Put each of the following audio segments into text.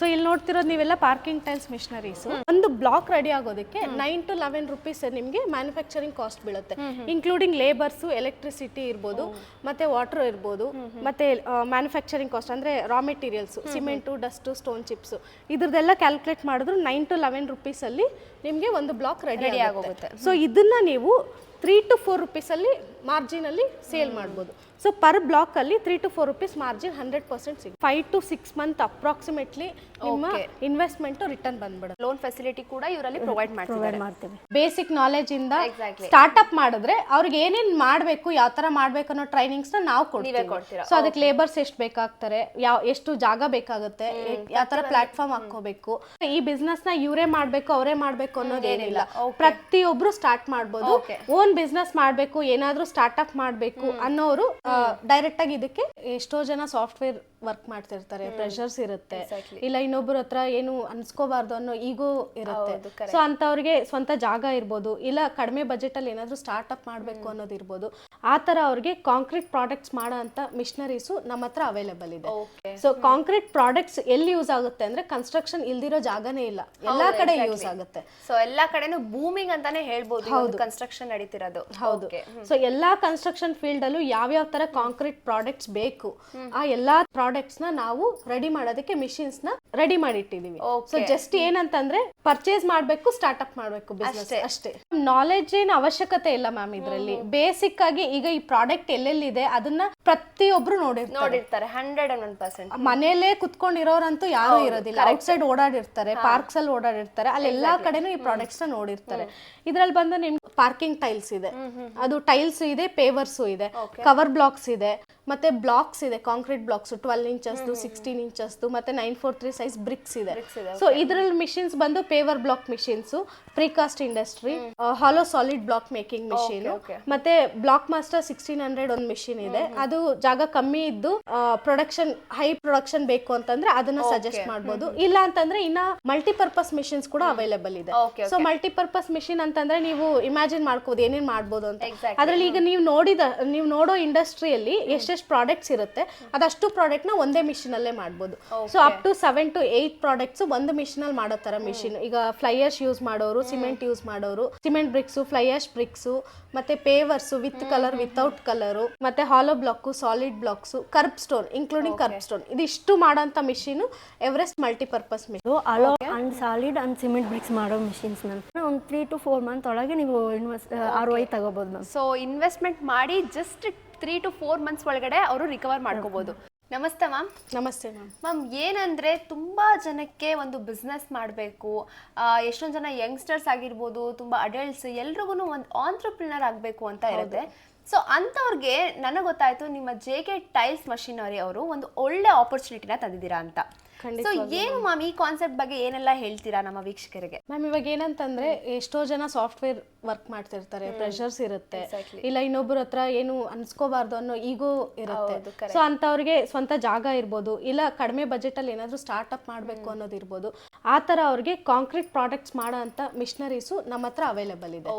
So ಇಲ್ಲಿ ನೋಡ್ತಿರೋದು ನೀವೆಲ್ಲ ಪಾರ್ಕಿಂಗ್ ಟೈಲ್ಸ್ ಮಿಷನರೀಸ್. ಒಂದು ಬ್ಲಾಕ್ ರೆಡಿ ಆಗೋದಕ್ಕೆ 9 to 11 rupees ನಿಮಗೆ ಮ್ಯಾನುಫ್ಯಾಕ್ಚರಿಂಗ್ ಕಾಸ್ಟ್ ಬೀಳುತ್ತೆ, ಇನ್ಕ್ಲೂಡಿಂಗ್ ಲೇಬರ್ಸ್, ಎಲೆಕ್ಟ್ರಿಸಿಟಿ ಇರ್ಬೋದು, ಮತ್ತೆ ವಾಟರ್ ಇರ್ಬೋದು, ಮತ್ತೆ ಮ್ಯಾನುಫ್ಯಾಕ್ಚರಿಂಗ್ ಕಾಸ್ಟ್ ಅಂದ್ರೆ raw materials, cement, dust, stone chips, ಇದ್ರದ್ದೆಲ್ಲ ಕ್ಯಾಲ್ಕುಲೇಟ್ ಮಾಡಿದ್ರು 9 to 11 rupees ಅಲ್ಲಿ ನಿಮಗೆ ಒಂದು ಬ್ಲಾಕ್ ರೆಡಿ ಆಗುತ್ತೆ. ಸೊ ಇದನ್ನ ನೀವು 3 to 4 rupees ಅಲ್ಲಿ ಮಾರ್ಜಿನ್ ಅಲ್ಲಿ ಸೇಲ್ ಮಾಡ್ಬೋದು. ಸೊ ಪರ್ ಬ್ಲಾಕ್ ಅಲ್ಲಿ 3 to 4 rupees ಮಾರ್ಜಿನ್ 100% ಸಿಗುತ್ತೆ. 5 to 6 months ಅಪ್ರಾಕ್ಸಿಮೇಟ್ಲಿ ನಿಮ್ಮ ಇನ್ವೆಸ್ಟ್ಮೆಂಟ್ ರಿಟರ್ನ್ ಬಂದ್ಬಿಡುತ್ತೆ. ಲೋನ್ ಫೆಸಿಲಿಟಿ ಕೂಡ ಇವರಲ್ಲಿ ಪ್ರೊವೈಡ್ ಮಾಡ್ತೀವಿ. ಬೇಸಿಕ್ ನಾಲೆಜ್ ಇಂದ ಸ್ಟಾರ್ಟ್ಅಪ್ ಮಾಡಿದ್ರೆ ಅವ್ರಿಗೆ ಏನೇನ್ ಮಾಡ್ಬೇಕು, ಯಾವ ತರ ಮಾಡ್ಬೇಕು ಅನ್ನೋ ಟ್ರೈನಿಂಗ್ಸ್ ನಾವು ಕೊಡ್ತೀವಿ. ಸೊ ಅದಕ್ಕೆ ಲೇಬರ್ಸ್ ಎಷ್ಟು ಬೇಕಾಗ್ತಾರೆ, ಎಷ್ಟು ಜಾಗ ಬೇಕಾಗುತ್ತೆ, ಯಾವ ತರ ಪ್ಲಾಟ್ಫಾರ್ಮ್ ಹಾಕೋಬೇಕು, ಈ ಬಿಸ್ನೆಸ್ ನ ಇವರೇ ಮಾಡ್ಬೇಕು ಅವರೇ ಮಾಡ್ಬೇಕು ಅನ್ನೋದೇನಿಲ್ಲ. ಪ್ರತಿಯೊಬ್ರು ಸ್ಟಾರ್ಟ್ ಮಾಡ್ಬೋದು. ಓನ್ ಬಿಸ್ನೆಸ್ ಮಾಡ್ಬೇಕು, ಏನಾದ್ರೂ ಸ್ಟಾರ್ಟ್ಅಪ್ ಮಾಡ್ಬೇಕು ಅನ್ನೋರು ಡೈರೆಕ್ಟ್ ಆಗಿ ಇದಕ್ಕೆ. ಎಷ್ಟೋ ಜನ ಸಾಫ್ಟ್ವೇರ್ ವರ್ಕ್ ಮಾಡ್ತಿರ್ತಾರೆ, ಪ್ರೆಷರ್ಸ್ ಇರುತ್ತೆ, ಇಲ್ಲ ಇನ್ನೊಬ್ಬರ ಹತ್ರ ಏನು ಅನ್ಸ್ಕೋಬಾರ್ದು ಅನ್ನೋ ಈಗೋ ಇರುತ್ತೆ. ಸೊ ಅಂತವ್ರಿಗೆ ಸ್ವಂತ ಜಾಗ ಇರ್ಬೋದು, ಇಲ್ಲ ಕಡಿಮೆ ಬಜೆಟ್ ಅಲ್ಲಿ ಏನಾದ್ರು ಸ್ಟಾರ್ಟ್ಅಪ್ ಮಾಡ್ಬೇಕು ಅನ್ನೋದು ಇರ್ಬೋದು. ಆ ತರ ಅವ್ರಿಗೆ ಕಾಂಕ್ರೀಟ್ ಪ್ರಾಡಕ್ಟ್ಸ್ ಮಾಡೋ ಅಂತ ಮಿಷನರೀಸು ನಮ್ಮ ಹತ್ರ ಅವೈಲೇಬಲ್ ಇದೆ. ಸೊ ಕಾಂಕ್ರೀಟ್ ಪ್ರಾಡಕ್ಟ್ಸ್ ಎಲ್ಲಿ ಯೂಸ್ ಆಗುತ್ತೆ ಅಂದ್ರೆ ಕನ್ಸ್ಟ್ರಕ್ಷನ್ ಇಲ್ದಿರೋ ಜಾಗನೇ ಇಲ್ಲ, ಎಲ್ಲಾ ಕಡೆ ಯೂಸ್ ಆಗುತ್ತೆ. ಸೊ ಎಲ್ಲಾ ಕಡೆನೂ ಬೂಮಿಂಗ್ ಅಂತಾನೆ ಹೇಳ್ಬೋದು ಕನ್ಸ್ಟ್ರಕ್ಷನ್ ನಡೀತಿರೋದು. ಹೌದು. ಸೊ ಎಲ್ಲಾ ಕನ್ಸ್ಟ್ರಕ್ಷನ್ ಫೀಲ್ಡ್ ಅಲ್ಲೂ ಯಾವ್ಯಾವ ತರ ಕಾಂಕ್ರೀಟ್ ಪ್ರಾಡಕ್ಟ್ಸ್ ಬೇಕು, ಆ ಎಲ್ಲಾ ಪ್ರಾಡಕ್ಟ್ಸ್ ನ ನಾವು ರೆಡಿ ಮಾಡೋದಕ್ಕೆ ಮಿಷಿನ್ಸ್ ನ ರೆಡಿ ಮಾಡಿಟ್ಟಿದೀವಿ. ಸೊ ಜಸ್ಟ್ ಏನಂತಂದ್ರೆ ಪರ್ಚೇಸ್ ಮಾಡ್ಬೇಕು, ಸ್ಟಾರ್ಟ್ಅಪ್ ಮಾಡ್ಬೇಕು ಬಿಸ್ನೆಸ್ ಅಷ್ಟೇ. ನಾಲೆಡ್ಜ್ ಏನು ಅವಶ್ಯಕತೆ ಇಲ್ಲ ಮ್ಯಾಮ್ ಇದ್ರಲ್ಲಿ. ಬೇಸಿಕ್ ಆಗಿ ಈಗ ಈ ಪ್ರಾಡಕ್ಟ್ ಎಲ್ಲೆಲ್ಲಿದೆ ಅದನ್ನ ಪ್ರತಿಯೊಬ್ರು ನೋಡಿರ್ತಾರೆ. 101%. ಮನೇಲೆ ಕುತ್ಕೊಂಡಿರೋರಂತೂ ಯಾರು ಇರೋದಿಲ್ಲ, ಔಟ್ ಸೈಡ್ ಓಡಾಡಿರ್ತಾರೆ, ಪಾರ್ಕ್ಸ್ ಅಲ್ಲಿ ಓಡಾಡಿರ್ತಾರೆ, ಅಲ್ಲಿ ಎಲ್ಲಾ ಕಡೆನೂ ಈ ಪ್ರಾಡಕ್ಟ್ಸ್ ನ ನೋಡಿರ್ತಾರೆ. ಇದ್ರಲ್ಲಿ ಬಂದು ನಿಮ್ ಪಾರ್ಕಿಂಗ್ ಟೈಲ್ಸ್ ಇದೆ, ಅದು ಟೈಲ್ಸ್ ಇದೆ, ಪೇವರ್ಸ್ ಇದೆ, ಕವರ್ ಬ್ಲಾಕ್ಸ್ ಇದೆ, ಮತ್ತೆ ಬ್ಲಾಕ್ಸ್ ಇದೆ, ಕಾಂಕ್ರೀಟ್ ಬ್ಲಾಕ್ಸ್ 12 inches, 16 inches, ಮತ್ತೆ 943 ಸೈಜ್ ಬ್ರಿಕ್ಸ್ ಇದೆ. ಸೊ ಇದ್ರಲ್ಲಿ ಮಿಷಿನ್ಸ್ ಬಂದು paver block machines, precast industry, hollow solid block making machine, ಮತ್ತೆ ಬ್ಲಾಕ್ ಮಾಸ್ಟರ್ 1600 ಒಂದು ಮಿಷಿನ್ ಇದೆ. ಅದು ಜಾಗ ಕಮ್ಮಿ ಇದ್ದು ಪ್ರೊಡಕ್ಷನ್ ಹೈ ಪ್ರೊಡಕ್ಷನ್ ಬೇಕು ಅಂತಂದ್ರೆ ಅದನ್ನ ಸಜೆಸ್ಟ್ ಮಾಡ್ಬೋದು. ಇಲ್ಲ ಅಂತಂದ್ರೆ ಇನ್ನ ಮಲ್ಟಿಪರ್ಪಸ್ ಮಿಷಿನ್ಸ್ ಕೂಡ ಅವೈಲೇಬಲ್ ಇದೆ. ಸೊ ಮಲ್ಟಿಪರ್ಪಸ್ ಮಿಷಿನ್ ಅಂತಂದ್ರೆ ನೀವು ಇಮ್ಯಾಜಿನ್ ಮಾಡ್ಕೋದು ಏನೇನ್ ಮಾಡ್ಬೋದು ಅಂತ. ಅದ್ರಲ್ಲಿ ಈಗ ನೀವು ನೋಡೋ ಇಂಡಸ್ಟ್ರಿಯಲ್ಲಿ ಎಷ್ಟೆಷ್ಟು ಪ್ರಾಡಕ್ಟ್ಸ್ ಇರುತ್ತೆ, ಅದಷ್ಟು ಪ್ರಾಡಕ್ಟ್ ನ ಒಂದೇ ಮಿಷಿನ್ ಅಲ್ಲೇ ಮಾಡ್ಬೋದು. So up to 7 to 8 products ಒಂದು ಮಿಷಿನ್ ಅಲ್ಲಿ ಮಾಡೋ ತರ ಮಿಷಿನ್. ಈಗ ಫ್ಲೈಯರ್ಸ್ ಯೂಸ್ ಮಾಡೋರು, ಸಿಮೆಂಟ್ ಯೂಸ್ ಮಾಡೋರು, ಸಿಮೆಂಟ್ ಬ್ರಿಕ್ಸ್, ಫ್ಲೈಯರ್ಸ್ ಬ್ರಿಕ್ಸ್, ಮತ್ತೆ pavers with colour, without colour, ಮತ್ತೆ hollow block, solid blocks, kerb stone including kerb stone, ಇದಿಷ್ಟು ಮಾಡೋಂತ machine Everest multipurpose machine. Hollow and solid and cement bricks ಮಾಡೋ machines ma'am. ಒಂದು 3 to 4 months ಒಳಗೆ ನೀವು ROI ತಗೋಬಹುದು ma'am. So investment ಮಾಡಿ just 3 to 4 months ಒಳಗಡೆ ಅವರು ರಿಕವರ್ ಮಾಡ್ಕೋಬಹುದು. ನಮಸ್ತೆ ಮ್ಯಾಮ್. ನಮಸ್ತೆ ಮ್ಯಾಮ್. ಏನಂದ್ರೆ ತುಂಬಾ ಜನಕ್ಕೆ ಒಂದು ಬಿಸ್ನೆಸ್ ಮಾಡಬೇಕು, ಎಷ್ಟೊಂದು ಜನ ಯಂಗ್ಸ್ಟರ್ಸ್ ಆಗಿರ್ಬೋದು, ತುಂಬಾ ಅಡಲ್ಟ್ಸ್, ಎಲ್ರಿಗೂ ಒಂದು ಆಂಟ್ರಪ್ರಿನರ್ ಆಗಬೇಕು ಅಂತ ಇರುತ್ತೆ. ಸೊ ಅಂಥವ್ರಿಗೆ ನನಗೆ ಗೊತ್ತಾಯ್ತು ನಿಮ್ಮ JK ಟೈಲ್ಸ್ ಮಷಿನರಿ ಅವರು ಒಂದು ಒಳ್ಳೆ ಆಪರ್ಚುನಿಟಿನ ತಂದಿದ್ದೀರಾ ಅಂತ. ಸೊ ಏನು ಮ್ಯಾಮ್ ಈ ಕಾನ್ಸೆಪ್ಟ್ ಬಗ್ಗೆ ಏನೆಲ್ಲ ಹೇಳ್ತೀರಾ ನಮ್ಮ ವೀಕ್ಷಕರಿಗೆ? ಮ್ಯಾಮ್ ಇವಾಗ ಏನಂತಂದ್ರೆ ಎಷ್ಟೋ ಜನ ಸಾಫ್ಟ್ವೇರ್ ವರ್ಕ್ ಮಾಡ್ತಿರ್ತಾರೆ, ಪ್ರೆಷರ್ಸ್ ಇರುತ್ತೆ, ಇಲ್ಲ ಇನ್ನೊಬ್ಬರ ಹತ್ರ ಏನು ಅನ್ಸ್ಕೋಬಾರ್ದು ಅನ್ನೋ ಈಗೋ ಇರುತ್ತೆ. ಸೊ ಅಂತವ್ರಿಗೆ ಸ್ವಂತ ಜಾಗ ಇರ್ಬೋದು, ಇಲ್ಲ ಕಡಿಮೆ ಬಜೆಟ್ ಅಲ್ಲಿ ಏನಾದ್ರು ಸ್ಟಾರ್ಟ್ಅಪ್ ಮಾಡ್ಬೇಕು ಅನ್ನೋದು ಇರ್ಬೋದು. ಆ ತರ ಅವ್ರಿಗೆ ಕಾಂಕ್ರೀಟ್ ಪ್ರಾಡಕ್ಟ್ಸ್ ಮಾಡೋ ಅಂತ ಮಿಷನರೀಸು ನಮ್ಮ ಹತ್ರ ಅವೈಲೇಬಲ್ ಇದೆ.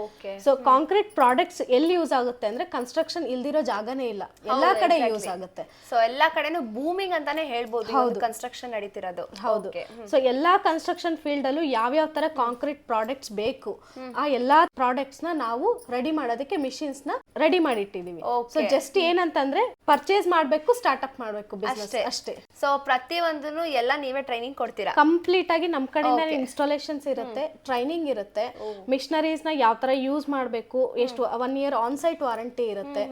ಸೊ ಕಾಂಕ್ರೀಟ್ ಪ್ರಾಡಕ್ಟ್ಸ್ ಎಲ್ಲಿ ಯೂಸ್ ಆಗುತ್ತೆ ಅಂದ್ರೆ ಕನ್ಸ್ಟ್ರಕ್ಷನ್ ಇಲ್ದಿರೋ ಜಾಗನೇ ಇಲ್ಲ, ಎಲ್ಲಾ ಕಡೆ ಯೂಸ್ ಆಗುತ್ತೆ. ಸೊ ಎಲ್ಲಾ ಕಡೆನೂ ಬೂಮಿಂಗ್ ಅಂತಾನೆ ಹೇಳ್ಬೋದು ಕನ್ಸ್ಟ್ರಕ್ಷನ್ ನಡೀತಿರೋದು. ಹೌದು. ಸೊ ಎಲ್ಲಾ ಕನ್ಸ್ಟ್ರಕ್ಷನ್ ಫೀಲ್ಡ್ ಅಲ್ಲೂ ಯಾವ್ಯಾವ ತರ ಕಾಂಕ್ರೀಟ್ ಪ್ರಾಡಕ್ಟ್ಸ್ ಬೇಕು, ಆ ಎಲ್ಲಾ ಪ್ರಾಡಕ್ಟ್ಸ್ ನ ನಾವು ರೆಡಿ ಮಾಡೋದಕ್ಕೆ ಮಿಷಿನ್ಸ್ ನ ರೆಡಿ ಮಾಡಿಟ್ಟಿದೀವಿ. ಸೊ ಜಸ್ಟ್ ಏನಂತಂದ್ರೆ ಪರ್ಚೇಸ್ ಮಾಡ್ಬೇಕು, ಸ್ಟಾರ್ಟ್ಅಪ್ ಮಾಡ್ಬೇಕು ಬಿಸ್ನೆಸ್ ಅಷ್ಟೇ. ಸೊ ಪ್ರತಿಯೊಂದನ್ನು ಎಲ್ಲ ನೀವೇ ಟ್ರೈನಿಂಗ್ ಕೊಡ್ತೀರಾ? ಕಂಪ್ಲೀಟ್ ಆಗಿ ನಮ್ ಕಡೆಯಿಂದ ಇನ್ಸ್ಟಾಲೇಷನ್ಸ್ ಇರುತ್ತೆ, ಟ್ರೈನಿಂಗ್ ಇರುತ್ತೆ, ಮಿಷನರೀಸ್ ನ ಯಾವ ತರ ಯೂಸ್ ಮಾಡ್ಬೇಕು, ಎಷ್ಟು 1 year ಆನ್ ಸೈಟ್ ವಾರಂಟಿ ಇರುತ್ತೆ,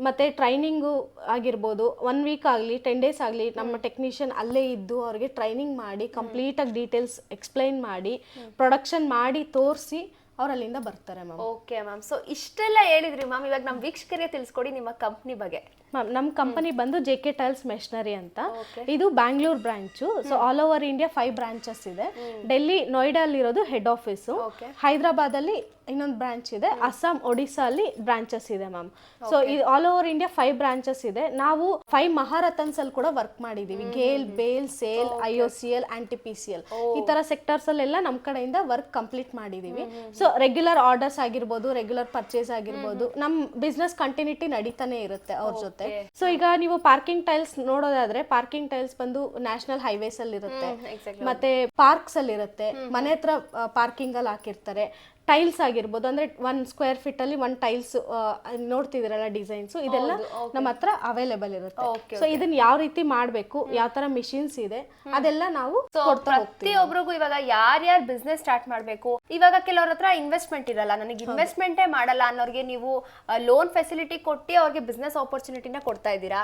ಮತ್ತೆ ಟ್ರೈನಿಂಗು ಆಗಿರ್ಬೋದು 1 week ಆಗ್ಲಿ 10 days ಆಗ್ಲಿ ನಮ್ಮ ಟೆಕ್ನಿಷಿಯನ್ ಅಲ್ಲೇ ಇದ್ದು ಅವ್ರಿಗೆ ಟ್ರೈನಿಂಗ್ ಮಾಡಿ ಕಂಪ್ಲೀಟ್ ಆಗಿ ಡೀಟೇಲ್ಸ್ ಎಕ್ಸ್ಪ್ಲೈನ್ ಮಾಡಿ ಪ್ರೊಡಕ್ಷನ್ ಮಾಡಿ ತೋರಿಸಿ ಅವ್ರು ಅಲ್ಲಿಂದ ಬರ್ತಾರೆ ಮ್ಯಾಮ್. Okay ma'am. ಸೊ ಇಷ್ಟೆಲ್ಲ ಹೇಳಿದ್ರಿ ಮ್ಯಾಮ್, ಇವಾಗ ನಮ್ಮ ವೀಕ್ಷಕರಿಗೆ ತಿಳಿಸ್ಕೊಡಿ ನಿಮ್ಮ ಕಂಪ್ನಿ ಬಗ್ಗೆ. ಮ್ಯಾಮ್ ನಮ್ಮ ಕಂಪನಿ ಬಂದು JK ಟೈಲ್ಸ್ ಮೆಷನರಿ ಅಂತ. ಇದು Bangalore branch. So all over India 5 branches ಇದೆ. ಡೆಲ್ಲಿ ನೋಯ್ಡಾ ಅಲ್ಲಿ ಇರೋದು ಹೆಡ್ ಆಫೀಸ್, ಹೈದರಾಬಾದ್ ಅಲ್ಲಿ ಇನ್ನೊಂದು ಬ್ರಾಂಚ್ ಇದೆ, ಅಸ್ಸಾಂ, ಒಡಿಶಾ ಅಲ್ಲಿ ಬ್ರಾಂಚಸ್ ಇದೆ ma'am. So all over India 5 branches ಇದೆ. ನಾವು 5 ಮಹಾರಥನ್ಸ್ ಅಲ್ಲಿ ಕೂಡ ವರ್ಕ್ ಮಾಡಿದೀವಿ. ಗೇಲ್, ಬೇಲ್, ಸೇಲ್, IOCL, NTPCL ಈ ತರ ಸೆಕ್ಟರ್ಸ್ ಅಲ್ಲೆಲ್ಲ ನಮ್ ಕಡೆಯಿಂದ ವರ್ಕ್ ಕಂಪ್ಲೀಟ್ ಮಾಡಿದೀವಿ. ಸೊ ರೆಗ್ಯುಲರ್ ಆರ್ಡರ್ಸ್ ಆಗಿರ್ಬೋದು, ರೆಗ್ಯುಲರ್ ಪರ್ಚೇಸ್ ಆಗಿರ್ಬೋದು, ನಮ್ ಬಿಸ್ನೆಸ್ ಕಂಟಿನ್ಯೂಟಿ ನಡೀತಾನೆ ಇರುತ್ತೆ ಅವ್ರ ಜೊತೆ. ಇರುತ್ತೆ. ಸೊ ಈಗ ನೀವು ಪಾರ್ಕಿಂಗ್ ಟೈಲ್ಸ್ ನೋಡೋದಾದ್ರೆ ಪಾರ್ಕಿಂಗ್ ಟೈಲ್ಸ್ ಬಂದು ನ್ಯಾಷನಲ್ ಹೈವೇಸ್ ಅಲ್ಲಿ ಇರುತ್ತೆ, ಮತ್ತೆ ಪಾರ್ಕ್ಸ್ ಅಲ್ಲಿ ಇರುತ್ತೆ, ಮನೆ ಹತ್ರ ಪಾರ್ಕಿಂಗ್ ಅಲ್ಲಿ ಹಾಕಿರ್ತಾರೆ. ಟೈಲ್ಸ್ ಆಗಿರ್ಬೋದು, ಅಂದ್ರೆ 1 ಸ್ಕ್ವೇರ್ ಫೀಟ್ ಅಲ್ಲಿ 1 ಟೈಲ್ಸ್ ನೋಡ್ತಿದಿರಲ್ಲ ಡಿಸೈನ್ಸ್, ಇದೆಲ್ಲ ನಮ್ಮ ಹತ್ರ ಅವೈಲೇಬಲ್ ಇರುತ್ತೆ. ಸೊ ಇದನ್ನ ಯಾವ ರೀತಿ ಮಾಡ್ಬೇಕು, ಯಾವ ತರ ಮಿಷಿನ್ಸ್ ಇದೆ ಅದೆಲ್ಲ ನಾವು ಕೊಡ್ತಾ ಹೋಗ್ತೀವಿ. ಪ್ರತಿಯೊಬ್ಬರಿಗೂ ಇವಾಗ ಯಾರ್ಯಾರು ಬಿಸ್ನೆಸ್ ಸ್ಟಾರ್ಟ್ ಮಾಡ್ಬೇಕು, ಇವಾಗ ಕೆಲವ್ರ ಹತ್ರ ಇನ್ವೆಸ್ಟ್ಮೆಂಟ್ ಇರಲ್ಲ, ನನಗೆ ಇನ್ವೆಸ್ಟ್ಮೆಂಟೇ ಮಾಡಲ್ಲ ಅನ್ನೋರಿಗೆ ನೀವು ಲೋನ್ ಫೆಸಿಲಿಟಿ ಕೊಟ್ಟು ಅವ್ರಿಗೆ ಬಿಸ್ನೆಸ್ ಆಪರ್ಚುನಿಟಿನ ಕೊಡ್ತಾ ಇದ್ದೀರಾ.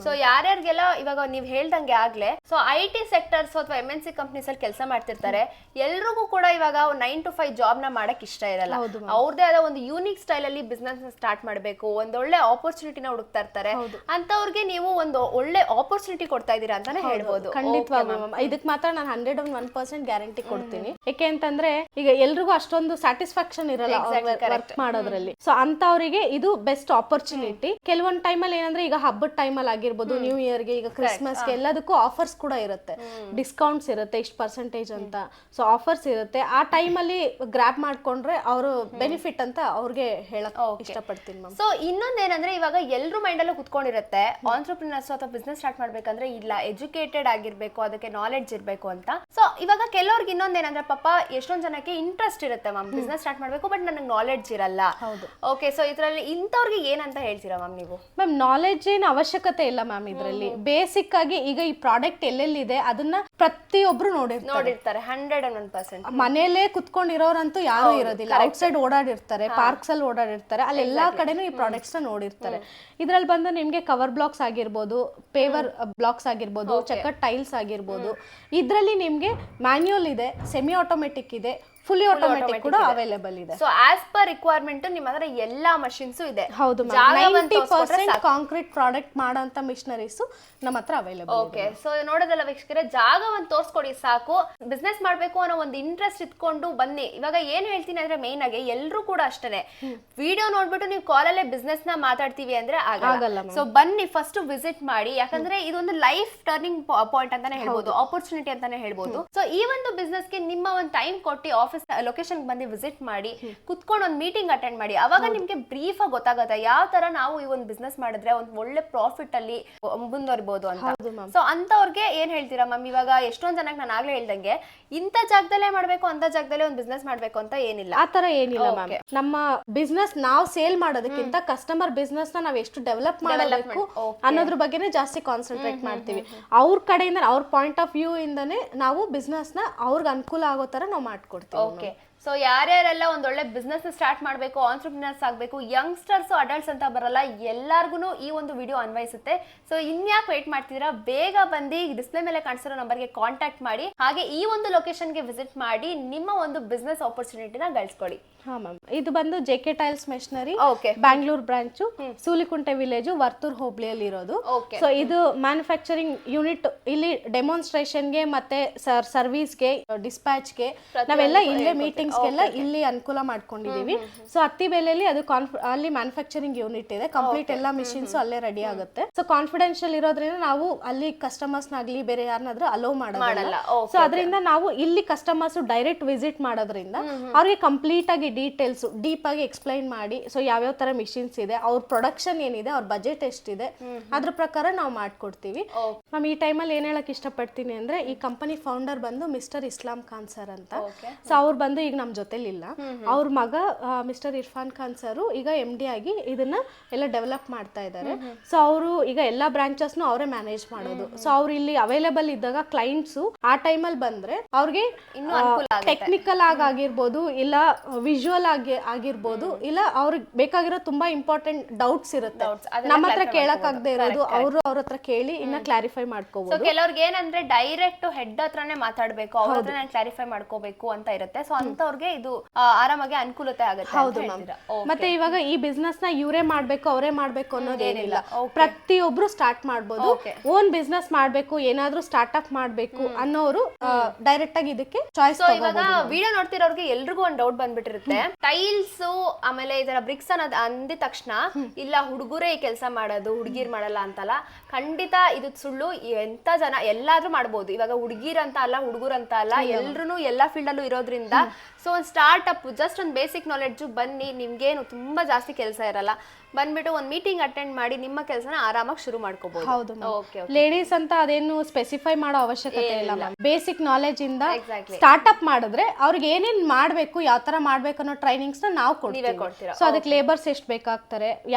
ಸೊ ಯಾರ್ಯಾರಿಗೆಲ್ಲ ಇವಾಗ ನೀವು ಹೇಳ್ದಂಗೆ ಆಗ್ಲೇ ಸೊ IT ಸೆಕ್ಟರ್ಸ್ ಅಥವಾ MNC ಕಂಪ್ನೀಸ್ ಅಲ್ಲಿ ಕೆಲಸ ಮಾಡ್ತಿರ್ತಾರೆ, ಎಲ್ರಿಗೂ ಕೂಡ ಇವಾಗ 9 to 5 ಜಾಬ್ ನ ಮಾಡಕ್ ಇಷ್ಟ ಇರಲ್ಲ. ಅವ್ರದೇ ಆದ ಒಂದು ಯೂನಿಕ್ ಸ್ಟೈಲ್ ಅಲ್ಲಿ ಬಿಸ್ನೆಸ್ ಸ್ಟಾರ್ಟ್ ಮಾಡಬೇಕು, ಒಂದೊಳ್ಳೆ ಆಪರ್ಚುನಿಟಿನ ಹುಡುಕ್ತಾ ಇರ್ತಾರೆ. ಅಂತವ್ರಿಗೆ ನೀವು ಒಂದು ಒಳ್ಳೆ ಆಪರ್ಚುನಿಟಿ ಕೊಡ್ತಾ ಇದೀರಾ ಅಂತಾನೆ ಹೇಳ್ಬೋದು. ಖಂಡಿತವಾಗ್ಲೂ ಮ್ಯಾಮ್, ಇದಕ್ಕೆ ಮಾತ್ರ ನಾನು 101% ಗ್ಯಾರಂಟಿ ಕೊಡ್ತೀನಿ. ಯಾಕೆ ಅಂತಂದ್ರೆ ಈಗ ಎಲ್ರಿಗೂ ಅಷ್ಟೊಂದು ಸ್ಯಾಟಿಸ್ಫ್ಯಾಕ್ಷನ್ ಇರಲ್ಲ ವರ್ಕ್ ಮಾಡೋದ್ರಲ್ಲಿ. ಸೊ ಅಂತವರಿಗೆ ಇದು ಬೆಸ್ಟ್ ಆಪರ್ಚುನಿಟಿ. ಕೆಲವೊಂದ್ ಟೈಮಲ್ಲಿ ಏನಂದ್ರೆ ಈಗ ಹಬ್ಬದ ಟೈಮಲ್ಲಿ ಆಗಿರ್ಬೋದು, ನ್ಯೂ ಇಯರ್ಗೆ, ಈಗ ಕ್ರಿಸ್ಮಸ್ಗೆ ಎಲ್ಲದಕ್ಕೂ ಆಫರ್ಸ್ ಕೂಡ ಇರುತ್ತೆ, ಡಿಸ್ಕೌಂಟ್ಸ್ ಇರುತ್ತೆ ಇಷ್ಟು ಪರ್ಸೆಂಟೇಜ್ ಅಂತ. ಸೊ ಆಫರ್ಸ್ ಇರುತ್ತೆ, ಆ ಟೈಮಲ್ಲಿ ಗ್ರಾಪ್ ಮಾಡ್ಕೊಂಡ್ರೆ ಅವರು ಬೆನಿಫಿಟ್ ಅಂತ ಅವ್ರಿಗೆ ಹೇಳಕ್ ಇಷ್ಟಪಡ್ತೀನಿ ಮ್ಯಾಮ್. ಸೊ ಇನ್ನೊಂದೇನಂದ್ರೆ ಇವಾಗ ಎಲ್ರು ಮೈಂಡ್ ಅಲ್ಲೂ ಕುತ್ಕೊಂಡಿರುತ್ತೆ, ಆಂಟ್ರಪ್ರಿನರ್ಸ್ ಅಥವಾ ಬಿಸ್ನೆಸ್ ಸ್ಟಾರ್ಟ್ ಮಾಡ್ಬೇಕಂದ್ರೆ ಇಲ್ಲ ಎಜುಕೇಟೆಡ್ ಆಗಿರ್ಬೇಕು, ಅದಕ್ಕೆ ನಾಲೆಡ್ಜ್ ಇರ್ಬೇಕು ಅಂತ. ಸೊ ಇವಾಗ ಕೆಲವ್ರಿಗೆ ಇನ್ನೊಂದೇನಂದ್ರೆ ಪಾಪ ಎಷ್ಟೊಂದ್ ಜನಕ್ಕೆ ಇಂಟ್ರೆಸ್ಟ್ ಇರುತ್ತೆ ಮ್ಯಾಮ್ ಬಿಸ್ನೆಸ್ ಸ್ಟಾರ್ಟ್ ಮಾಡ್ಬೇಕು, ಬಟ್ ನನಗೆ ನಾಲೆಡ್ಜ್ ಇರಲ್ಲ. ಓಕೆ, ಸೊ ಇದ್ರಲ್ಲಿ ಇಂಥವ್ರಿಗೆ ಏನಂತ ಹೇಳ್ತೀರಾ ಮ್ಯಾಮ್ ನೀವು? ಮ್ಯಾಮ್ ನಾಲೆಡ್ಜ್ ಏನು ಅವಶ್ಯಕತೆ ಇಲ್ಲ ಮ್ಯಾಮ್. ಇದರಲ್ಲಿ ಬೇಸಿಕ್ ಆಗಿ ಈಗ ಈ ಪ್ರಾಡಕ್ಟ್ ಎಲ್ಲೆಲ್ಲಿದೆ ಅದನ್ನ ಪ್ರತಿಯೊಬ್ರು ನೋಡಿರ್ತಾರೆ. 101%. ಮನೇಲೆ ಕುತ್ಕೊಂಡಿರೋರಂತೂ ಯಾರು ಇರೋದಿಲ್ಲ, ಔಟ್ಸೈಡ್ ಓಡಾಡಿರ್ತಾರೆ, ಪಾರ್ಕ್ಸ್ ಅಲ್ಲಿ ಓಡಾಡಿರ್ತಾರೆ, ಅಲ್ಲಿ ಎಲ್ಲಾ ಕಡೆನೂ ಈ ಪ್ರಾಡಕ್ಟ್ಸ್ ನ ನೋಡಿರ್ತಾರೆ. ಇದ್ರಲ್ಲಿ ಬಂದು ನಿಮ್ಗೆ ಕವರ್ ಬ್ಲಾಕ್ಸ್ ಆಗಿರ್ಬೋದು, ಪೇವರ್ ಬ್ಲಾಕ್ಸ್ ಆಗಿರ್ಬೋದು, ಚೆಕರ್ ಟೈಲ್ಸ್ ಆಗಿರ್ಬೋದು. ಇದ್ರಲ್ಲಿ ನಿಮ್ಗೆ ಮ್ಯಾನ್ಯುಯಲ್ ಇದೆ, ಸೆಮಿ ಆಟೋಮೆಟಿಕ್ ಇದೆ, ಫುಲ್ಲಿ ಆಟೋಮೆಟಿಕ್ ಕೂಡ ಅವೈಲೇಬಲ್ ಇದೆ. ಸೊ ಆಸ್ ಪರ್ ರಿಕ್ವೈರ್ಮೆಂಟ್ ನಿಮ್ಮ ಹತ್ರ ಎಲ್ಲಾ ಮಷಿನ್ಸ್ ಇದೆ. ಹೌದು ಮ್ಯಾಮ್, 90% ಕಾಂಕ್ರೀಟ್ ಪ್ರಾಡಕ್ಟ್ ಮಾಡೋಂತ ಮಿಷನರೀಸ್ ನಮ್ಮ ಹತ್ರ ಅವೈಲೇಬಲ್. ಓಕೆ, ಸೊ ನೋಡೋದಲ್ಲ ವೀಕ್ಷಕರೇ, ಜಾಗವನ್ನು ತೋರಿಸ್ಕೊಡಿ ಸಾಕು. ಬಿಸ್ನೆಸ್ ಮಾಡ್ಬೇಕು ಅನ್ನೋ ಒಂದು ಇಂಟ್ರೆಸ್ಟ್ ಇಟ್ಕೊಂಡು ಬನ್ನಿ. ಇವಾಗ ಏನ್ ಹೇಳ್ತೀನಿ ಅಂದ್ರೆ ಮೇನ್ ಆಗಿ ಎಲ್ರು ಕೂಡ ಅಷ್ಟೇ, ವಿಡಿಯೋ ನೋಡ್ಬಿಟ್ಟು ನೀವು ಕಾಲಲ್ಲೇ ಬಿಸ್ನೆಸ್ ನ ಮಾತಾಡ್ತೀವಿ ಅಂದ್ರೆ ಆಗಲ್ಲ. ಸೊ ಬನ್ನಿ, ಫಸ್ಟ್ ವಿಸಿಟ್ ಮಾಡಿ, ಯಾಕಂದ್ರೆ ಇದೊಂದು ಲೈಫ್ ಟರ್ನಿಂಗ್ ಪಾಯಿಂಟ್ ಅಂತಾನೆ ಹೇಳ್ಬೋದು, ಆಪರ್ಚುನಿಟಿ ಅಂತಾನೆ ಹೇಳ್ಬೋದು. ಸೊ ಈ ಒಂದು ಬಿಸ್ನೆಸ್ ಗೆ ನಿಮ್ಮ ಒಂದು ಟೈಮ್ ಕೊಟ್ಟು ಆಫೀಸ್ ಲೊಕೇಶನ್ ಬಂದು ವಿಸಿಟ್ ಮಾಡಿ, ಕುತ್ಕೊಂಡು ಒಂದು ಮೀಟಿಂಗ್ ಅಟೆಂಡ್ ಮಾಡಿ. ಅವಾಗ ನಿಮ್ಗೆ ಬ್ರೀಫ್ ಆಗಿ ಗೊತ್ತಾಗುತ್ತೆ ಯಾವ ತರ ನಾವು ಈ ಒಂದು ಬಿಸ್ನೆಸ್ ಮಾಡಿದ್ರೆ ಒಂದು ಒಳ್ಳೆ ಪ್ರಾಫಿಟ್ ಅಲ್ಲಿ ಮುಂದುವರಿಬಹುದು ಅಂತ. ಸೊ ಅಂತವ್ರಿಗೆ ಏನ್ ಹೇಳ್ತೀರಾ ಮ್ಯಾಮ್? ಇವಾಗ ಎಷ್ಟೊಂದ್ ಜನಕ್ಕೆ ನಾನು ಆಗ್ಲೇ ಹೇಳ್ದಂಗೆ ಇಂಥ ಜಾಗದಲ್ಲೇ ಮಾಡ್ಬೇಕು, ಅಂತ ಜಾಗದಲ್ಲೇ ಒಂದು ಬಿಸ್ನೆಸ್ ಮಾಡ್ಬೇಕು ಅಂತ ಏನಿಲ್ಲ, ಆ ತರ ಏನಿಲ್ಲ ಮ್ಯಾಮ್. ನಮ್ಮ ಬಿಸ್ನೆಸ್ ನಾವು ಸೇಲ್ ಮಾಡೋದಕ್ಕಿಂತ ಕಸ್ಟಮರ್ ಬಿಸ್ನೆಸ್ ನ ನಾವ್ ಎಷ್ಟು ಡೆವಲಪ್ ಮಾಡಬೇಕು ಅನ್ನೋದ್ರ ಬಗ್ಗೆನೇ ಜಾಸ್ತಿ ಕಾನ್ಸಂಟ್ರೇಟ್ ಮಾಡ್ತೀವಿ. ಅವ್ರ ಕಡೆಯಿಂದ, ಅವ್ರ ಪಾಯಿಂಟ್ ಆಫ್ ವ್ಯೂ ಇಂದಾನೆ ನಾವು ಬಿಸ್ನೆಸ್ ನ ಅವ್ರಿಗೆ ಅನುಕೂಲ ಆಗೋ ತರ ನಾವು ಮಾಡ್ಕೊಡ್ತೀವಿ. ಓಕೆ, ಸೊ ಯಾರ್ಯಾರೆಲ್ಲ ಒಂದೊಳ್ಳೆ ಬಿಸ್ನೆಸ್ ಸ್ಟಾರ್ಟ್ ಮಾಡಬೇಕು, ಆಂಟ್ರಪ್ರಿನರ್ಸ್ ಆಗಬೇಕು, ಯಂಗ್ಸ್ಟರ್ಸ್ ಅಡಲ್ಟ್ಸ್ ಅಂತ ಬರಲ್ಲ, ಎಲ್ಲಾರ್ಗು ಈ ಒಂದು ವಿಡಿಯೋ ಅನ್ವಯಿಸುತ್ತೆ. ಸೊ ಇನ್ಯಾಕೆ ವೇಟ್ ಮಾಡ್ತಿದ್ದೀರಾ, ಬೇಗ ಬಂದು ಡಿಸ್ಪ್ಲೇ ಮೇಲೆ ಕಾಣಿಸಿರೋ ನಂಬರ್ಗೆ ಕಾಂಟ್ಯಾಕ್ಟ್ ಮಾಡಿ, ಹಾಗೆ ಈ ಒಂದು ಲೊಕೇಶನ್ಗೆ ವಿಸಿಟ್ ಮಾಡಿ ನಿಮ್ಮ ಒಂದು ಬಿಸ್ನೆಸ್ ಆಪರ್ಚುನಿಟಿನ ಗಳಿಸ್ಕೊಳ್ಳಿ. ಹಾ ಮ್ಯಾಮ್, ಇದು ಬಂದು JK tiles machinery, Bangalore branch, Soolikunte village, Varthur ಹೋಬಳಿಯಲ್ಲಿ ಇರೋದು. ಸೊ ಇದು ಮ್ಯಾನುಫ್ಯಾಕ್ಚರಿಂಗ್ ಯೂನಿಟ್. ಇಲ್ಲಿ ಡೆಮಾನ್ಸ್ಟ್ರೇಷನ್ಗೆ ಮತ್ತೆ ಸರ್ವಿಸ್ಗೆ, ಡಿಸ್ಪ್ಯಾಚ್ಗೆ ನಾವೆಲ್ಲ ಇಲ್ಲೇ ಮೀಟಿಂಗ್ಸ್ಗೆಲ್ಲ ಇಲ್ಲಿ ಅನುಕೂಲ ಮಾಡ್ಕೊಂಡಿದೀವಿ. ಸೊ ಅತ್ತಿಬೇಲೆಯಲ್ಲಿ ಅದು ಅಲ್ಲಿ ಮ್ಯಾನುಫ್ಯಾಕ್ಚರಿಂಗ್ ಯೂನಿಟ್ ಇದೆ, ಕಂಪ್ಲೀಟ್ ಎಲ್ಲ ಮಿಷಿನ್ಸ್ ಅಲ್ಲೇ ರೆಡಿ ಆಗುತ್ತೆ. ಸೊ ಕಾನ್ಫಿಡೆನ್ಶಿಯಲ್ ಇರೋದ್ರಿಂದ ನಾವು ಅಲ್ಲಿ ಕಸ್ಟಮರ್ಸ್ ನಾಗ್ಲಿ ಬೇರೆ ಯಾರನ್ನಾದ್ರೂ ಅಲೋ ಮಾಡಲ್ಲ. ಸೊ ಅದರಿಂದ ನಾವು ಇಲ್ಲಿ ಕಸ್ಟಮರ್ಸ್ ಡೈರೆಕ್ಟ್ ವಿಸಿಟ್ ಮಾಡೋದ್ರಿಂದ ಅವ್ರಿಗೆ ಕಂಪ್ಲೀಟ್ ಆಗಿ ಡೀಟೇಲ್ಸ್ ಡೀಪ್ ಆಗಿ ಎಕ್ಸ್ಪ್ಲೈನ್ ಮಾಡಿ, ಸೊ ಯಾವ್ಯಾವ ತರ ಮಿಷಿನ್ಸ್ ಇದೆ, ಅವ್ರ ಪ್ರೊಡಕ್ಷನ್ ಏನಿದೆ, ಅವ್ರ ಬಜೆಟ್ ಎಷ್ಟಿದೆ, ಅದ್ರ ಪ್ರಕಾರ ನಾವು ಮಾಡ್ಕೊಡ್ತೀವಿ. ಮ್ಯಾಮ್ ಈ ಟೈಮಲ್ಲಿ ಏನ್ ಹೇಳಕ್ ಇಷ್ಟಪಡ್ತೀನಿ ಅಂದ್ರೆ, ಈ ಕಂಪನಿ ಫೌಂಡರ್ ಬಂದು ಮಿಸ್ಟರ್ ಇಸ್ಲಾಂ ಖಾನ್ ಸರ್ ಅಂತ. ಸೊ ಅವ್ರು ಬಂದು ಈಗ ನಮ್ ಜೊತೆಲಿ ಇಲ್ಲ, ಅವ್ರ ಮಗ ಮಿಸ್ಟರ್ ಇರ್ಫಾನ್ ಖಾನ್ ಸರ್ ಈಗ MD ಆಗಿ ಇದನ್ನ ಎಲ್ಲ ಡೆವಲಪ್ ಮಾಡ್ತಾ ಇದ್ದಾರೆ. ಸೊ ಅವರು ಈಗ ಎಲ್ಲಾ ಬ್ರಾಂಚಸ್ ಅವರೇ ಮ್ಯಾನೇಜ್ ಮಾಡೋದು. ಸೊ ಅವ್ರು ಇಲ್ಲಿ ಅವೈಲೇಬಲ್ ಇದ್ದಾಗ ಕ್ಲೈಂಟ್ಸ್ ಆ ಟೈಮಲ್ಲಿ ಬಂದ್ರೆ ಅವ್ರಿಗೆ ಟೆಕ್ನಿಕಲ್ ಆಗಿರ್ಬೋದು, ಇಲ್ಲ ವಿಜುವಲ್ ಆಗಿರ್ಬೋದು, ಇಲ್ಲ ಅವ್ರಿಗೆ ಬೇಕಾಗಿರೋ ತುಂಬಾ ಇಂಪಾರ್ಟೆಂಟ್ ಡೌಟ್ಸ್ ಇರುತ್ತೆ, ನಮ್ಮ ಹತ್ರ ಕೇಳಕ್ ಆಗದೆ ಇರೋದು ಅವ್ರ ಹತ್ರ ಕೇಳಿ ಇನ್ನ ಕ್ಲಾರಿಫೈ ಮಾಡ್ಕೋಬಹುದು. ಕೆಲವ್ರಿಗೆ ಏನಂದ್ರೆ ಡೈರೆಕ್ಟ್ ಹೆಡ್ ಹತ್ರನೇ ಮಾತಾಡ್ಬೇಕು, ಅವ್ರ ಹತ್ರ ಕ್ಲಾರಿಫೈ ಮಾಡ್ಕೋಬೇಕು ಅಂತ ಇರುತ್ತೆ. ಸೊ ಅಂತವ್ರಿಗೆ ಇದು ಆರಾಮಾಗಿ ಅನುಕೂಲತೆ ಆಗುತ್ತೆ. ಹೌದು ಮ್ಯಾಮ್. ಮತ್ತೆ ಇವಾಗ ಈ ಬಿಸ್ನೆಸ್ ನ ಇವರೇ ಮಾಡ್ಬೇಕು, ಅವರೇ ಮಾಡ್ಬೇಕು ಅನ್ನೋದೇನಿಲ್ಲ, ಪ್ರತಿಯೊಬ್ರು ಸ್ಟಾರ್ಟ್ ಮಾಡ್ಬೋದು. ಓನ್ ಬಿಸ್ನೆಸ್ ಮಾಡ್ಬೇಕು, ಏನಾದ್ರೂ ಸ್ಟಾರ್ಟ್ ಮಾಡ್ಬೇಕು ಅನ್ನೋರು ಡೈರೆಕ್ಟ್ ಆಗಿ ಇದಕ್ಕೆ ಚಾಯ್ಸ್. ಇವಾಗ ವಿಡಿಯೋ ನೋಡ್ತಿರೋರ್ಗೆ ಎಲ್ರಿಗೂ ಒಂದ್ ಡೌಟ್ ಬಂದ್ಬಿಟ್ಟಿರುತ್ತೆ, ಟೈಲ್ಸ್ ಆಮೇಲೆ ಇದರ ಬ್ರಿಕ್ಸ್ ಅನ್ನೋದು ಅಂದಿದ ತಕ್ಷಣ ಇಲ್ಲ ಹುಡುಗರೇ ಈ ಕೆಲಸ ಮಾಡೋದು, ಹುಡುಗಿರ್ ಮಾಡಲ್ಲ ಅಂತಲ್ಲ. ಖಂಡಿತ ಇದು ಸುಳ್ಳು. ಎಂತ ಜನ ಎಲ್ಲಾದ್ರೂ ಮಾಡ್ಬೋದು. ಇವಾಗ ಹುಡುಗಿರ್ ಅಂತ ಅಲ್ಲ, ಹುಡುಗರು ಅಂತ ಅಲ್ಲ, ಎಲ್ರು ಎಲ್ಲಾ ಫೀಲ್ಡ್ ಅಲ್ಲೂ ಇರೋದ್ರಿಂದ ಸೊ ಒಂದು ಸ್ಟಾರ್ಟ್ ಅಪ್ ಜಸ್ಟ್ ಒಂದು ಬೇಸಿಕ್ ನಾಲೆಡ್ಜ್ ಬನ್ನಿ, ನಿಮ್ಗೇನು ತುಂಬಾ ಜಾಸ್ತಿ ಕೆಲಸ ಇರಲ್ಲ. ಬಂದ್ಬಿಟ್ಟು ಒಂದು ಮೀಟಿಂಗ್ ಅಟೆಂಡ್ ಮಾಡಿ ನಿಮ್ಮ ಕೆಲಸನ ಆರಾಮಾಗಿ ಶುರು ಮಾಡ್ಕೋಬಹುದು. ಹೌದು ಓಕೆ ಲೇಡೀಸ್ ಅಂತ ಅದೇನು ಸ್ಪೆಸಿಫೈ ಮಾಡೋ ಅವಶ್ಯಕತೆ ಇಲ್ಲ ಮ್ಯಾಮ್. ಬೇಸಿಕ್ ನಾಲೆಜ್ ಇಂದ Exactly. ಸ್ಟಾರ್ಟ್ಅಪ್ ಮಾಡಿದ್ರೆ ಅವ್ರಿಗೆ ಏನೇನ್ ಮಾಡ್ಬೇಕು, ಯಾವ ತರ ಮಾಡ್ಬೇಕು ಅನ್ನೋ ಟ್ರೈನಿಂಗ್ಸ್ ನ ನಾವು ನೀವೇ ಕೊಡ್ತೀವಿ. ಕೊಡ್ತೀರಾ? ಸೊ ಅದಕ್ಕೆ ಲೇಬರ್ಸ್ ಎಷ್ಟು ಬೇಕಾಗ್ತಾರೆ,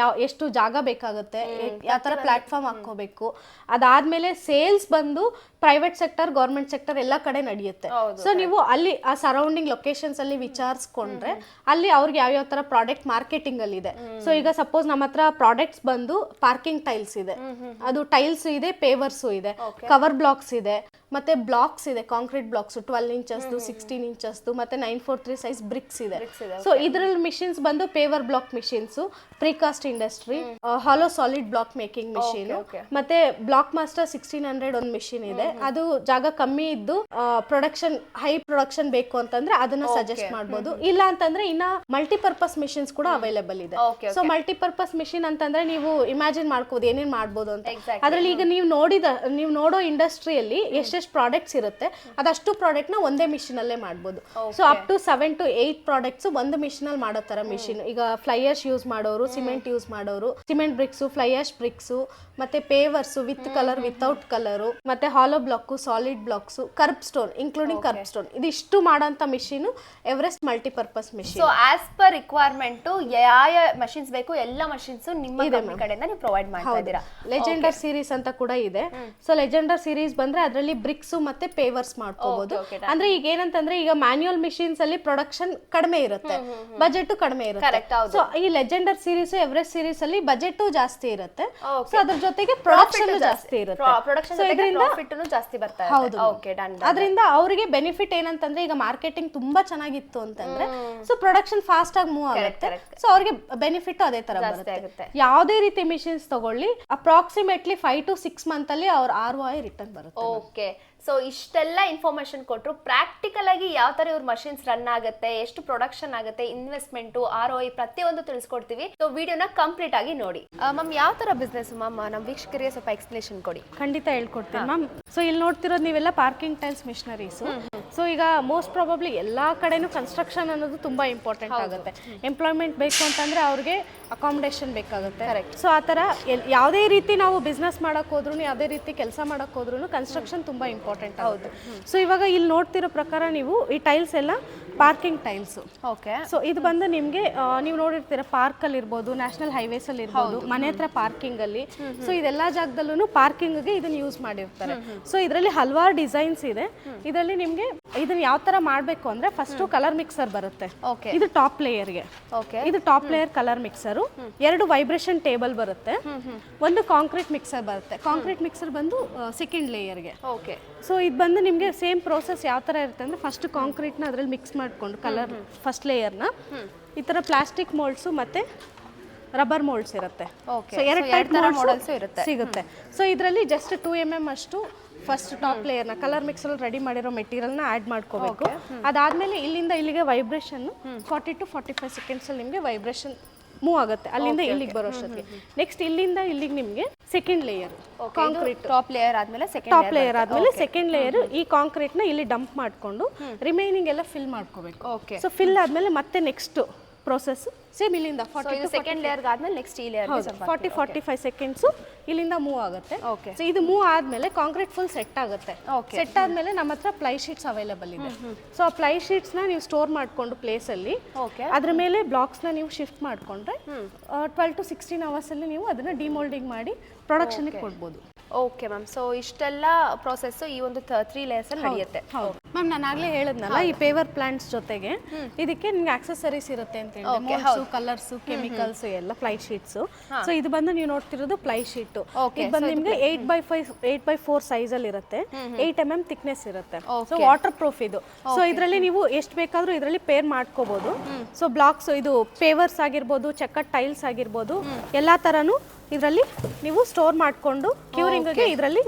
ಎಷ್ಟು ಜಾಗ ಬೇಕಾಗುತ್ತೆ, ಯಾವ ತರ ಪ್ಲಾಟ್ಫಾರ್ಮ್ ಹಾಕೋಬೇಕು, ಅದಾದ್ಮೇಲೆ ಸೇಲ್ಸ್ ಬಂದು ಪ್ರೈವೇಟ್ ಸೆಕ್ಟರ್, ಗೌರ್ಮೆಂಟ್ ಸೆಕ್ಟರ್ ಎಲ್ಲ ಕಡೆ ನಡೆಯುತ್ತೆ. ಸೊ ನೀವು ಅಲ್ಲಿ ಆ ಸರೌಂಡಿಂಗ್ ಲೊಕೇಶನ್ಸ್ ಅಲ್ಲಿ ವಿಚಾರಿಸ್ಕೊಂಡ್ರೆ ಅಲ್ಲಿ ಅವ್ರಿಗೆ ಯಾವ ತರ ಪ್ರಾಡಕ್ಟ್ ಮಾರ್ಕೆಟಿಂಗ್ ಅಲ್ಲಿ ಇದೆ. ಸೊ ಈಗ ಸಪೋಸ್ ನಮ್ಮ ಹತ್ರ ಪ್ರಾಡಕ್ಟ್ಸ್ ಬಂದು ಪಾರ್ಕಿಂಗ್ ಟೈಲ್ಸ್ ಇದೆ, ಅದು ಟೈಲ್ಸ್ ಇದೆ, ಪೇವರ್ಸು ಇದೆ, ಕವರ್ ಬ್ಲಾಕ್ಸ್ ಇದೆ, ಮತ್ತೆ ಬ್ಲಾಕ್ಸ್ ಇದೆ, ಕಾಂಕ್ರೀಟ್ ಬ್ಲಾಕ್ಸ್ 12 ಇಂಚಸ್ದು, 16 ಇಂಚಸ್ದು, ಮತ್ತೆ 943 ಸೈಜ್ ಬ್ರಿಕ್ಸ್ ಇದೆ. ಸೊ ಇದ್ರಲ್ಲಿ ಮಿಷಿನ್ಸ್ ಬಂದು paver block machines, precast industry, hollow solid block making machine, ಮತ್ತೆ ಬ್ಲಾಕ್ ಮಾಸ್ಟರ್ 1600 ಒಂದು ಮಿಷಿನ್ ಇದೆ. ಅದು ಜಾಗ ಕಮ್ಮಿ ಇದ್ದು ಪ್ರೊಡಕ್ಷನ್ ಹೈ ಪ್ರೊಡಕ್ಷನ್ ಬೇಕು ಅಂತಂದ್ರೆ ಅದನ್ನ ಸಜೆಸ್ಟ್ ಮಾಡ್ಬೋದು. ಇಲ್ಲ ಅಂತಂದ್ರೆ ಇನ್ನ ಮಲ್ಟಿಪರ್ಪಸ್ ಮಿಷಿನ್ಸ್ ಕೂಡ ಅವೈಲೇಬಲ್ ಇದೆ. ಸೊ ಮಲ್ಟಿಪರ್ಪಸ್ ಮಿಷಿನ್ ಅಂತಂದ್ರೆ ನೀವು ಇಮ್ಯಾಜಿನ್ ಮಾಡ್ಕೋದು ಏನೇನ್ ಮಾಡ್ಬೋದು ಅಂತ. ಅದ್ರಲ್ಲಿ ಈಗ ನೀವು ನೋಡೋ ಇಂಡಸ್ಟ್ರಿಯಲ್ಲಿ ಎಷ್ಟೆಷ್ಟು ಪ್ರಾಡಕ್ಟ್ಸ್ ಇರುತ್ತೆ, ಅದಷ್ಟು ಪ್ರಾಡಕ್ಟ್ ನ ಒಂದೇ ಮಿಷಿನ್ ಅಲ್ಲೇ ಮಾಡ್ಬೋದು. So up to 7 to 8 products ಒಂದು ಮಿಷಿನ್ ಅಲ್ಲಿ ಮಾಡೋ ತರ ಮಿಷಿನ್. ಈಗ ಫ್ಲೈಯರ್ಸ್ ಯೂಸ್ ಮಾಡೋರು, ಸಿಮೆಂಟ್ ಯೂಸ್ ಮಾಡೋರು, ಸಿಮೆಂಟ್ ಬ್ರಿಕ್ಸ್, ಫ್ಲೈಯರ್ಸ್ ಬ್ರಿಕ್ಸ್, ಮತ್ತೆ pavers with colour, without colour, ಮತ್ತೆ hollow block, solid blocks, kerb stone including kerb stone, ಇದಿಷ್ಟು ಮಾಡೋಂತ machine Everest multipurpose machine. So as per requirement ಯಾವ machines ಬೇಕು ಎಲ್ಲ machines ನಿಮ್ಮ ಕಂಪನಿ ಕಡೆಯಿಂದ ನೀವು ಪ್ರೊವೈಡ್ ಮಾಡ್ತಾ ಇದ್ದೀರಾ. ಲೆಜೆಂಡರ್ ಸೀರೀಸ್ ಅಂತ ಕೂಡ ಇದೆ. ಸೊ ಲೆಜೆಂಡರ್ ಸೀರೀಸ್ ಬಂದ್ರೆ ಅದರಲ್ಲಿ ಬ್ರಿಕ್ಸ್ ಮತ್ತೆ ಪೇವರ್ಸ್ ಮಾಡ್ಕೋಬಹುದು. ಅಂದ್ರೆ ಈಗ ಏನಂತಂದ್ರೆ ಈಗ ಮ್ಯಾನ್ಯುಯಲ್ ಮಿಷಿನ್ಸ್ ಅಲ್ಲಿ ಪ್ರೊಡಕ್ಷನ್ ಕಡಿಮೆ ಇರುತ್ತೆ, ಬಜೆಟ್ ಕಡಿಮೆ ಇರುತ್ತೆ. ಸೊ ಈ ಲೆಜೆಂಡರ್ ಸೀರೀಸ್, ಎವರೆಸ್ಟ್ ಸೀರೀಸ್ ಅಲ್ಲಿ ಬಜೆಟ್ ಜಾಸ್ತಿ ಇರುತ್ತೆ, ಸೊ ಅದ್ರ ಜೊತೆಗೆ ಪ್ರೊಡಕ್ಷನ್ ಜಾಸ್ತಿ ಇರುತ್ತೆ. ಸೊ ಇದರಿಂದ ಜಾಸ್ತಿ ಬರ್ತಾ ಇದೆ. ಹೌದು. Okay done. ಅದರಿಂದ ಅವರಿಗೆ ಬೆನಿಫಿಟ್ ಏನಂತಂದ್ರೆ ಈಗ ಮಾರ್ಕೆಟಿಂಗ್ ತುಂಬಾ ಚೆನ್ನಾಗಿತ್ತು ಅಂತಂದ್ರೆ ಸೊ ಪ್ರೊಡಕ್ಷನ್ ಫಾಸ್ಟ್ ಆಗಿ ಮೂವ್ ಆಗುತ್ತೆ. ಸೊ ಅವ್ರಿಗೆ ಬೆನಿಫಿಟ್ ಅದೇ ತರ ಬರುತ್ತೆ. ಯಾವುದೇ ರೀತಿ ಮಿಷಿನ್ಸ್ ತಗೊಳ್ಳಿ ಅಪ್ರಾಕ್ಸಿಮೇಟ್ಲಿ 5 to 6 ಮಂತ್ ಅಲ್ಲಿ ಅವ್ರ ROI ರಿಟರ್ನ್ ಬರುತ್ತೆ. ಓಕೆ. ಸೊ ಇಷ್ಟೆಲ್ಲ ಇನ್ಫಾರ್ಮೇಶನ್ ಕೊಟ್ಟರು, ಪ್ರಾಕ್ಟಿಕಲ್ ಆಗಿ ಯಾವ ತರ ಇವ್ರ ಮಷಿನ್ಸ್ ರನ್ ಆಗುತ್ತೆ, ಎಷ್ಟು ಪ್ರೊಡಕ್ಷನ್ ಆಗುತ್ತೆ, ಇನ್ವೆಸ್ಟ್ಮೆಂಟ್, ROI ಪ್ರತಿಯೊಂದು ತಿಳಿಸ್ಕೊಡ್ತೀವಿ. ಸೊ ವಿಡಿಯೋನ ಕಂಪ್ಲೀಟ್ ಆಗಿ ನೋಡಿ. ಮ್ಯಾಮ್ ಯಾವ ತರ ಬಿಸ್ನೆಸ್ ಮ್ಯಾಮ್ ನಮ್ಮ ವೀಕ್ಷಕರಿಗೆ ಸ್ವಲ್ಪ ಎಕ್ಸ್ಪ್ಲೇಷನ್ ಕೊಡಿ. ಖಂಡಿತ ಹೇಳ್ಕೊಡ್ತೀನಿ ಮ್ಯಾಮ್. ಸೊ ಇಲ್ಲಿ ನೋಡ್ತಿರೋದು ನೀವೆಲ್ಲ ಪಾರ್ಕಿಂಗ್ ಟೈಲ್ಸ್ ಮಿಷನರೀಸ್. ಸೊ ಈಗ ಮೋಸ್ಟ್ ಪ್ರಾಬಬ್ಲಿ ಎಲ್ಲಾ ಕಡೆನೂ ಕನ್ಸ್ಟ್ರಕ್ಷನ್ ಅನ್ನೋದು ತುಂಬಾ ಇಂಪಾರ್ಟೆಂಟ್ ಆಗುತ್ತೆ. ಎಂಪ್ಲಾಯ್ಮೆಂಟ್ ಬೇಕು ಅಂತಂದ್ರೆ ಅವ್ರಿಗೆ ಅಕಾಮಿಡೇಷನ್ ಬೇಕಾಗುತ್ತೆ. ಸೊ ಆ ಥರ ಯಾವುದೇ ರೀತಿ ನಾವು ಬಿಸ್ನೆಸ್ ಮಾಡಕ್ ಹೋದ್ರು, ಯಾವುದೇ ರೀತಿ ಕೆಲಸ ಮಾಡಕ್ ಹೋದ್ರು ಕನ್ಸ್ಟ್ರಕ್ಷನ್ ತುಂಬಾ ಇಂಪಾರ್ಟೆಂಟ್ ಆಗುತ್ತೆ. ಸೊ ಇವಾಗ ಇಲ್ಲಿ ನೋಡ್ತಿರೋ ಪ್ರಕಾರ ನೀವು ಈ ಟೈಲ್ಸ್ ಎಲ್ಲ ಪಾರ್ಕಿಂಗ್ ಟೈಲ್ಸ್. ಓಕೆ. ಸೊ ಇದು ಬಂದು ನಿಮಗೆ ನೀವು ನೋಡಿರ್ತೀರ ಪಾರ್ಕ್ ಅಲ್ಲಿ ಇರ್ಬೋದು, ನ್ಯಾಷನಲ್ ಹೈವೇಸ್ ಅಲ್ಲಿ ಇರ್ಬೋದು, ಮನೆ ಹತ್ರ ಪಾರ್ಕಿಂಗ್ ಅಲ್ಲಿ. ಸೊ ಇದೆಲ್ಲಾ ಜಾಗದಲ್ಲೂ ಪಾರ್ಕಿಂಗ್ ಗೆ ಇದನ್ನ ಯೂಸ್ ಮಾಡಿರ್ತಾರೆ. ಸೊ ಇದರಲ್ಲಿ ಹಲವಾರು ಡಿಸೈನ್ಸ್ ಇದೆ. ಇದರಲ್ಲಿ ನಿಮ್ಗೆ ಇದನ್ನ ಯಾವ ತರ ಮಾಡ್ಬೇಕು ಅಂದ್ರೆ ಫಸ್ಟ್ ಕಲರ್ ಮಿಕ್ಸರ್ ಬರುತ್ತೆ. ಇದು ಟಾಪ್ ಲೇಯರ್ ಗೆ. ಇದು top layer colour mixer. 2 vibration table ಬರುತ್ತೆ, ಒಂದು ಕಾಂಕ್ರೀಟ್ ಮಿಕ್ಸರ್ ಬರುತ್ತೆ. ಕಾಂಕ್ರೀಟ್ ಮಿಕ್ಸರ್ ಬಂದು ಸೆಕೆಂಡ್ ಲೇಯರ್ ಗೆ. ಓಕೆ. ಸೊ ಇದು ಬಂದು ನಿಮಗೆ ಸೇಮ್ ಪ್ರೋಸೆಸ್ ಯಾವ ತರ ಇರುತ್ತೆ ಅಂದ್ರೆ ಫಸ್ಟ್ ಕಾಂಕ್ರೀಟ್ ನ ಅದ್ರಲ್ಲಿ ಮಿಕ್ಸ್ ಮಾಡ್ಕೊಂಡು ಕಲರ್ ಫಸ್ಟ್ ಲೇಯರ್ ನ ಈ ತರ ಪ್ಲಾಸ್ಟಿಕ್ ಮೋಲ್ಡ್ಸ್ ಮತ್ತೆ ರಬ್ಬರ್ ಮೋಲ್ಡ್ಸ್ ಇರುತ್ತೆ. ಸೊ 2 ಟೈಪ್ ಮೋಲ್ಡ್ಸ್ ಸಿಗುತ್ತೆ. ಸೊ ಇದರಲ್ಲಿ ಜಸ್ಟ್ 2 mm ಅಷ್ಟು ಫಸ್ಟ್ ಟಾಪ್ ಲೇಯರ್ ನ ಕಲರ್ ಮಿಕ್ಸರ್ ರೆಡಿ ಮಾಡಿರೋ ಮೆಟೀರಿಯಲ್ ನ ಆಡ್ ಮಾಡ್ಕೋಬೇಕು. ಅದಾದ್ಮೇಲೆ ಇಲ್ಲಿಂದ ಇಲ್ಲಿಗೆ ವೈಬ್ರೇಷನ್ 40 to 45 ಸೆಕೆಂಡ್ಸ್ ಅಲ್ಲಿ ನಿಮಗೆ ವೈಬ್ರೇಷನ್ ಮೂವ್ ಆಗುತ್ತೆ ಅಲ್ಲಿಂದ ಇಲ್ಲಿಗೆ ಬರೋಷ್ಟೊತ್ತಿಗೆ. ನೆಕ್ಸ್ಟ್ ಇಲ್ಲಿಂದ ಇಲ್ಲಿಗೆ ನಿಮಗೆ second layer concrete. Top layer ಆದ್ಮೇಲೆ ಸೆಕೆಂಡ್ ಲೇಯರ್ ಈ ಕಾಂಕ್ರೀಟ್ ನ ಇಲ್ಲಿ ಡಂಪ್ ಮಾಡ್ಕೊಂಡು ರಿಮೈನಿಂಗ್ ಎಲ್ಲ ಫಿಲ್ ಮಾಡ್ಕೋಬೇಕು. ಓಕೆ. ಸೊ ಫಿಲ್ ಆದ್ಮೇಲೆ ಮತ್ತೆ ನೆಕ್ಸ್ಟ್ ಪ್ರೋಸೆಸ್ ಸೇಮ್ ಇಲ್ಲಿಂದ ಸೆಕೆಂಡ್ ಲೇಯರ್ ಆದ್ಮೇಲೆ ನೆಕ್ಸ್ಟ್ ಈ ಲೇಯರ್ 40-45 ಸೆಕೆಂಡ್ಸ್ ಇಲ್ಲಿಂದ ಮೂವ್ ಆಗುತ್ತೆ. ಸೊ ಇದು ಮೂವ್ ಆದ್ಮೇಲೆ ಕಾಂಕ್ರೀಟ್ ಫುಲ್ ಸೆಟ್ ಆಗುತ್ತೆ. ಸೆಟ್ ಆದ್ಮೇಲೆ ನಮ್ಮ ಹತ್ರ ಪ್ಲೈ ಶೀಟ್ಸ್ ಅವೈಲೇಬಲ್ ಇದೆ. ಸೊ ಆ ಪ್ಲೈ ಶೀಟ್ಸ್ ನ ನೀವು ಸ್ಟೋರ್ ಮಾಡ್ಕೊಂಡು ಪ್ಲೇಸ್ ಅಲ್ಲಿ ಅದ್ರ ಮೇಲೆ ಬ್ಲಾಕ್ಸ್ ನ ನೀವು ಶಿಫ್ಟ್ ಮಾಡ್ಕೊಂಡ್ರೆ 12 to 16 ಅವರ್ಸ್ ಅಲ್ಲಿ ನೀವು ಅದನ್ನ ಡಿಮೋಲ್ಡಿಂಗ್ ಮಾಡಿ ಪ್ರೊಡಕ್ಷನ್ ಕೊಡ್ಬೋದು. Okay ma'am. ಸೊ ಇಷ್ಟೆಲ್ಲ ಪ್ರೋಸೆಸ್ ಈ ಒಂದು 3 ಲೇಯರ್ಸ್ ಅಲ್ಲಿ ನಡೆಯುತ್ತೆ. ಮ್ಯಾಮ್ ನಾನು ಆಗ್ಲೇ ಹೇಳಿದ್ನಲ್ಲ ಈ ಪೇವರ್ ಪ್ಲಾಂಟ್ಸ್ ಜೊತೆಗೆ ಇದಕ್ಕೆ ನಿಮ್ಗೆ ಆಕ್ಸೆಸರೀಸ್ ಇರುತ್ತೆ ಅಂತ ಹೇಳಿ, ಮೋಲ್ಡ್ಸ್, ಕಲರ್ಸ್, ಕೆಮಿಕಲ್ಸ್ ಎಲ್ಲ ಪ್ಲೈ ಶೀಟ್ಸ್. ಸೊ ಇದು ಬಂದು ನೀವು ನೋಡ್ತಿರೋದು ಪ್ಲೈ ಶೀಟ್. ಇದು ಬಂದು ನಿಮ್ಗೆ 8x4 ಸೈಜ್ ಅಲ್ಲಿ ಇರುತ್ತೆ, 8 mm ಥಿಕ್ನೆಸ್ ಇರುತ್ತೆ. ಸೊ ವಾಟರ್ ಪ್ರೂಫ್ ಇದು. ಸೊ ಇದರಲ್ಲಿ ನೀವು ಎಷ್ಟು ಬೇಕಾದ್ರೂ ಇದರಲ್ಲಿ ಪೇರ್ ಮಾಡ್ಕೋಬಹುದು. ಸೊ ಬ್ಲಾಕ್ಸ್ ಇದು ಪೇವರ್ಸ್ ಆಗಿರ್ಬೋದು, ಚೆಕ್ಕರ್ ಟೈಲ್ಸ್ ಆಗಿರ್ಬೋದು, ಎಲ್ಲಾ ತರನು ಇದರಲ್ಲಿ ನೀವು ಸ್ಟೋರ್ ಮಾಡ್ಕೊಂಡು ಕ್ಯೂರಿಂಗ್ಗೆ ಇದರಲ್ಲಿ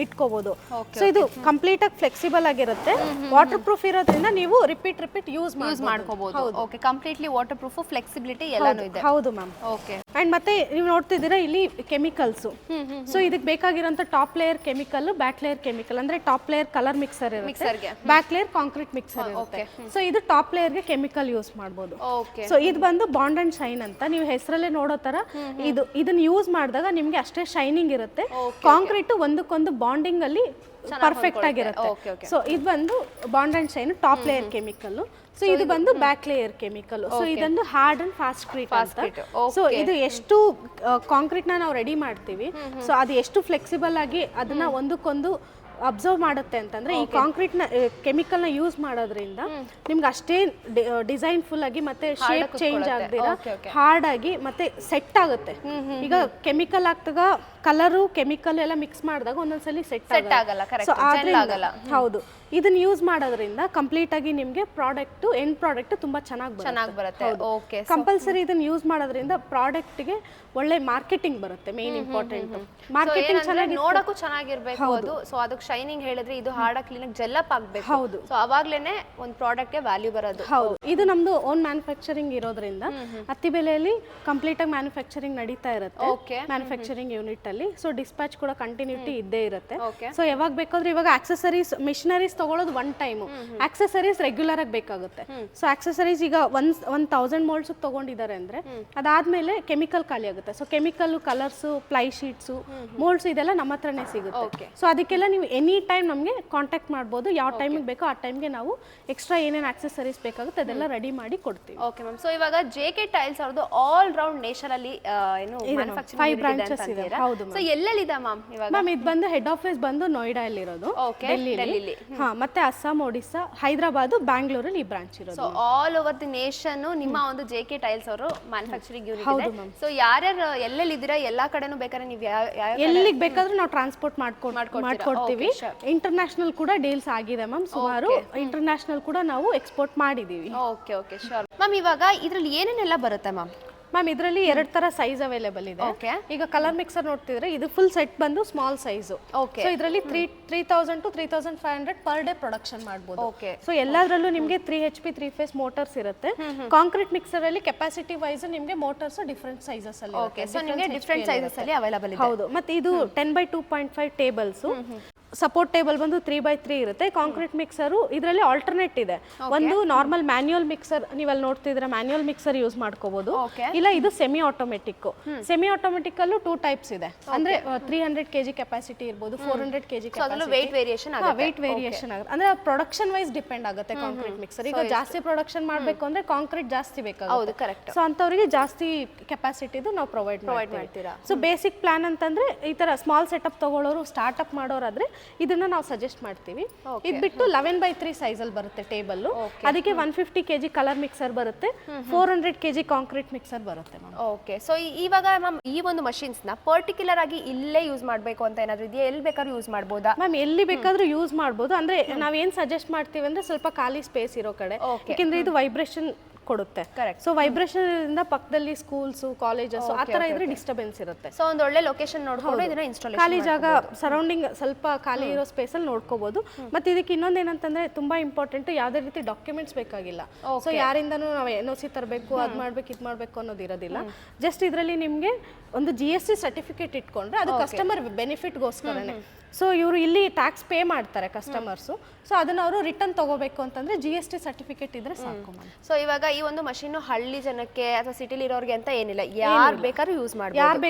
ಇಟ್ಕೋಬಹುದು. ಸೊ ಇದು ಕಂಪ್ಲೀಟ್ ಆಗಿ ಫ್ಲೆಕ್ಸಿಬಲ್ ಆಗಿರುತ್ತೆ, ವಾಟರ್ ಪ್ರೂಫ್ ಇರೋದ್ರಿಂದ ನೀವು ರಿಪೀಟ್ ಯೂಸ್ ಮಾಡ್ಕೋಬಹುದು. Okay, completely water proof, flexibility ಎಲ್ಲಾನು ಇದೆ. ಹೌದು ಮ್ಯಾಮ್. ಓಕೆ, ಅಂಡ್ ಮತ್ತೆ ನೀವು ನೋಡ್ತಿದ್ದೀರಾ ಇಲ್ಲಿ ಕೆಮಿಕಲ್ಸ್. ಸೊ ಇದಕ್ಕೆ ಬೇಕಾಗಿರೋಂಥ top layer chemical, back layer chemical. ಅಂದ್ರೆ ಟಾಪ್ ಲೇಯರ್ ಕಲರ್ ಮಿಕ್ಸರ್ ಇರುತ್ತೆ, ಬ್ಯಾಕ್ ಲೇಯರ್ ಕಾಂಕ್ರೀಟ್ ಮಿಕ್ಸರ್ ಇರುತ್ತೆ. ಸೊ ಇದು ಟಾಪ್ ಲೇಯರ್ಗೆ ಕೆಮಿಕಲ್ ಯೂಸ್ ಮಾಡ್ಬೋದು. ಸೊ ಇದು ಬಂದು ಬಾಂಡ್ ಅಂಡ್ ಶೈನ್ ಅಂತ, ನೀವು ಹೆಸರಲ್ಲೇ ನೋಡೋ ತರ ಇದನ್ನ ಯೂಸ್ ಮಾಡಿದಾಗ ನಿಮ್ಗೆ ಅಷ್ಟೇ ಶೈನಿಂಗ್ ಇರುತ್ತೆ. ಕಾಂಕ್ರೀಟ್ ಒಂದಕ್ಕೊಂದು ಬಾಂಡಿಂಗ್ ಅಲ್ಲಿ ಪರ್ಫೆಕ್ಟ್ ಆಗಿರುತ್ತೆ. ಸೊ ಇದು ಬಂದು bond and shine top layer chemical. So ಇದು ಬಂದು ಬ್ಯಾಕ್ ಲೇಯರ್ ಕೆಮಿಕಲ್. ಸೊ ಇದೊಂದು ಹಾರ್ಡ್ ಅಂಡ್ ಫಾಸ್ಟ್ ಕ್ರೀಟ್ ಅಂತ. ಸೊ ಇದು ಎಷ್ಟು ಕಾಂಕ್ರೀಟ್ ನ ನಾವು ರೆಡಿ ಮಾಡ್ತೀವಿ, ಸೊ ಅದು ಎಷ್ಟು ಫ್ಲೆಕ್ಸಿಬಲ್ ಆಗಿ ಅದನ್ನ ಒಂದಕ್ಕೊಂದು ಅಬ್ಸರ್ವ್ ಮಾಡುತ್ತೆ ಅಂತಂದ್ರೆ ಈ ಕಾಂಕ್ರೀಟ್ ನ ಕೆಮಿಕಲ್ ನ ಯೂಸ್ ಮಾಡೋದ್ರಿಂದ ನಿಮ್ಗೆ ಅಷ್ಟೇ ಡಿಸೈನ್ ಫುಲ್ ಆಗಿ ಮತ್ತೆ ಶೇಪ್ ಚೇಂಜ್ ಆಗದಿರ ಹಾರ್ಡ್ ಆಗಿ ಮತ್ತೆ ಸೆಟ್ ಆಗುತ್ತೆ. ಈಗ ಕೆಮಿಕಲ್ ಹಾಕ್ದಾಗ ಕಲರು ಕೆಮಿಕಲ್ ಎಲ್ಲ ಮಿಕ್ಸ್ ಮಾಡಿದಾಗ ಒಂದೊಂದ್ಸಲಿ ಸೆಟ್ ಆಗಲ್ಲ. ಸೊ ಹೌದು, ಇದನ್ನ ಯೂಸ್ ಮಾಡೋದ್ರಿಂದ ಕಂಪ್ಲೀಟ್ ಆಗಿ ನಿಮ್ಗೆ ಪ್ರಾಡಕ್ಟ್ ಎಂಡ್ ಪ್ರಾಡಕ್ಟ್ ತುಂಬಾ ಚೆನ್ನಾಗಿ ಬರುತ್ತೆ. ಓಕೆ, ಕಂಪಲ್ಸರಿ ಇದನ್ನ ಯೂಸ್ ಮಾಡೋದ್ರಿಂದ ಪ್ರಾಡಕ್ಟ್ ಗೆ ಒಳ್ಳೆ ಮಾರ್ಕೆಟಿಂಗ್ ಬರುತ್ತೆ. ಮೇನ್ ಇಂಪಾರ್ಟೆಂಟ್ ಮಾರ್ಕೆಟಿಂಗ್ ಚೆನ್ನಾಗಿ ನೋಡಕ್ಕೂ ಚೆನ್ನಾಗಿರ್ಬೇಕು ಅದು. ಸೊ ಅದಕ್ಕೆ ಶೈನಿಂಗ್ ಹೇಳಿದ್ರೆ ಇದು ಹಾರ್ಡ್ ಕ್ಲೀನ್ ಆಗಿ ಜೆಲ್ಲಪ್ ಆಗಬೇಕು. ಹೌದು, ಸೊ ಅವಾಗ್ಲೇನೆ ಒಂದು ಪ್ರಾಡಕ್ಟ್ ಗೆ ವ್ಯಾಲ್ಯೂ ಬರೋದು. ಹೌದು, ಇದು ನಮ್ದು ಓನ್ ಮ್ಯಾನುಫ್ಯಾಕ್ಚರಿಂಗ್ ಇರೋದ್ರಿಂದ ಅತ್ತಿಬೆಲೆಯಲ್ಲಿ ಕಂಪ್ಲೀಟ್ ಆಗಿ ಮ್ಯಾನುಫ್ಯಾಕ್ಚರಿಂಗ್ ನಡೀತಾ ಇರುತ್ತೆ ಮ್ಯಾನುಫ್ಯಾಕ್ಚರಿಂಗ್ ಯೂನಿಟ್ ಅಲ್ಲಿ. ಸೊ ಡಿಸ್ಪ್ಯಾಚ್ ಕೂಡ ಕಂಟಿನ್ಯೂಟಿ ಇದ್ದೇ ಇರುತ್ತೆ. ಸೊ ಯಾವಾಗ ಬೇಕಾದ್ರೆ ಇವಾಗ ಆಕ್ಸೆಸರೀಸ್ ಮಿಷನರೀಸ್ ತಗೊಳ್ಳೋದು ಒನ್ ಟೈಮ್, ಆಕ್ಸೆಸರೀಸ್ ರೆಗ್ಯುಲರ್ ಆಗಿ ಬೇಕಾಗುತ್ತೆ. ಸೊ ಆಕ್ಸೆಸರೀಸ್ ಈಗ 1000 ಮೋಲ್ಡ್ಸ್ ತಗೊಂಡಿದ್ದಾರೆ ಅಂದ್ರೆ ಅದಾದ್ಮೇಲೆ ಕೆಮಿಕಲ್ ಖಾಲಿ ಆಗುತ್ತೆ. So chemical, colours, ply sheets, moulds ಇದೆಲ್ಲ ನಮ್ಮ ಹತ್ರನೇ ಸಿಗುತ್ತೆ. ಸೊ ಅದಕ್ಕೆಲ್ಲ ನೀವು ಎನಿ ಟೈಮ್ ನಮಗೆ ಕಾಂಟ್ಯಾಕ್ಟ್ ಮಾಡ್ಬೋದು. ಯಾವ ಟೈಮಿಗೆ ಬೇಕೋ ಆ ಟೈಮ್ಗೆ ನಾವು ಎಕ್ಸ್ಟ್ರಾ ಏನೇನು ಆಕ್ಸೆಸರೀಸ್ ಬೇಕಾಗುತ್ತೆ ಅದೆಲ್ಲ ರೆಡಿ ಮಾಡಿ ಕೊಡ್ತೀವಿ. Okay ma'am. ಸೊ ಇವಾಗ JK ಟೈಲ್ಸ್ ಅವ್ರದ್ದು ಆಲ್ ರೌಂಡ್ ನೇಷನ್ ಅಲ್ಲಿ ಏನು ಮ್ಯಾನುಫ್ಯಾಕ್ಚರಿಂಗ್ 5 ಬ್ರಾಂಚಸ್ ಇದೆ. ಹೌದು ಸೊ ಎಲ್ಲೆಲ್ಲಿದೆ ಮ್ಯಾಮ್ ಇವಾಗ? ಮ್ಯಾಮ್ ಇದು ಬಂದು ಹೆಡ್ ಆಫೀಸ್ ಬಂದು ನೋಯ್ಡಾ ಅಲ್ಲಿ ಇರೋದು, ಡೆಲ್ಲಿಲಿ. ಮತ್ತೆ ಅಸ್ಸಾಂ, ಒಡಿಸ್ಸಾ, ಹೈದರಾಬಾದ್, ಬ್ಯಾಂಗ್ಳೂರಲ್ಲಿ ಈ ಬ್ರಾಂಚ್ ಇರೋದು. So all over the nation ನಿಮ್ಮ ಒಂದು JK ಟೈಲ್ಸ್ ಅವರು ಮ್ಯಾನುಫ್ಯಾಕ್ಚರಿಂಗ್ ಯೂನಿಟ್ ಇದೆ. ಸೊ ಯಾರ್ಯಾರು ಎಲ್ಲೆಲ್ಲಿದ್ದೀರಾ ಎಲ್ಲಾ ಕಡೆನೂ ಬೇಕಾದ್ರೆ ನೀವು ಎಲ್ಲಿಗೆ ಬೇಕಾದ್ರೂ ನಾವು ಟ್ರಾನ್ಸ್ಪೋರ್ಟ್ ಮಾಡ್ಕೊಡ್ತೀವಿ. ಇಂಟರ್ನ್ಯಾಷನಲ್ ಕೂಡ ಡೀಲ್ಸ್ ಆಗಿದೆ ಮ್ಯಾಮ್, ಸುಮಾರು ಇಂಟರ್ನ್ಯಾಷನಲ್ ಕೂಡ ನಾವು ಎಕ್ಸ್ಪೋರ್ಟ್ ಮಾಡಿದೀವಿ. Okay okay sure ma'am. ಇವಾಗ ಇದ್ರಲ್ಲಿ ಏನೇನೆಲ್ಲ ಬರುತ್ತೆ ಮ್ಯಾಮ್? ಮ್ಯಾಮ್ ಇದರಲ್ಲಿ 2 ತರ ಸೈಜ್ ಅವೈಲೇಬಲ್ ಇದೆ. ಈಗ ಕಲರ್ ಮಿಕ್ಸರ್ ನೋಡ್ತಿದ್ರೆ ಇದು ಫುಲ್ ಸೆಟ್ ಬಂದು ಸ್ಮಾಲ್ ಸೈಜ್. ಸೊ ಇದರಲ್ಲಿ 3000 to 3500 ಪರ್ ಡೇ ಪ್ರೊಡಕ್ಷನ್ ಮಾಡಬಹುದು. ಸೊ ಎಲ್ಲದರಲ್ಲೂ ನಿಮಗೆ 3 HP 3 ಫೇಸ್ ಮೋಟರ್ಸ್ ಇರುತ್ತೆ. ಕಾಂಕ್ರೀಟ್ ಮಿಕ್ಸರ್ ಅಲ್ಲಿ ಕೆಪಾಸಿಟಿ ವೈಸ್ ನಿಮಗೆ ಮೋಟರ್ಸ್ ಡಿಫರೆಂಟ್ ಸೈಜಸ್ ಅಲ್ಲಿ ಇರುತ್ತೆ. ಸೊ ನಿಮಗೆ ಡಿಫರೆಂಟ್ ಸೈಜಸ್ ಅಲ್ಲಿ ಅವೈಲೇಬಲ್ ಇದೆ. ಹೌದು, ಮತ್ತೆ ಇದು 10x2.5 ಟೇಬಲ್ಸ್. ಸಪೋರ್ಟ್ ಟೇಬಲ್ ಬಂದು 3x3 ಇರುತ್ತೆ. ಕಾಂಕ್ರೀಟ್ ಮಿಕ್ಸರು ಇದರಲ್ಲಿ ಆಲ್ಟರ್ನೇಟ್ ಇದೆ. ಒಂದು ನಾರ್ಮಲ್ ಮ್ಯಾನ್ಯುಯಲ್ ಮಿಕ್ಸರ್, ನೀವಲ್ಲಿ ನೋಡ್ತಿದ್ರೆ ಮ್ಯಾನ್ಯುಯಲ್ ಮಿಕ್ಸರ್ ಯೂಸ್ ಮಾಡ್ಕೋಬಹುದು. ಇಲ್ಲ ಇದು ಸೆಮಿ ಆಟೋಮೆಟಿಕ್. ಸೆಮಿ ಆಟೋಮೆಟಿಕ್ ಅಲ್ಲೂ 2 ಟೈಪ್ಸ್ ಇದೆ. ಅಂದ್ರೆ 300 kg ಕೆಪಾಸಿಟಿ ಇರಬಹುದು, 400 kg ವೆಯ್ಟ್ ವೇರಿಯೇಷನ್ ಆಗುತ್ತೆ. ವೆಯ್ಟ್ ವೇರಿಯೇಷನ್ ಆಗುತ್ತೆ. ಅಂದ್ರೆ ಪ್ರೊಡಕ್ಷನ್ ವೈಸ್ ಡಿಪೆಂಡ್ ಆಗುತ್ತೆ ಕಾಂಕ್ರೀಟ್ ಮಿಕ್ಸರ್. ಈಗ ಜಾಸ್ತಿ ಪ್ರೊಡಕ್ಷನ್ ಮಾಡಬೇಕು ಅಂದ್ರೆ ಕಾಂಕ್ರೀಟ್ ಜಾಸ್ತಿ ಬೇಕಾಗುತ್ತೆ. ಸೊ ಅಂತವರಿಗೆ ಜಾಸ್ತಿ ಕೆಪಾಸಿಟಿದು ನಾವು ಪ್ರೊವೈಡ್ ಮಾಡ್ತೀರಾ. ಸೊ ಬೇಸಿಕ್ ಪ್ಲಾನ್ ಅಂತಂದ್ರೆ ಈ ತರ ಸ್ಮಾಲ್ ಸೆಟಪ್ ತಗೊಳ್ಳೋರು, ಸ್ಟಾರ್ಟ್ ಅಪ್ ಮಾಡೋರಾದ್ರೆ ಇದನ್ನ ನಾವು ಸಜೆಸ್ಟ್ ಮಾಡ್ತೀವಿ. ಇದು ಬಿಟ್ಟು 11x3 ಸೈಜ್ ಅಲ್ಲಿ ಬರುತ್ತೆ ಟೇಬಲ್. ಅದಕ್ಕೆ 150 kg ಕಲರ್ ಮಿಕ್ಸರ್ ಬರುತ್ತೆ, 400 kg ಕಾಂಕ್ರೀಟ್ ಮಿಕ್ಸರ್ ಬರುತ್ತೆ. ಓಕೆ. ಸೊ ಇವಾಗ ಮ್ಯಾಮ್ ಈ ಒಂದು ಮಷೀನ್ಸ್ ನ ಪರ್ಟಿಕ್ಯುಲರ್ ಆಗಿ ಇಲ್ಲೇ ಯೂಸ್ ಮಾಡಬೇಕು ಅಂತ ಏನಾದ್ರು ಇದೆಯಾ? ಎಲ್ಲಿ ಬೇಕಾದ್ರೂ ಯೂಸ್ ಮಾಡಬಹುದಾ? ಮ್ಯಾಮ್ ಎಲ್ಲಿ ಬೇಕಾದ್ರೂ ಯೂಸ್ ಮಾಡಬಹುದು. ಅಂದ್ರೆ ನಾವೇನ್ ಸಜೆಸ್ಟ್ ಮಾಡ್ತೀವಿ ಅಂದ್ರೆ ಸ್ವಲ್ಪ ಖಾಲಿ ಸ್ಪೇಸ್ ಇರೋ ಕಡೆ, ಯಾಕಂದ್ರೆ ಇದು ವೈಬ್ರೇಷನ್ ಕೊಡುತ್ತೆ. ಸೊ ವೈಬ್ರೇಷನ್ ಇಂದ ಪಕ್ಕದಲ್ಲಿ ಸ್ಕೂಲ್ಸ್, ಕಾಲೇಜಸ್ ಆ ತರ ಇದ್ರೆ ಡಿಸ್ಟರ್ಬೆನ್ಸ್ ಇರುತ್ತೆ. ಸೊ ಒಂದು ಒಳ್ಳೆ ಲೊಕೇಶನ್ ನೋಡ್ಕೊಂಡು ಇದನ್ನ ಇನ್ಸ್ಟಾಲೇಷನ್, ಖಾಲಿ ಜಾಗ ಸರೌಂಡಿಂಗ್ ಸ್ವಲ್ಪ ಖಾಲಿ ಇರೋ ಸ್ಪೇಸ್ ಅಲ್ಲಿ ನೋಡ್ಕೋಬಹುದು. ಮತ್ತೆ ಇದಕ್ಕೆ ಇನ್ನೊಂದು ಏನಂತಂದ್ರೆ ತುಂಬಾ ಇಂಪಾರ್ಟೆಂಟ್, ಯಾವ್ದೇ ರೀತಿ ಡಾಕ್ಯುಮೆಂಟ್ಸ್ ಬೇಕಾಗಿಲ್ಲ. ಸೊ ಯಾರಿಂದನೂ ನಾವು NOC ತರಬೇಕು, ಅದ್ ಮಾಡ್ಬೇಕು, ಇದ್ ಮಾಡ್ಬೇಕು ಅನ್ನೋದು ಇರೋದಿಲ್ಲ. ಜಸ್ಟ್ ಇದರಲ್ಲಿ ನಿಮ್ಗೆ ಒಂದು GST ಸರ್ಟಿಫಿಕೇಟ್ ಇಟ್ಕೊಂಡ್ರೆ ಅದು ಕಸ್ಟಮರ್ ಬೆನಿಫಿಟ್ಗೋಸ್ಕರನೇ. ಸೊ ಇವರು ಇಲ್ಲಿ ಟ್ಯಾಕ್ಸ್ ಪೇ ಮಾಡ್ತಾರೆ ಕಸ್ಟಮರ್ಸು. ಸೊ ಅದನ್ನ ಅವರು ರಿಟರ್ನ್ ತಗೋಬೇಕು ಅಂತಂದ್ರೆ GST ಸರ್ಟಿಫಿಕೇಟ್ ಇದ್ರೆ ಸಾಕು. ಸೊ ಇವಾಗ ಈ ಒಂದು ಮಷೀನ್ ಹಳ್ಳಿ ಜನಕ್ಕೆ ಅಥವಾ ಸಿಟಿಲಿ ಇರೋರಿಗೆ ಅಂತ ಏನಿಲ್ಲ, ಯಾರು ಬೇಕಾದ್ರೂ ಯೂಸ್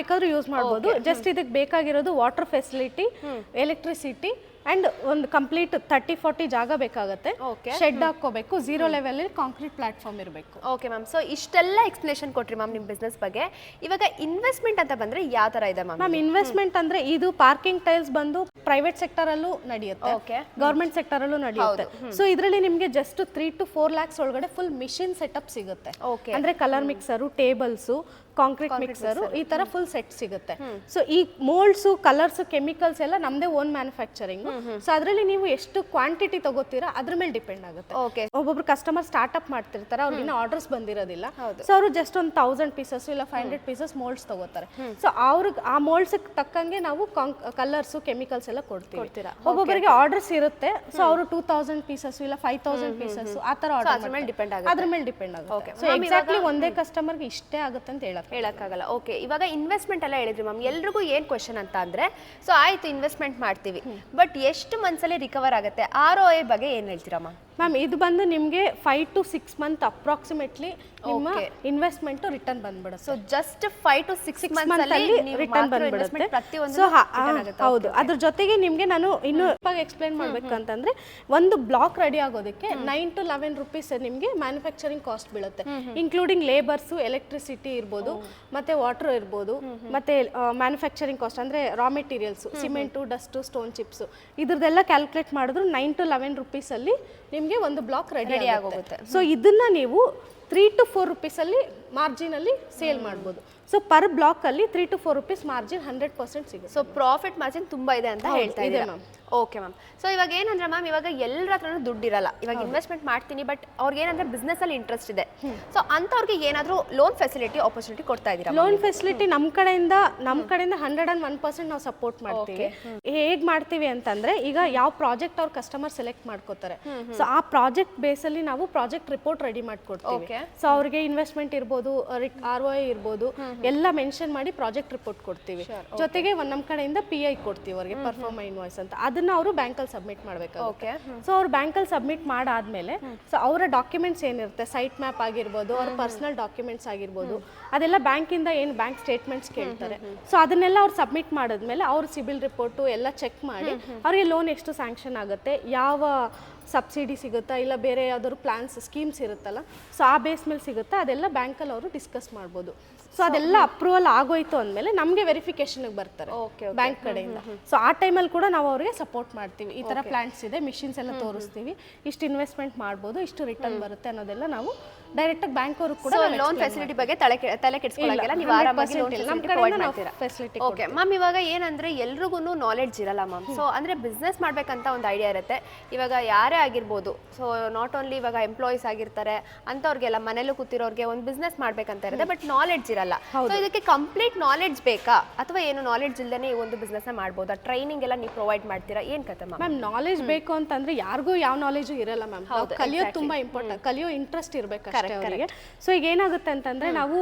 ಮಾಡಬಹುದು. ಜಸ್ಟ್ ಇದಕ್ಕೆ ಬೇಕಾಗಿರೋದು ವಾಟರ್ ಫೆಸಿಲಿಟಿ, ಎಲೆಕ್ಟ್ರಿಸಿಟಿ ಅಂಡ್ ಒಂದು ಕಂಪ್ಲೀಟ್ 30-40 ಜಾಗ ಬೇಕಾಗುತ್ತೆ. ಶೆಡ್ ಹಾಕೋಬೇಕು, 0 ಲೆವೆಲ್ ಕಾಂಕ್ರೀಟ್ ಪ್ಲಾಟ್ಫಾರ್ಮ್ ಇರಬೇಕು. Okay ma'am. ಸೊ ಇಷ್ಟೆಲ್ಲ ಎಕ್ಸ್ಪ್ಲೇಷನ್ ಕೊಟ್ರಿ ಮ್ಯಾಮ್ ನಿಮ್ಮ ಬಿಸ್ನೆಸ್ ಬಗ್ಗೆ. ಇವಾಗ ಇನ್ವೆಸ್ಟ್ಮೆಂಟ್ ಅಂತ ಬಂದ್ರೆ ಯಾವ ತರ ಇದೆ ಮ್ಯಾಮ್? ಇನ್ವೆಸ್ಟ್ಮೆಂಟ್ ಅಂದ್ರೆ ಇದು ಪಾರ್ಕಿಂಗ್ ಟೈಲ್ಸ್ ಬಂದು ಪ್ರೈವೇಟ್ ಸೆಕ್ಟರ್ ಅಲ್ಲೂ ನಡೆಯುತ್ತೆ, ಗವರ್ಮೆಂಟ್ ಸೆಕ್ಟರ್ ಅಲ್ಲೂ ನಡೆಯುತ್ತೆ. ಸೊ ಇದರಲ್ಲಿ ನಿಮಗೆ ಜಸ್ಟ್ 3 to 4 lakhs ಒಳಗಡೆ ಫುಲ್ ಮಿಷಿನ್ ಸೆಟಪ್ ಸಿಗುತ್ತೆ. ಅಂದ್ರೆ colour mixer, tables, concrete mixer ಈ ತರ ಫುಲ್ ಸೆಟ್ ಸಿಗುತ್ತೆ. ಸೊ ಈ ಮೋಲ್ಡ್ಸ್, ಕಲರ್ಸ್, ಕೆಮಿಕಲ್ಸ್ ಎಲ್ಲ ನಮ್ದೇ ಓನ್ ಮ್ಯಾನುಫ್ಯಾಕ್ಚರಿಂಗ್. ಸೊ ಅದರಲ್ಲಿ ನೀವು ಎಷ್ಟು ಕ್ವಾಂಟಿಟಿ ತಗೋತೀರಾ ಅದ್ರ ಮೇಲೆ ಡಿಪೆಂಡ್ ಆಗುತ್ತೆ. ಓಕೆ. ಒಬ್ಬೊಬ್ರು ಕಸ್ಟಮರ್ ಸ್ಟಾರ್ಟ್ಅಪ್ ಮಾಡ್ತಿರ್ತಾರೆ, ಅವ್ರಿಗೆ ಆರ್ಡರ್ಸ್ ಬಂದಿರೋದಿಲ್ಲ. ಸೊ ಅವರು ಜಸ್ಟ್ ಒಂದು 1000 ಪೀಸಸ್ ಇಲ್ಲ 500 ಪೀಸಸ್ ಮೋಲ್ಡ್ಸ್ ತಗೋತಾರೆ. ಸೊ ಅವ್ರಿಗೆ ಆ ಮೋಲ್ಡ್ಸ್ ತಕ್ಕಂಗೆ ನಾವು ಕಲರ್ಸ್, ಕೆಮಿಕಲ್ಸ್ ಎಲ್ಲ ಕೊಡ್ತೀವಿ. ಒಬ್ಬೊಬ್ಬರಿಗೆ ಆರ್ಡರ್ಸ್ ಇರುತ್ತೆ. ಸೊ ಅವರು 2000 ಪೀಸಸ್ ಇಲ್ಲ 5000 ಪೀಸಸ್ ಆ ತರ ಆರ್ಡರ್ ಅದ್ರ ಮೇಲೆ ಡಿಪೆಂಡ್ ಆಗುತ್ತೆ. ಸೊ ಎಕ್ಸಾಕ್ಟ್ಲಿ ಒಂದೇ ಕಸ್ಟಮರ್ಗೆ ಇಷ್ಟೇ ಆಗುತ್ತೆ ಅಂತ ಹೇಳಕ್ಕಾಗಲ್ಲ. ಓಕೆ, ಇವಾಗ ಇನ್ವೆಸ್ಟ್ಮೆಂಟ್ ಎಲ್ಲ ಹೇಳಿದ್ರಿ ಮ್ಯಾಮ್. ಎಲ್ರಿಗೂ ಏನ್ ಕ್ವೆಶನ್ ಅಂತ ಅಂದ್ರೆ, ಸೊ ಆಯ್ತು ಇನ್ವೆಸ್ಟ್ಮೆಂಟ್ ಮಾಡ್ತೀವಿ, ಬಟ್ ಎಷ್ಟು ಮಂತ್ಸಲ್ಲಿ ರಿಕವರ್ ಆಗುತ್ತೆ? ROI ಬಗ್ಗೆ ಏನ್ ಹೇಳ್ತೀರಾ ಮ್ಯಾಮ್? ಮ್ಯಾಮ್ ಇದು ಬಂದು ನಿಮಗೆ 5 to 6 ಮಂತ್ ಅಪ್ರಾಕ್ಸಿಮೇಟ್ಲಿ ನಿಮ್ಮ ಇನ್ವೆಸ್ಟ್ಮೆಂಟ್ ರಿಟರ್ನ್ ಬಂದ್ಬಿಡುತ್ತೆ. ಸೊ ಜಸ್ಟ್ 5 to 6 ಮಂತ್ಸ್ ಅಲ್ಲಿ ರಿಟರ್ನ್ ಬಂದ್ಬಿಡುತ್ತೆ. ಪ್ರತಿಯೊಂದು ಹೌದು. ಅದ್ರ ಜೊತೆಗೆ ನಿಮಗೆ ನಾನು ಇನ್ನೂ ಎಕ್ಸ್ಪ್ಲೈನ್ ಮಾಡ್ಬೇಕು ಅಂತಂದ್ರೆ, ಒಂದು ಬ್ಲಾಕ್ ರೆಡಿ ಆಗೋದಕ್ಕೆ 9 to 11 ರೂಪೀಸ್ ನಿಮಗೆ ಮ್ಯಾನುಫ್ಯಾಕ್ಚರಿಂಗ್ ಕಾಸ್ಟ್ ಬೀಳುತ್ತೆ, ಇನ್ಕ್ಲೂಡಿಂಗ್ ಲೇಬರ್ಸ್, ಎಲೆಕ್ಟ್ರಿಸಿಟಿ ಇರ್ಬೋದು, ಮತ್ತೆ ವಾಟರ್ ಇರ್ಬೋದು, ಮತ್ತೆ ಮ್ಯಾನುಫ್ಯಾಕ್ಚರಿಂಗ್ ಕಾಸ್ಟ್ ಅಂದ್ರೆ raw materials, cement, dust, stone chips, ಇದ್ರದ್ದೆಲ್ಲ ಕ್ಯಾಲ್ಕುಲೇಟ್ ಮಾಡಿದ್ರು 9 to 11 ರೂಪೀಸ್ ಅಲ್ಲಿ ನಿಮಗೆ ಒಂದು ಬ್ಲಾಕ್ ರೆಡಿ ಆಗೋಗುತ್ತೆ. ಸೊ ಇದನ್ನ ನೀವು 3 to 4 ರೂಪೀಸ್ ಅಲ್ಲಿ ಮಾರ್ಜಿನ್ ಅಲ್ಲಿ ಸೇಲ್ ಮಾಡ್ಬೋದು. ಸೊ ಪರ್ ಬ್ಲಾಕ್ ಅಲ್ಲಿ 3 to 4 ರೂಪೀಸ್ ಮಾರ್ಜಿನ್ 100% ಸಿಗುತ್ತೆ. ಸೊ ಪ್ರಾಫಿಟ್ ಮಾರ್ಜಿನ್ ತುಂಬಾ ಇದೆ ಅಂತ ಹೇಳ್ತಾ ಇದ್ದೀರಾ ಮ್ಯಾಮ್. Okay ma'am. ಸೊ ಇವಾಗ ಏನಂದ್ರೆ ಮ್ಯಾಮ್, ಇವಾಗ ಎಲ್ಲರ ಹತ್ರನೂ ದುಡ್ಡು ಇರಲ್ಲ. ಇವಾಗ ಇನ್ವೆಸ್ಟ್ಮೆಂಟ್ ಮಾಡ್ತೀನಿ, ಬಟ್ ಅವ್ರಿಗೆ ಏನಂದ್ರೆ ಬಿಸ್ನೆಸ್ ಅಲ್ಲಿ ಇಂಟ್ರೆಸ್ಟ್ ಇದೆ. ಸೊ ಅಂತವ್ರಿಗೆ ಏನಾದರೂ ಲೋನ್ ಫೆಸಿಲಿಟಿ ಆಪರ್ಚುನಿಟಿ ಕೊಡ್ತಾ ಇದ್ದೀರಾ? ಲೋನ್ ಫೆಸಿಲಿಟಿ ನಮ್ಮ ಕಡೆಯಿಂದ 101% ನಾವು ಸಪೋರ್ಟ್ ಮಾಡ್ತೀವಿ. ಹೇಗ್ ಮಾಡ್ತೀವಿ ಅಂತಂದ್ರೆ, ಈಗ ಯಾವ ಪ್ರಾಜೆಕ್ಟ್ ಅವ್ರ ಕಸ್ಟಮರ್ ಸೆಲೆಕ್ಟ್ ಮಾಡ್ಕೋತಾರೆ, ಸೊ ಆ ಪ್ರಾಜೆಕ್ಟ್ ಬೇಸ್ ಅಲ್ಲಿ ನಾವು ಪ್ರಾಜೆಕ್ಟ್ ರಿಪೋರ್ಟ್ ರೆಡಿ ಮಾಡ್ಕೊಡ್ತೀವಿ. ಸೊ ಅವ್ರಿಗೆ ಇನ್ವೆಸ್ಟ್ಮೆಂಟ್ ಇರ್ಬೋದು, ROI ಇರ್ಬೋದು, ಎಲ್ಲ ಮೆನ್ಷನ್ ಮಾಡಿ ಪ್ರಾಜೆಕ್ಟ್ ರಿಪೋರ್ಟ್ ಕೊಡ್ತೀವಿ. ಜೊತೆಗೆ ನಮ್ಮ ಕಡೆಯಿಂದ PI ಕೊಡ್ತೀವಿ ಅವ್ರಿಗೆ, ಪರ್ಫಾರ್ಮ್ ಇನ್ವಾಯ್ಸ್ ಅಂತ. ಅದನ್ನ ಅವರು ಬ್ಯಾಂಕಲ್ಲಿ ಸಬ್ಮಿಟ್ ಮಾಡಬೇಕಾಗುತ್ತೆ. ಸೊ ಅವ್ರು ಬ್ಯಾಂಕಲ್ಲಿ ಸಬ್ಮಿಟ್ ಮಾಡಾದ್ಮೇಲೆ ಸೊ ಅವರ ಡಾಕ್ಯುಮೆಂಟ್ಸ್ ಏನಿರುತ್ತೆ, ಸೈಟ್ ಮ್ಯಾಪ್ ಆಗಿರ್ಬೋದು, ಅವ್ರ ಪರ್ಸನಲ್ ಡಾಕ್ಯುಮೆಂಟ್ಸ್ ಆಗಿರ್ಬೋದು, ಅದೆಲ್ಲ ಬ್ಯಾಂಕಿಂದ ಏನು ಬ್ಯಾಂಕ್ ಸ್ಟೇಟ್ಮೆಂಟ್ಸ್ ಕೇಳ್ತಾರೆ. ಸೊ ಅದನ್ನೆಲ್ಲ ಅವ್ರು ಸಬ್ಮಿಟ್ ಮಾಡಿದ್ಮೇಲೆ ಅವ್ರ ಸಿಬಿಲ್ ರಿಪೋರ್ಟು ಎಲ್ಲ ಚೆಕ್ ಮಾಡಿ ಅವ್ರಿಗೆ ಲೋನ್ ಎಷ್ಟು ಸ್ಯಾಂಕ್ಷನ್ ಆಗುತ್ತೆ, ಯಾವ ಸಬ್ಸಿಡಿ ಸಿಗುತ್ತಾ ಇಲ್ಲ ಬೇರೆ ಯಾವ್ದಾದ್ರು ಪ್ಲಾನ್ಸ್, ಸ್ಕೀಮ್ಸ್ ಇರುತ್ತಲ್ಲ, ಸೊ ಆ ಬೇಸ್ ಮೇಲೆ ಸಿಗುತ್ತಾ, ಅದೆಲ್ಲ ಬ್ಯಾಂಕಲ್ಲಿ ಅವರು ಡಿಸ್ಕಸ್ ಮಾಡ್ಬೋದು. ಸೊ ಅದೆಲ್ಲ ಅಪ್ರೂವಲ್ ಆಗೋಯ್ತು ಅಂದಮೇಲೆ ನಮಗೆ ವೆರಿಫಿಕೇಶನ್ಗೆ ಬರ್ತಾರೆ ಬ್ಯಾಂಕ್ ಕಡೆಯಿಂದ. ಸೊ ಆ ಟೈಮಲ್ಲಿ ಕೂಡ ನಾವು ಅವರಿಗೆ ಸಪೋರ್ಟ್ ಮಾಡ್ತೀವಿ. ಈ ಥರ ಪ್ಲಾನ್ಸ್ ಇದೆ, ಮಿಷಿನ್ಸ್ ಎಲ್ಲ ತೋರಿಸ್ತೀವಿ, ಇಷ್ಟು ಇನ್ವೆಸ್ಟ್ಮೆಂಟ್ ಮಾಡ್ಬೋದು, ಇಷ್ಟು ರಿಟರ್ನ್ ಬರುತ್ತೆ ಅನ್ನೋದೆಲ್ಲ ನಾವು ಡೈರೆಕ್ಟಾಗಿ ಬ್ಯಾಂಕ್ ಅವರು ಕೂಡ ಲೋನ್ ಫೆಸಿಲಿಟಿ ಬಗ್ಗೆ ತಲೆ ಕೆಡಿಸ್ಕೊಳ್ಳೋಲ್ಲ, ನೀವು ಆರಾಮಾಗಿ ಲೋನ್ ಫೆಸಿಲಿಟಿ ಪ್ರೊವೈಡ್ ಮಾಡ್ತೀರಾ. ಓಕೆ ಮ್ಯಾಮ್, ಇವಾಗ ಏನಂದ್ರೆ ಎಲ್ರಿಗೂ ನಾಲೆಡ್ಜ್ ಇರಲ್ಲ ಮ್ಯಾಮ್. ಸೊ ಅಂದ್ರೆ ಬಿಸ್ನೆಸ್ ಮಾಡ್ಬೇಕಂತ ಒಂದು ಐಡಿಯಾ ಇರುತ್ತೆ. ಇವಾಗ ಯಾರೇ ಆಗಿರ್ಬೋದು, ಸೊ ನಾಟ್ ಓನ್ಲಿ ಇವಾಗ ಎಂಪ್ಲಾಯೀಸ್ ಆಗಿರ್ತಾರೆ ಅಂಥವ್ರಿಗೆಲ್ಲ, ಮನೇಲಿ ಕೂತಿರೋರಿಗೆ ಒಂದು ಬಿಸ್ನೆಸ್ ಮಾಡ್ಬೇಕಂತ ಇರುತ್ತೆ, ಬಟ್ ನಾಲೆಡ್ಜ್ ಇರಲ್ಲ. ಸೊ ಇದಕ್ಕೆ ಕಂಪ್ಲೀಟ್ ನಾಲೆಡ್ಜ್ ಬೇಕಾ, ಅಥವಾ ಏನು ನಾಲೆಡ್ಜ್ ಇಲ್ಲದೆ ಈ ಒಂದು ಬಿಸ್ನೆಸ್ ಮಾಡ್ಬೋದಾ? ಟ್ರೈನಿಂಗ್ ಎಲ್ಲ ನೀವು ಪ್ರೊವೈಡ್ ಮಾಡ್ತೀರಾ, ಏನ್ ಕತೆ ಮ್ಯಾಮ್? ನಾಲೆಡ್ಜ್ ಬೇಕು ಅಂತಂದ್ರೆ ಯಾರಿಗೂ ಯಾವ ನಾಲೆಜು ಇರಲ್ಲ ಮ್ಯಾಮ್. ಕಲಿಯೋದು ತುಂಬಾ ಇಂಪಾರ್ಟೆಂಟ್, ಕಲಿಯೋ ಇಂಟ್ರೆಸ್ಟ್ ಇರಬೇಕು ಅವರಿಗೆ. ಸೊ ಈಗ ಏನಾಗುತ್ತೆ ಅಂತಂದ್ರೆ, ನಾವು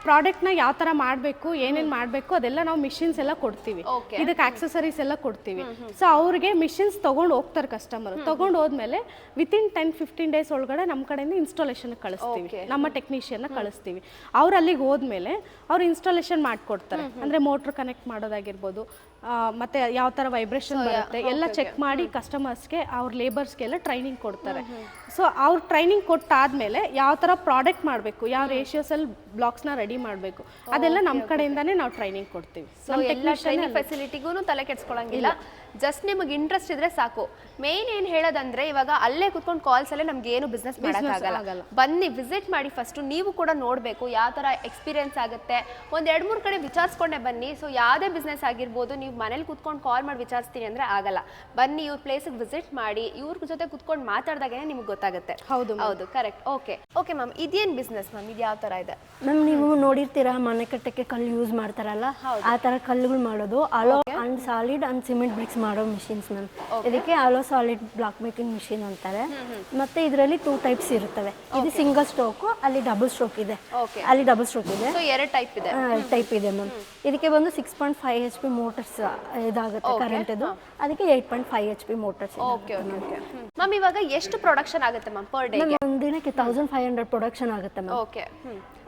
ಪ್ರಾಡಕ್ಟ್ನ ಯಾವ ತರ ಮಾಡಬೇಕು, ಏನೇನು ಮಾಡಬೇಕು ಅದೆಲ್ಲ ನಾವು ಮಿಷಿನ್ಸ್ ಎಲ್ಲ ಕೊಡ್ತೀವಿ, ಇದಕ್ಕೆ ಆಕ್ಸೆಸರೀಸ್ ಎಲ್ಲ ಕೊಡ್ತೀವಿ. ಸೊ ಅವ್ರಿಗೆ ಮಿಷಿನ್ಸ್ ತಗೊಂಡು ಹೋಗ್ತಾರೆ ಕಸ್ಟಮರ್. ತಗೊಂಡು ಹೋದ್ಮೇಲೆ ವಿತಿನ್ 10-15 ಡೇಸ್ ಒಳಗಡೆ ನಮ್ಮ ಕಡೆಯಿಂದ ಇನ್ಸ್ಟಾಲೇಷನ್ ಕಳಿಸ್ತೀವಿ, ನಮ್ಮ ಟೆಕ್ನಿಷಿಯನ್ನ ಕಳಿಸ್ತೀವಿ. ಅವ್ರು ಅಲ್ಲಿಗೆ ಹೋದ್ಮೇಲೆ ಅವ್ರು ಇನ್ಸ್ಟಾಲೇಷನ್ ಮಾಡ್ಕೊಡ್ತಾರೆ. ಅಂದ್ರೆ ಮೋಟ್ರ್ ಕನೆಕ್ಟ್ ಮಾಡೋದಾಗಿರ್ಬೋದು, ಮತ್ತೆ ಯಾವ ತರ ವೈಬ್ರೇಷನ್ ಬರುತ್ತೆ ಎಲ್ಲ ಚೆಕ್ ಮಾಡಿ ಕಸ್ಟಮರ್ಸ್ಗೆ, ಅವ್ರ ಲೇಬರ್ಸ್ಗೆಲ್ಲ ಟ್ರೈನಿಂಗ್ ಕೊಡ್ತಾರೆ. ಸೊ ಅವ್ರು ಟ್ರೈನಿಂಗ್ ಕೊಟ್ಟಾದ್ಮೇಲೆ ಯಾವ ತರ ಪ್ರಾಡಕ್ಟ್ ಮಾಡಬೇಕು, ಯಾವ ರೇಷಿಯೋಸಲ್ಲಿ ಬ್ಲಾಕ್ಸ್ನ ರೆಡಿ ಮಾಡಬೇಕು, ಅದೆಲ್ಲ ನಮ್ಮ ಕಡೆಯಿಂದಾನೇ ನಾವು ಟ್ರೈನಿಂಗ್ ಕೊಡ್ತೀವಿ. ಎಲ್ಲ ಟ್ರೈನಿಂಗ್ ಫೆಸಿಲಿಟಿಗೂ ತಲೆ ಕೆಡಿಸ್ಕೊಳ್ಳಂಗಿಲ್ಲ, ಜಸ್ಟ್ ನಿಮಗೆ ಇಂಟ್ರೆಸ್ಟ್ ಇದ್ರೆ ಸಾಕು. ಮೇನ್ ಏನು ಹೇಳೋದಂದ್ರೆ, ಇವಾಗ ಅಲ್ಲೇ ಕುತ್ಕೊಂಡು ಕಾಲ್ಸ್ ಅಲ್ಲೇ ನಮ್ಗೆ ಏನು ಬಿಸ್ನೆಸ್ ಮಾಡೋಕ್ಕಾಗಲ್ಲ. ಬನ್ನಿ ವಿಸಿಟ್ ಮಾಡಿ, ಫಸ್ಟ್ ನೀವು ಕೂಡ ನೋಡಬೇಕು ಯಾವ ಥರ ಎಕ್ಸ್ಪೀರಿಯನ್ಸ್ ಆಗುತ್ತೆ. ಒಂದು 2-3 ಕಡೆ ವಿಚಾರಿಸ್ಕೊಂಡೆ ಬನ್ನಿ. ಸೊ ಯಾವುದೇ ಬಿಸ್ನೆಸ್ ಆಗಿರ್ಬೋದು, ನೀವು ಮನೇಲಿ ಕುತ್ಕೊಂಡು ಕಾಲ್ ಮಾಡಿ ವಿಚಾರಿಸ್ತೀನಿ ಅಂದರೆ ಆಗಲ್ಲ. ಬನ್ನಿ ಇವ್ರ ಪ್ಲೇಸಿಗೆ ವಿಸಿಟ್ ಮಾಡಿ, ಇವ್ರ ಜೊತೆ ಕುತ್ಕೊಂಡು ಮಾತಾಡಿದಾಗೇ ನಿಮ್ಗೆ ಗೊತ್ತಾಗುತ್ತೆ. ಹೌದು ಕರೆಕ್ಟ್. ಓಕೆ ಮ್ಯಾಮ್, ಇದೇನು ಬಿಸ್ನೆಸ್ ಮ್ಯಾಮ್? ಇದು ಯಾವ ಥರ ಇದೆ ಮ್ಯಾಮ್? ನೀವು ನೋಡಿರ್ತೀರಾ ಮನೆ ಕಟ್ಟಕ್ಕೆ ಕಲ್ಲು ಯೂಸ್ ಮಾಡ್ತಾರಲ್ಲ, ಆ ಥರ ಕಲ್ಲುಗಳು ಮಾಡೋದು. Hollow and solid and cement bricks ಮಾಡೋ ಮಿಷಿನ್ಸ್ ಮ್ಯಾಮ್. ಇದಕ್ಕೆ hollow solid block making machine ಅಂತಾರೆ. ಮತ್ತೆ ಇದರಲ್ಲಿ 2 ಟೈಪ್ಸ್ ಇರುತ್ತವೆ. ಇದು ಸಿಂಗಲ್ ಸ್ಟ್ರೋಕ್, ಅಲ್ಲಿ ಡಬಲ್ ಸ್ಟ್ರೋಕ್ ಇದೆ. ಅಲ್ಲಿ ಡಬಲ್ ಸ್ಟ್ರೋಕ್ ಇದೆ. ಸೊ 2 ಟೈಪ್ ಇದೆ ಮ್ಯಾಮ್. ಇದಕ್ಕೆ ಬಂದು 6.5 HP ಮೋಟರ್ಸ್ ಇದಾಗುತ್ತೆ ಕರೆಂಟ್ ಇದು. ಅದಕ್ಕೆ 8.5 HP ಮೋಟರ್ಸ್. ಓಕೆ ಮ್ಯಾಮ್, ಇವಾಗ ಎಷ್ಟು ಪ್ರೊಡಕ್ಷನ್ ಆಗುತ್ತೆ ಮ್ಯಾಮ್ ಪರ್ ಡೇ? ಒಂದು ದಿನಕ್ಕೆ 1500 ಪ್ರೊಡಕ್ಷನ್ ಆಗುತ್ತೆ ಮ್ಯಾಮ್. ಓಕೆ.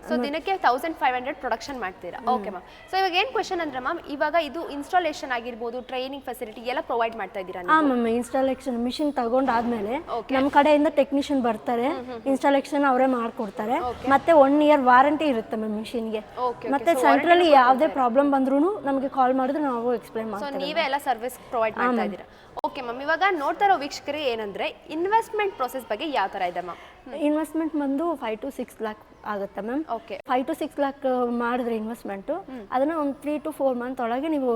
ಸೊ ದಿನಕ್ಕೆ 1500 ಪ್ರೊಡಕ್ಷನ್ ಮಾಡ್ತೀರಾ? Okay ma'am. ಸೊ ಇವಾಗ ಏನು ಕ್ವೆಶನ್ ಅಂದ್ರೆ ಮ್ಯಾಮ್, ಇವಾಗ ಇದು ಇನ್ಸ್ಟಾಲೇಷನ್ ಆಗಿರ್ಬೋದು, ಟ್ರೈನಿಂಗ್ ಫೆಸಿಲಿಟಿ ಎಲ್ಲ ಪ್ರೊವೈಡ್ ಮಾಡ್ತಾ ಇದ್ದೀರಾ? ಹಾಂ ಮ್ಯಾಮ್, ಇನ್ಸ್ಟಾಲೇಷನ್ ಮಿಷಿನ್ ತಗೊಂಡಾದ್ಮೇಲೆ ನಮ್ಮ ಕಡೆಯಿಂದ ಟೆಕ್ನಿಷಿಯನ್ ಬರ್ತಾರೆ, ಇನ್ಸ್ಟಾಲೇಷನ್ ಅವರೇ ಮಾಡ್ಕೊಡ್ತಾರೆ. ಮತ್ತೆ 1 year ವಾರಂಟಿ ಇರುತ್ತೆ ಮ್ಯಾಮ್ ಮಿಷಿನ್ಗೆ. ಮತ್ತೆ ಸೆಂಟ್ರಲ್ಲಿ ಯಾವುದೇ ಪ್ರಾಬ್ಲಮ್ ಬಂದ್ರೂ ನಮಗೆ ಕಾಲ್ ಮಾಡಿದ್ರೆ ನಾವು ಎಕ್ಸ್ಪ್ಲೈನ್ ಮಾಡ್ತೀವಿ. ಸೊ ನೀವೇ ಎಲ್ಲ ಸರ್ವಿಸ್ ಪ್ರೊವೈಡ್ ಮಾಡ್ತಾ ಇದ್ದೀರಾ? ಓಕೆ ಮ್ಯಾಮ್, ಇವಾಗ ನೋಡ್ತಾ ಇರೋ ವೀಕ್ಷಕರಿಗೆ ಏನಂದ್ರೆ, ಇನ್ವೆಸ್ಟ್ಮೆಂಟ್ ಪ್ರೊಸೆಸ್ ಬಗ್ಗೆ ಯಾವ ಥರ ಇದೆ ಮ್ಯಾಮ್? ಇನ್ವೆಸ್ಟ್ಮೆಂಟ್ ಬಂದು 5 to 6 lakh ಆಗುತ್ತೆ ಮ್ಯಾಮ್. ಓಕೆ 5 to 6 lakh ಮಾಡಿದ್ರೆ ಇನ್ವೆಸ್ಟ್ಮೆಂಟು ಅದನ್ನ ಒಂದು 3 to 4 ಮಂತ್ ಒಳಗೆ ನೀವು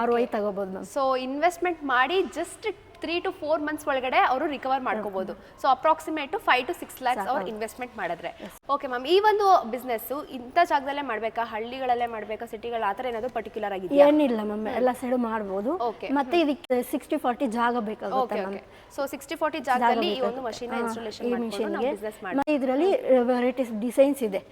ROI ತಗೋಬಹುದು ಮ್ಯಾಮ್. ಸೊ ಇನ್ವೆಸ್ಟ್ಮೆಂಟ್ ಮಾಡಿ ಜಸ್ಟ್ 3 to 4 ಮಂತ್ಸ್ ಒಳಗಡೆ ಅವರು ರಿಕವರ್ ಮಾಡ್ಕೋಬಹುದು. ಸೊ ಅಪ್ರಾಕ್ಸಿಮೇಟ್ 5 to 6 lakhs ಅವ್ರು ಇನ್ವೆಸ್ಟ್ಮೆಂಟ್ ಮಾಡಿದ್ರೆ. ಓಕೆ ಮ್ಯಾಮ್, ಈ ಒಂದು ಬಿಸ್ನೆಸ್ ಇಂಥ ಜಾಗದಲ್ಲೇ ಮಾಡ್ಬೇಕಾ, ಹಳ್ಳಿಗಳಲ್ಲೇ ಮಾಡ್ಬೇಕಾ, ಸಿಟಿಗಳ ಆ ಥರ ಏನಾದ್ರು ಪರ್ಟಿಕ್ಯುಲರ್ ಆಗಿದೆಯಾ? ಏನಿಲ್ಲ ಮ್ಯಾಮ್, ಎಲ್ಲ ಸೈಡು ಮಾಡ್ಬೋದು. ಮತ್ತೆ ಇದಕ್ಕೆ 60-40 ಜಾಗ ಬೇಕಾಗುತ್ತೆ ಮ್ಯಾಮ್. ಸೊ 60-40 ಜಾಗದಲ್ಲಿ ಈ ಒಂದು ಮಷೀನ್ ಇನ್ಸ್ಟಾಲೇಷನ್ ಮಾಡ್ಕೊಂಡು ನಾವು ಬಿಸ್ನೆಸ್ ಮಾಡಿ. ಮತ್ತೆ ಇದರಲ್ಲಿ ವೆರೈಟೀಸ್ ಡಿಸೈನ್ಸ್ ಇದೆ.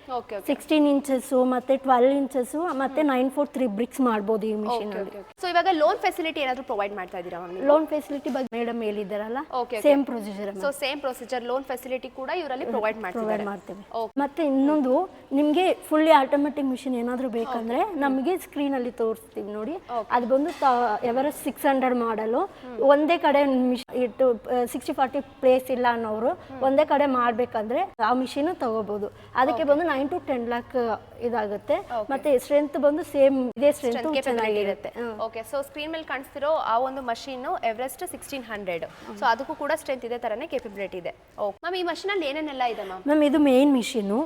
16 ಇಂಚಸ್ ಮತ್ತೆ 12 ಇಂಚಸ್ ಮತ್ತೆ 943 ಬ್ರಿಕ್ಸ್ ಮಾಡ್ಬೋದು ಈ ಮಿಷಿನ್ ಅಲ್ಲಿ. ಸೊ ಇವಾಗ ಲೋನ್ ಫೆಸಿಲಿಟಿ ಏನಾದ್ರು ಪ್ರೊವೈಡ್ ಮಾಡ್ತಾ ಇದ್ದೀರಾ ಮ್ಯಾಮ್? ಲೋನ್ ಫೆಸಿಲಿಟಿ ಬಗ್ಗೆ ಮೇಡಮ್ ಹೇಳಿದಾರಲ್ಲ, same procedure. So same procedure, loan facility ಕೂಡ ಇವರಲ್ಲಿ ಪ್ರೊವೈಡ್ ಮಾಡ್ತೀವಿ. ಮತ್ತೆ ಇನ್ನೊಂದು ನಿಮಗೆ ಫುಲ್ಲಿ ಆಟೋಮೆಟಿಕ್ ಮಿಷಿನ್ ಏನಾದರೂ ಬೇಕಂದ್ರೆ ನಮಗೆ ಸ್ಕ್ರೀನ್ ಅಲ್ಲಿ ತೋರಿಸ್ತೀವಿ ನೋಡಿ. ಅದು ಬಂದು ಎವರೆಸ್ಟ್ 600 ಮಾಡಲು ಒಂದೇ ಕಡೆ ಇಟ್ಟು 60-40 ಪ್ಲೇಸ್ ಇಲ್ಲ ಅನ್ನೋರು ಒಂದೇ ಕಡೆ ಮಾಡ್ಬೇಕಂದ್ರೆ ಆ ಮಿಷಿನ್ ತಗೋಬಹುದು. ಅದಕ್ಕೆ ಬಂದು 9 to 10 lakh ಇದಾಗುತ್ತೆ. ಮತ್ತೆ ಸ್ಟ್ರೆಂತ್ ಬಂದು ಸೇಮ್ ಇದೇ ಸ್ಟ್ರೆಂತ್ ಚೆನ್ನಾಗಿರುತ್ತೆ. ಓಕೆ, ಸೊ ಸ್ಕ್ರೀನ್ ಮೇಲೆ ಕಾಣಿಸ್ತಿರೋ ಆ ಒಂದು ಮಷೀನ್ ಎವರೆಸ್ಟ್ 1600. ಸೊ ಅದಕ್ಕೂ ಕೂಡ ಸ್ಟ್ರೆಂತ್ ಇದೆ ತರನೇ ಕೇಪಬಿಲಿಟಿ ಇದೆ. ಓಕೆ ಮ್ಯಾಮ್, ಈ ಮಷೀನ್ ಅಲ್ಲಿ ಏನೇನೆಲ್ಲ ಇದೆ ಮ್ಯಾಮ್? ಮ್ಯಾಮ್ ಇದು ಮೇನ್ ಮಿಷಿನ್,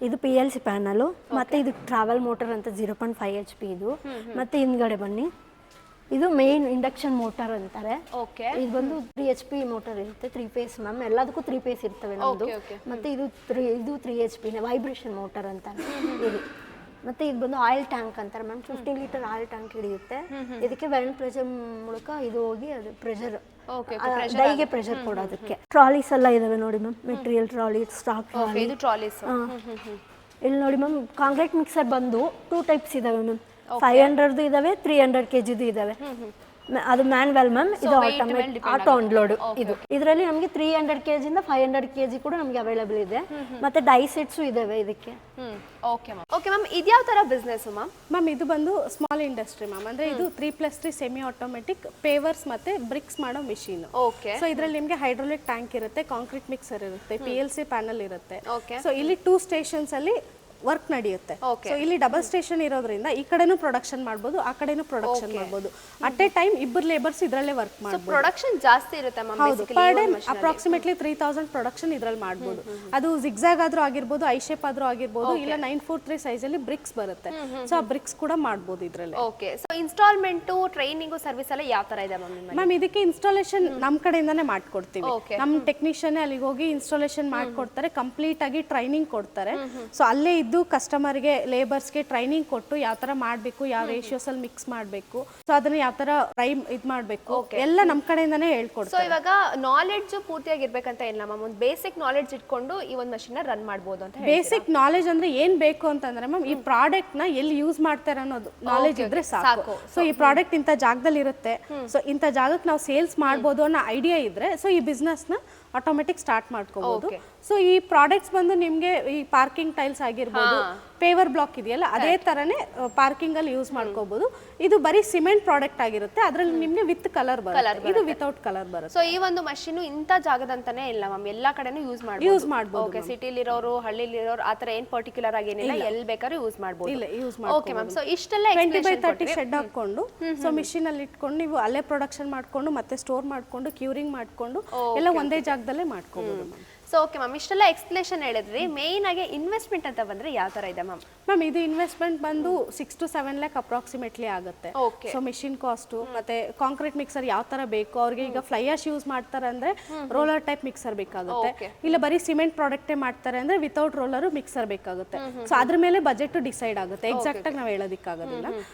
ಇದು PLC ಪ್ಯಾನಲ್, ಮತ್ತೆ ಇದು ಟ್ರಾವೆಲ್ ಮೋಟರ್ ಅಂತ 0.5 HP ಇದು. ಮತ್ತೆ ಹಿಂದ್ಗಡೆ ಬನ್ನಿ, ಇದು ಮೇನ್ ಇಂಡಕ್ಷನ್ ಮೋಟರ್ ಅಂತಾರೆ. ಓಕೆ, ಇದು ಬಂದು 3 HP ಮೋಟರ್ ಇರುತ್ತೆ, 3 ಫೇಸ್ ಮ್ಯಾಮ್. ಎಲ್ಲದಕ್ಕೂ 3 ಫೇಸ್ ಇರ್ತವೆ ನಮ್ಮದು. ಮತ್ತೆ ಇದು 3 HP ವೈಬ್ರೇಷನ್ ಮೋಟರ್ ಅಂತಾರೆ ಇದು. ಮತ್ತೆ ಇದು ಬಂದು ಆಯಿಲ್ ಟ್ಯಾಂಕ್ ಅಂತಾರೆ ಮ್ಯಾಮ್. 15 ಲೀಟರ್ ಆಯಿಲ್ ಟ್ಯಾಂಕ್ ಹಿಡಿಯುತ್ತೆ. ಇದಕ್ಕೆ ವೆಲ್ ಪ್ರೆಷರ್ ಮೂಲಕ ಇದು ಹೋಗಿ ಅದು ಪ್ರೆಷರ್ ಡೈಗೆ ಪ್ರೆಷರ್ ಕೊಡೋದಕ್ಕೆ. ಟ್ರಾಲೀಸ್ ಎಲ್ಲ ಇದಾವೆ ನೋಡಿ ma'am, material trolley, stock trolley. ಇದು ಟ್ರಾಲೀಸ್. ಇಲ್ಲಿ ನೋಡಿ ಮ್ಯಾಮ್, ಕಾಂಕ್ರೀಟ್ ಮಿಕ್ಸರ್ ಬಂದು 2 ಟೈಪ್ಸ್ ಇದಾವೆ ಮ್ಯಾಮ್. 500 ಇದಾವೆ, 300 kg ಇದಾವೆ. ಅದು ಮ್ಯಾನ್ಯಲ್ ಮ್ಯಾಮ್, ಇದು ಆಟೋಮೇಟಿಕ್ ಆಟೋ ಅನ್ಲೋಡ್. ಇದು ಇದರಲ್ಲಿ ನಮಗೆ 300 kg ಇಂದ 500 kg ಕೂಡ ನಮಗೆ ಅವೈಲೇಬಲ್ ಇದೆ. ಮತ್ತೆ ಡೈ ಸೆಟ್ಸ್ ಇದಾವೆ ಇದಕ್ಕೆ. Okay ma'am. ಓಕೆ ಮ್ಯಾಮ್, ಇದು ಯಾವ ತರ ಬಿಸ್ನೆಸ್ ಮ್ಯಾಮ್? ಮ್ಯಾಮ್ ಇದು ಬಂದು ಸ್ಮಾಲ್ ಇಂಡಸ್ಟ್ರಿ ಮ್ಯಾಮ್. ಅಂದ್ರೆ ಇದು 3+3 ಸೆಮಿ ಆಟೋಮೆಟಿಕ್ ಪೇವರ್ಸ್ ಮತ್ತೆ ಬ್ರಿಕ್ಸ್ ಮಾಡೋ ಮಿಷಿನ್. ಓಕೆ, ಸೊ ಇದರಲ್ಲಿ ನಿಮಗೆ ಹೈಡ್ರೋಲಿಕ್ ಟ್ಯಾಂಕ್ ಇರುತ್ತೆ, ಕಾಂಕ್ರೀಟ್ ಮಿಕ್ಸರ್ ಇರುತ್ತೆ, PLC ಪ್ಯಾನಲ್ ಇರುತ್ತೆ. ಓಕೆ, ಸೊ ಇಲ್ಲಿ 2 ಸ್ಟೇಷನ್ಸ್ ಅಲ್ಲಿ ವರ್ಕ್ ನಡೆಯುತ್ತೆ. ಸೊ ಇಲ್ಲಿ ಡಬಲ್ ಸ್ಟೇಷನ್ ಇರೋದ್ರಿಂದ ಈ ಕಡೆನೂ ಪ್ರೊಡಕ್ಷನ್ ಮಾಡ್ಬೋದು, ಆ ಕಡೆನೂ ಪ್ರೊಡಕ್ಷನ್ ಮಾಡ್ಬೋದು. ಅಟ್ ಎ ಟೈಮ್ ಇಬ್ಬರು ಲೇಬರ್ಸ್ ಇದರಲ್ಲೇ ವರ್ಕ್ ಮಾಡ್ಬೋದು. ಪ್ರೊಡಕ್ಷನ್ ಜಾಸ್ತಿ ಇರುತ್ತೆ ಮ್ಯಾಮ್. ಹೌದು, ಪರ್ ಡೇ ಅಪ್ರಾಕ್ಸಿಮೇಟ್ಲಿ 3000 ಪ್ರೊಡಕ್ಷನ್ ಇದ್ರಲ್ಲಿ ಮಾಡ್ಬೋದು. ಅದು ಜಿಗ್ಜಾಗ್ ಆದ್ರೂ ಆಗಿರ್ಬೋದು, ಐ ಶೇಪ್ ಆದ್ರೂ ಆಗಿರ್ಬೋದು, ಇಲ್ಲ 943 ಸೈಜ್ ಅಲ್ಲಿ ಬ್ರಿಕ್ಸ್ ಬರುತ್ತೆ. ಸೊ ಆ ಬ್ರಿಕ್ಸ್ ಕೂಡ ಮಾಡ್ಬೋದು ಇದ್ರಲ್ಲಿ. Okay, so instalment, training, service ಎಲ್ಲ ಯಾವ ತರ ಇದೆ ಮ್ಯಾಮ್? ಮ್ಯಾಮ್ ಇದಕ್ಕೆ ಇನ್ಸ್ಟಾಲೇಷನ್ ನಮ್ ಕಡೆಯಿಂದಾನೇ ಮಾಡ್ಕೊಡ್ತೀವಿ. ನಮ್ ಟೆಕ್ನಿಷಿಯನ್ ಅಲ್ಲಿಗೆ ಹೋಗಿ ಇನ್ಸ್ಟಾಲೇಷನ್ ಮಾಡ್ಕೊಡ್ತಾರೆ, ಕಂಪ್ಲೀಟ್ ಆಗಿ ಟ್ರೈನಿಂಗ್ ಕೊಡ್ತಾರೆ. ಸೊ ಅಲ್ಲೇ ಇದ್ದು ಕಸ್ಟಮರ್ಗೆ, ಲೇಬರ್ಸ್ಗೆ ಟ್ರೈನಿಂಗ್ ಕೊಟ್ಟು ಯಾವ ತರ ಮಾಡ್ಬೇಕು, ಯಾವ ರೇಷಿಯೋಸ್ ಅಲ್ಲಿ ಮಿಕ್ಸ್ ಮಾಡ್ಬೇಕು, ಸೊ ಅದನ್ನ ಯಾವ ತರ ಇದ್ ಮಾಡ್ಬೇಕು ಎಲ್ಲ ನಮ್ ಕಡೆಯಿಂದಾನೇ ಹೇಳ್ಕೊಡ್ತಾರೆ. ಸೊ ಇವಾಗ ನಾಲೆಡ್ಜ್ ಪೂರ್ತಿಯಾಗಿರ್ಬೇಕಂತ ಇಲ್ಲ ಮ್ಯಾಮ್, ಒಂದು ಬೇಸಿಕ್ ನಾಲೆಡ್ಜ್ ಇಟ್ಕೊಂಡು ಈ ಒಂದು ಮಷೀನ್ ರನ್ ಮಾಡ್ಬೋದು ಅಂತ. ಬೇಸಿಕ್ ನಾಲೆಜ್ ಅಂದ್ರೆ ಏನ್ ಬೇಕು ಅಂತಂದ್ರೆ ಮ್ಯಾಮ್, ಈ ಪ್ರಾಡಕ್ಟ್ ನ ಎಲ್ಲಿ ಯೂಸ್ ಮಾಡ್ತಾರೆ ಅನ್ನೋದು ನಾಲೆಜ್ ಇದ್ರೆ ಸಾಕು. ಸೊ ಈ ಪ್ರಾಡಕ್ಟ್ ಇಂಥ ಜಾಗದಲ್ಲಿ ಇರುತ್ತೆ, ಸೊ ಇಂಥ ಜಾಗಕ್ಕೆ ನಾವು ಸೇಲ್ಸ್ ಮಾಡ್ಬೋದು ಅನ್ನೋ ಐಡಿಯಾ ಇದ್ರೆ ಸೊ ಈ ಬಿಸ್ನೆಸ್ ನ ಆಟೋಮೆಟಿಕ್ ಸ್ಟಾರ್ಟ್ ಮಾಡ್ಕೋಬಹುದು. ಸೊ ಈ ಪ್ರಾಡಕ್ಟ್ಸ್ ಬಂದು ನಿಮ್ಗೆ ಈ ಪಾರ್ಕಿಂಗ್ ಟೈಲ್ಸ್ ಆಗಿರ್ಬೋದು, ಪೇವರ್ ಬ್ಲಾಕ್ ಇದೆಯಲ್ಲ ಅದೇ ತರನೇ ಪಾರ್ಕಿಂಗ್ ಅಲ್ಲಿ ಯೂಸ್ ಮಾಡ್ಕೋಬಹುದು. ಇದು ಬರೀ ಸಿಮೆಂಟ್ ಪ್ರಾಡಕ್ಟ್ ಆಗಿರುತ್ತೆ, ಅದ್ರಲ್ಲಿ ನಿಮ್ಗೆ ವಿತ್ ಕಲರ್ ಬರುತ್ತೆ, ಇದು ವಿತೌಟ್ ಕಲರ್ ಬರುತ್ತೆ. ಸೊ ಈ ಒಂದು ಮಷೀನ್ ಇಂಥ ಜಾಗದಂತಾನೆ ಇಲ್ಲ ಮ್ಯಾಮ್, ಎಲ್ಲಾ ಕಡೆನೂ ಯೂಸ್ ಮಾಡ್ಬೋದು. ಓಕೆ, ಸಿಟಿಲಿ ಇರೋರು, ಹಳ್ಳಿಲಿ ಇರೋರು ಆತರ ಏನ್ ಪರ್ಟಿಕ್ಯುಲರ್ ಆಗಿ ಏನಿಲ್ಲ, ಎಲ್ಲಿ ಬೇಕಾದ್ರೂ ಯೂಸ್ ಮಾಡ್ಬೋದು. ಇಲ್ಲ ಯೂಸ್ ಮಾಡ್ಬೋದು. ಓಕೆ ಮ್ಯಾಮ್, ಸೊ ಇಷ್ಟೆಲ್ಲ 20x30 ಶೆಡ್ ಹಾಕೊಂಡು ಸೊ ಮಿಷಿನ್ ಅಲ್ಲಿ ಇಟ್ಕೊಂಡು ನೀವು ಅಲ್ಲೇ ಪ್ರೊಡಕ್ಷನ್ ಮಾಡ್ಕೊಂಡು ಮತ್ತೆ ಸ್ಟೋರ್ ಮಾಡ್ಕೊಂಡು ಕ್ಯೂರಿಂಗ್ ಮಾಡ್ಕೊಂಡು ಎಲ್ಲ ಒಂದೇ ಜಾಗದಲ್ಲೇ ಮಾಡ್ಕೋಬಹುದು. ಸೊ ಓಕೆ ಮ್ಯಾಮ್, ಇಷ್ಟೆಲ್ಲ ಎಕ್ಸ್ಪ್ಲೇಷನ್ ಹೇಳಿದ್ರಿ. ಮೇನ್ ಆಗಿ ಇನ್ವೆಸ್ಟ್ಮೆಂಟ್ ಅಂತ ಬಂದ್ರೆ ಯಾವ ತರ ಇದೆ ಮ್ಯಾಮ್? ಮ್ಯಾಮ್ ಇದು ಇನ್ವೆಸ್ಟ್ಮೆಂಟ್ ಬಂದು 6 to 7 lakh ಅಪ್ರಾಕ್ಸಿಮೇಟ್ಲಿ ಆಗುತ್ತೆ. ಸೊ ಮಿಷಿನ್ ಕಾಸ್ಟ್ ಮತ್ತೆ ಕಾಂಕ್ರೀಟ್ ಮಿಕ್ಸರ್ ಯಾವ ತರ ಬೇಕು ಅವ್ರಿಗೆ, ಈಗ ಫ್ಲೈ ಆಶ್ ಯೂಸ್ ಮಾಡ್ತಾರೆ ಅಂದ್ರೆ ರೋಲರ್ ಟೈಪ್ ಮಿಕ್ಸರ್ ಬೇಕಾಗುತ್ತೆ, ಇಲ್ಲ ಬರೀ ಸಿಮೆಂಟ್ ಪ್ರಾಡಕ್ಟೇ ಮಾಡ್ತಾರೆ ಅಂದ್ರೆ ವಿತೌಟ್ ರೋಲರ್ ಮಿಕ್ಸರ್ ಬೇಕಾಗುತ್ತೆ. ಸೊ ಅದ್ರ ಮೇಲೆ ಬಜೆಟ್ ಡಿಸೈಡ್ ಆಗುತ್ತೆ, ಎಕ್ಸಾಕ್ಟ್ ಆಗಿ ನಾವು ಹೇಳೋದಕ್ಕಾಗೋದಿಲ್ಲ.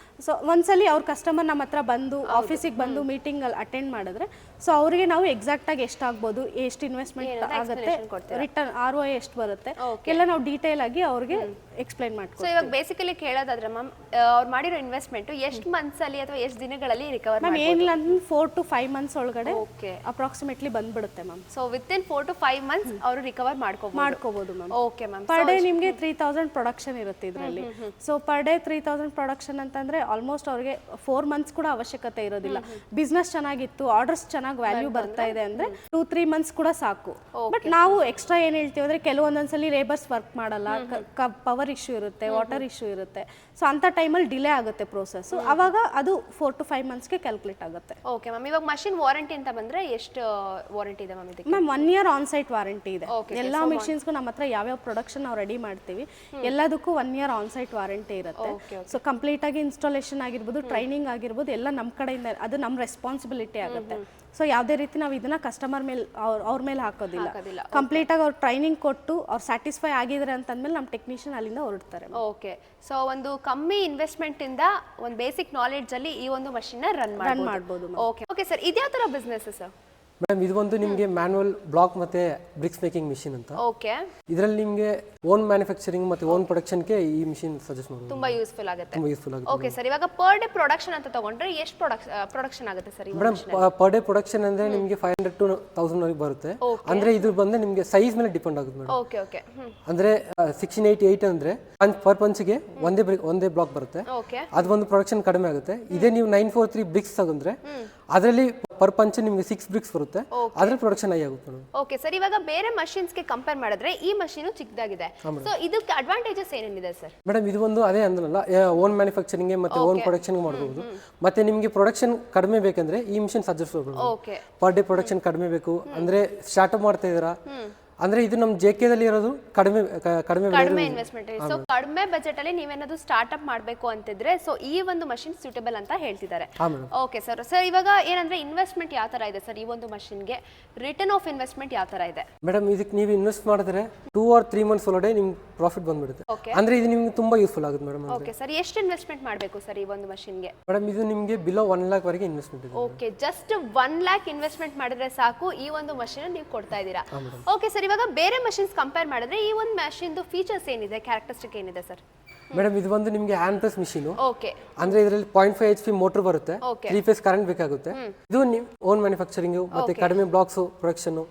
ಸೊ ಒಂದ್ಸಲಿ ಅವ್ರ ಕಸ್ಟಮರ್ ನಮ್ಮ ಹತ್ರ ಬಂದು ಆಫೀಸಿಗೆ ಬಂದು ಮೀಟಿಂಗ್ ಅಲ್ಲಿ ಅಟೆಂಡ್ ಮಾಡಿದ್ರೆ ಸೊ ಅವ್ರಿಗೆ ನಾವು ಎಕ್ಸಾಕ್ಟ್ ಆಗಿ ಎಷ್ಟಾಗ್ಬೋದು, ಎಷ್ಟು ಇನ್ವೆಸ್ಟ್ಮೆಂಟ್ ಆಗುತ್ತೆ, ರಿಟರ್ನ್ ROI ಎಷ್ಟು ಬರುತ್ತೆ ಎಲ್ಲ ನಾವು ಡೀಟೇಲ್ ಆಗಿ ಅವ್ರಿಗೆ ಎಕ್ಸ್ಪ್ಲೈನ್ ಮಾಡ್ತೀವಿ. ಸೊ ಇವಾಗ ಬೇಸಿಕಲಿ ಕೇಳೋದಾದ್ರೆ ಮ್ಯಾಮ್, ಅವ್ರು ಮಾಡಿರೋ ಇನ್ವೆಸ್ಟ್ಮೆಂಟ್ ಎಷ್ಟು ಮಂತ್ಸ್ ಅಲ್ಲಿ ಅಥವಾ ಎಷ್ಟು ದಿನಗಳಲ್ಲಿ ರಿಕವರ್ ಮ್ಯಾಮ್? ಏನಿಲ್ಲ ಅಂದ್ರೆ 4 to 5 months ಒಳಗಡೆ ಅಪ್ರಾಕ್ಸಿಮೇಟ್ಲಿ ಬಂದ್ಬಿಡುತ್ತೆ ma'am. So within 4 to 5 months ಅವರು ರಿಕವರ್ ಮಾಡ್ಕೋಬಹುದು ma'am. Okay ma'am, per day ನಿಮಗೆ 3000 ಪ್ರೊಡಕ್ಷನ್ ಇರುತ್ತೆ ಇದರಲ್ಲಿ. ಸೊ ಪರ್ ಡೇ 3000 ಪ್ರೊಡಕ್ಷನ್ ಅಂತಂದ್ರೆ ಆಲ್ಮೋಸ್ಟ್ ಅವ್ರಿಗೆ 4 months ಕೂಡ ಅವಶ್ಯಕತೆ ಇರೋದಿಲ್ಲ. ಬಿಸ್ನೆಸ್ ಚೆನ್ನಾಗಿತ್ತು, ಆರ್ಡರ್ಸ್ ಚೆನ್ನಾಗಿ ವ್ಯಾಲ್ಯೂ ಬರ್ತಾ ಇದೆ ಅಂದ್ರೆ 2-3 months ಕೂಡ ಸಾಕು. ಬಟ್ ನಾವು ನಾವು ಎಕ್ಸ್ಟ್ರಾ ಏನು ಹೇಳ್ತೀವಿ ಅಂದರೆ ಕೆಲವೊಂದೊಂದ್ಸಲಿ ಲೇಬರ್ಸ್ ವರ್ಕ್ ಮಾಡಲ್ಲ, ಪವರ್ ಇಶ್ಯೂ ಇರುತ್ತೆ, ವಾಟರ್ ಇಶ್ಯೂ ಇರುತ್ತೆ. ಸೊ ಅಂಥ ಟೈಮಲ್ಲಿ ಡಿಲೇ ಆಗುತ್ತೆ ಪ್ರೋಸೆಸ್ಸು. ಅವಾಗ ಅದು 4 to 5 monthsಗೆ ಕ್ಯಾಲ್ಕುಲೇಟ್ ಆಗುತ್ತೆ. ಓಕೆ ಮ್ಯಾಮ್, ಇವಾಗ ಮಷಿನ್ ವಾರಂಟಿ ಅಂತ ಬಂದ್ರೆ ಎಷ್ಟು ವಾರಂಟಿ ಇದೆ ಮ್ಯಾಮ್ ಇದಕ್ಕೆ? Ma'am 1 year on site warranty ಇದೆ. ಎಲ್ಲ ಮಿಷಿನ್ಸ್ಗೂ ನಮ್ಮ ಹತ್ರ ಯಾವ್ಯಾವ ಪ್ರೊಡಕ್ಷನ್ ನಾವು ರೆಡಿ ಮಾಡ್ತೀವಿ ಎಲ್ಲದಕ್ಕೂ 1 year ಆನ್ ಸೈಟ್ ವಾರಂಟಿ ಇರುತ್ತೆ. ಸೊ ಕಂಪ್ಲೀಟ್ ಆಗಿ ಇನ್ಸ್ಟಾಲೇಷನ್ ಆಗಿರ್ಬೋದು, ಟ್ರೈನಿಂಗ್ ಆಗಿರ್ಬೋದು, ಎಲ್ಲ ನಮ್ಮ ಕಡೆಯಿಂದ, ಅದು ನಮ್ಮ ರೆಸ್ಪಾನ್ಸಿಬಿಲಿಟಿ ಆಗುತ್ತೆ. ಸೊ ಯಾವುದೇ ರೀತಿ ನಾವು ಇದನ್ನ ಕಸ್ಟಮರ್ ಮೇಲೆ ಅವ್ರ ಮೇಲೆ ಹಾಕೋದಿಲ್ಲ. ಕಂಪ್ಲೀಟ್ ಆಗಿ ಅವ್ರು ಟ್ರೈನಿಂಗ್ ಕೊಟ್ಟು ಅವ್ರು ಸ್ಯಾಟಿಸ್ಫೈ ಆಗಿದ್ರೆ ಅಂತಂದ್ಮೇಲೆ ನಮ್ಮ ಟೆಕ್ನಿಷಿಯನ್ ಅಲ್ಲಿಂದ ಹೊರಡ್ತಾರೆ. ಓಕೆ, ಸೊ ಒಂದು ಕಮ್ಮಿ ಇನ್ವೆಸ್ಟ್ಮೆಂಟ್ ಇಂದ ಒಂದು ಬೇಸಿಕ್ ನಾಲೆಡ್ಜ್ ಅಲ್ಲಿ ಈ ಒಂದು ಮಷಿನ್ ರನ್ ಮಾಡ್ಬೋದು. ಓಕೆ ಓಕೆ ಸರ್, ಇದ್ಯಾವ ತರ ಬಿಸ್ನೆಸ್ ಸರ್? ಮೇಡಮ್ ಇದು ಒಂದು ನಿಮಗೆ ಮ್ಯಾನುವಲ್ ಬ್ಲಾಕ್ ಮತ್ತೆ ಬ್ರಿಕ್ಸ್ ಮೇಕಿಂಗ್ ಮಿಷಿನ್ ಅಂತ. ಓಕೆ, ಇದರಲ್ಲಿ ನಿಮಗೆ ಓನ್ ಮ್ಯಾನುಫ್ಯಾಕ್ಚರಿಂಗ್ ಮತ್ತೆ ಓನ್ ಪ್ರೊಡಕ್ಷನ್ಗೆ ಈ ಮಿಷಿನ್ ಸಜೆಸ್ಟ್ ಮಾಡ್ಬೋದು. ತುಂಬಾ ಯೂಸ್ಫುಲ್ ಆಗುತ್ತೆ. ತುಂಬಾ ಯೂಸ್ಫುಲ್ ಆಗುತ್ತೆ. ಓಕೆ ಸರ್, ಇವಾಗ ಪರ್ ಡೇ ಪ್ರೊಡಕ್ಷನ್ ಅಂತ ತಗೊಂಡ್ರೆ ಎಷ್ಟು ಪ್ರೊಡಕ್ಷನ್ ಆಗುತ್ತೆ sir? Madam per day production ಅಂದ್ರೆ ನಿಮಗೆ 500 to 1000 ವರೆಗೆ ಬರುತ್ತೆ. ಅಂದ್ರೆ ಇದು ಬಂದ್ರೆ ನಿಮಗೆ ಸೈಜ್ ಮೇಲೆ ಡಿಪೆಂಡ್ ಆಗುತ್ತೆ ಮೇಡಮ್. ಓಕೆ ಓಕೆ, ಅಂದ್ರೆ 1688 ಅಂದ್ರೆ ಪರ್ ಪಂಚ್ಗೆ ಒಂದೇ ಬ್ಲಾಕ್ ಬರುತ್ತೆ. ಓಕೆ, ಅದು ಒಂದು ಪ್ರೊಡಕ್ಷನ್ ಕಡಿಮೆ ಆಗುತ್ತೆ. ಇದೇ ನೀವು 943 ಬ್ರಿಕ್ಸ್ ತಗೊಂಡ್ರೆ ಅದರಲ್ಲಿ ಪರ್ ಪಂಚ್ ನಿಮಗೆ 6 ಬ್ರಿಕ್ಸ್ ಬರುತ್ತೆ. ಅದ್ರ ಪ್ರೊಡಕ್ಷನ್ ಹೈ ಆಗುತ್ತೆ ಮೇಡಮ್. ಓಕೆ ಸರ್, ಇವಾಗ ಬೇರೆ ಮಷಿನ್ಸ್ ಗೆ ಕಂಪೇರ್ ಮಾಡಿದ್ರೆ ಈ ಮಷೀನ್ ಚಿಕ್ಕದಾಗಿದೆ. ಸೊ ಇದಕ್ಕೆ ಅಡ್ವಾಂಟೇಜಸ್ ಏನೇನಿದೆ ಸರ್? ಮೇಡಮ್ ಇದು ಒಂದು ಅದೇ ಅಂದ್ರಲ್ಲ, ಓನ್ ಮ್ಯಾನುಫ್ಯಾಕ್ಚರಿಂಗ್ ಮತ್ತೆ ಓನ್ ಪ್ರೊಡಕ್ಷನ್ ಮಾಡಬಹುದು. ಮತ್ತೆ ನಿಮಗೆ ಪ್ರೊಡಕ್ಷನ್ ಕಡಿಮೆ ಬೇಕಂದ್ರೆ ಈ ಮಿಷಿನ್ ಸಜೆಸ್ಟ್ ಮಾಡ್ಬೋದು. ಓಕೆ, ಪರ್ ಡೇ ಪ್ರೊಡಕ್ಷನ್ ಕಡಿಮೆ ಬೇಕು ಅಂದ್ರೆ ಸ್ಟಾರ್ಟ್ಅಪ್ ಮಾಡ್ತಾ ಇದ್ದೀರಾ ಅಂದ್ರೆ ಇದು ನಮ್ಮ JK ದಲ್ಲಿ ಇರೋದು ಕಡಿಮೆ ಇನ್ವೆಸ್ಟ್ಮೆಂಟ್. ಸೊ ಕಡಿಮೆ ಬಜೆಟ್ ಅಲ್ಲಿ ನೀವೇನಾದ್ರು ಸ್ಟಾರ್ಟ್ಅಪ್ ಮಾಡಬೇಕು ಅಂತಿದ್ರೆ ಸೊ ಈ ಒಂದು ಮಷಿನ್ ಸೂಟೇಬಲ್ ಅಂತ ಹೇಳ್ತಿದ್ದಾರೆ. ಓಕೆ ಸರ್, ಸರ್ ಇವಾಗ ಏನಂದ್ರೆ ಇನ್ವೆಸ್ಟ್ಮೆಂಟ್ ಯಾವ ತರ ಇದೆ ಸರ್ ಈ ಒಂದು ಮಷಿನ್ಗೆ? ರಿಟರ್ನ್ ಆಫ್ ಇನ್ವೆಸ್ಟ್ಮೆಂಟ್ ಯಾವ ತರ ಇದೆ? ಮೇಡಮ್ ಇದಕ್ಕೆ ನೀವು ಇನ್ವೆಸ್ಟ್ ಮಾಡಿದ್ರೆ 2 or 3 months ಒಳಗಡೆ ನಿಮ್ಗೆ ಪ್ರಾಫಿಟ್ ಬಂದ್ಬಿಡುತ್ತೆ. ಅಂದ್ರೆ ಇದು ನಿಮ್ಗೆ ತುಂಬಾ ಯೂಸ್ಫುಲ್ ಆಗುತ್ತೆ ಮೇಡಮ್. ಓಕೆ ಸರ್, ಎಷ್ಟು ಇನ್ವೆಸ್ಟ್ಮೆಂಟ್ ಮಾಡಬೇಕು ಸರ್ ಈ ಒಂದು ಮಷಿನ್ಗೆ? ಮೇಡಮ್ ಇದು ನಿಮಗೆ ಬಿಲೋ 1 lakh ವರೆಗೆ ಇನ್ವೆಸ್ಟ್ಮೆಂಟ್ ಇದೆ. ಓಕೆ, ಜಸ್ಟ್ 1 lakh ಇನ್ವೆಸ್ಟ್ಮೆಂಟ್ ಮಾಡಿದ್ರೆ ಸಾಕು ಈ ಒಂದು ಮಷಿನ್ ನೀವು ಕೊಡ್ತಾ ಇದ್ದೀರಾ. ಓಕೆ ಸರ್, ಇವಾಗ ಬೇರೆ ಮಷಿನ್ಸ್ ಕಂಪೇರ್ ಮಾಡಿದ್ರೆ ಈ ಒಂದು ಮಷಿನ್ದು ಫೀಚರ್ಸ್ ಏನಿದೆ, ಕ್ಯಾರೆಕ್ಟರಿಸ್ಟಿಕ್ ಏನಿದೆ ಸರ್? ಮೇಡಮ್ ಇದು ಬಂದು ನಿಮಗೆ ಹ್ಯಾಂಡ್ ಪ್ರೆಸ್ ಮಿಷಿನ್. ಓಕೆ, ಅಂದ್ರೆ ಇದರಲ್ಲಿ 0.5 HP ಮೋಟರ್ ಬರುತ್ತೆ, 3 phase ಕರೆಂಟ್ ಬೇಕಾಗುತ್ತೆ. ಇದು ನಿಮ್ಮ ಓನ್ ಮ್ಯಾನುಫ್ಯಾಕ್ಚರಿಂಗ್ ಮತ್ತೆ ಕಡಿಮೆ ಬ್ಲಾಕ್ಸ್ ಪ್ರೊಡಕ್ಷನ್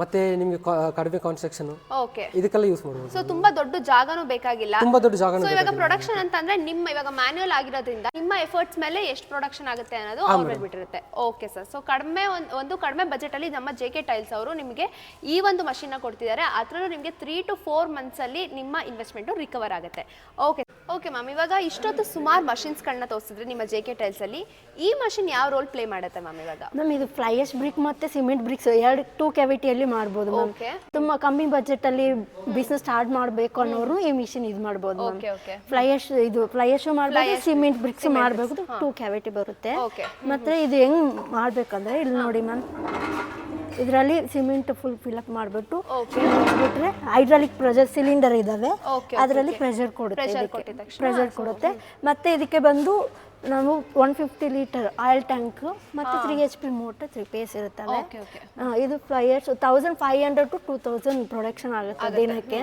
ಮತ್ತೆ ನಿಮಗೆ ಕಡಿಮೆ ಕನ್ಸ್ಟ್ರಕ್ಷನ್ ಓಕೆ ಇದಕ್ಕೆಲ್ಲ ಯೂಸ್ ಮಾಡಬಹುದು. ಸೊ ತುಂಬಾ ದೊಡ್ಡ ಜಾಗನೂ ಬೇಕಾಗಿಲ್ಲ. ತುಂಬಾ ದೊಡ್ಡ ಜಾಗನೂ ಸೊ ಇವಾಗ ಪ್ರೊಡಕ್ಷನ್ ಅಂತ ಅಂದ್ರೆ ನಿಮ್ಮ ಇವಾಗ ಮ್ಯಾನ್ಯುಯಲ್ ಆಗಿರೋದ್ರಿಂದ ನಿಮ್ಮ ಎಫರ್ಟ್ಸ್ ಮೇಲೆ ಎಷ್ಟು ಪ್ರೊಡಕ್ಷನ್ ಆಗುತ್ತೆ ಅನ್ನೋದು ಅವ್ರ ಮೇಲೆ ಬಿಟ್ಟಿರುತ್ತೆ. ಓಕೆ ಸರ್, ಸೊ ಕಡಿಮೆ ಬಜೆಟ್ ಅಲ್ಲಿ ನಮ್ಮ JK ಟೈಲ್ಸ್ ಅವರು ನಿಮಗೆ ಈ ಒಂದು ಮಷೀನ್ ನ ಕೊಡ್ತಿದ್ದಾರೆ. ಅದರಲ್ಲೂ ನಿಮಗೆ 3 to 4 months ಅಲ್ಲಿ ನಿಮ್ಮ ಇನ್ವೆಸ್ಟ್ಮೆಂಟ್ ರಿಕವರ್ ಆಗುತ್ತೆ. ಓಕೆ ಓಕೆ ಮ್ಯಾಮ್, ಇವಾಗ ಇಷ್ಟೊತ್ತು ಸುಮಾರು ಮಷಿನ್ಸ್ ಗಳನ್ನ ತೋರಿಸಿದ್ರೆ ನಿಮ್ಮ JK ಟೈಲ್ಸ್ ಅಲ್ಲಿ ಈ ಮಷಿನ್ ಯಾವ ರೋಲ್ ಪ್ಲೇ ಮಾಡುತ್ತೆ ಮ್ಯಾಮ್? ಇವಾಗ ಮ್ಯಾಮ್ ಇದು ಫ್ಲೈ ಆಶ್ ಬ್ರಿಕ್ ಮತ್ತೆ ಸಿಮೆಂಟ್ ಬ್ರಿಕ್ಸ್ 2 ಕ್ಯಾವಿಟಿಯಲ್ಲಿ ಮಾಡಬಹುದು ಮ್ಯಾಮ್. ತುಂಬಾ ಕಮ್ಮಿ ಬಜೆಟ್ ಅಲ್ಲಿ ಬಿಸ್ನೆಸ್ ಸ್ಟಾರ್ಟ್ ಮಾಡಬೇಕು ಅನ್ನೋರು ಈ ಮಿಷಿನ್ ಯೂಸ್ ಮಾಡಬಹುದು ಮ್ಯಾಮ್. ಫ್ಲೈ ಆಶ್ ಮಾಡಬಹುದು, ಸಿಮೆಂಟ್ ಬ್ರಿಕ್ಸ್ ಮಾಡಬಹುದು, 2 ಕ್ಯಾವಿಟಿ ಬರುತ್ತೆ. ಮತ್ತೆ ಇದು ಹೆಂಗ್ ಮಾಡ್ಬೇಕಂದ್ರೆ ಇಲ್ಲಿ ನೋಡಿ ಮ್ಯಾಮ್, ಇದರಲ್ಲಿ ಸಿಮೆಂಟ್ ಫುಲ್ ಫಿಲ್ಅಪ್ ಮಾಡಿಬಿಟ್ಟು ಬಿಟ್ರೆ ಹೈಡ್ರಾಲಿಕ್ ಪ್ರೆಷರ್ ಸಿಲಿಂಡರ್ ಇದಾವೆ, ಅದರಲ್ಲಿ ಪ್ರೆಷರ್ ಕೊಡುತ್ತೆ. ಮತ್ತೆ ಇದಕ್ಕೆ ಬಂದು ನಾವು 150 ಲೀಟರ್ ಆಯಿಲ್ ಟ್ಯಾಂಕ್ ಮತ್ತೆ 3 HP ಮೋಟರ್ 3 phase ಇರುತ್ತವೆ. ಇದು ಫ್ಲೈಯರ್ಸ್ 1500 to 2000 ಪ್ರೊಡಕ್ಷನ್ ಆಗುತ್ತೆ ದಿನಕ್ಕೆ.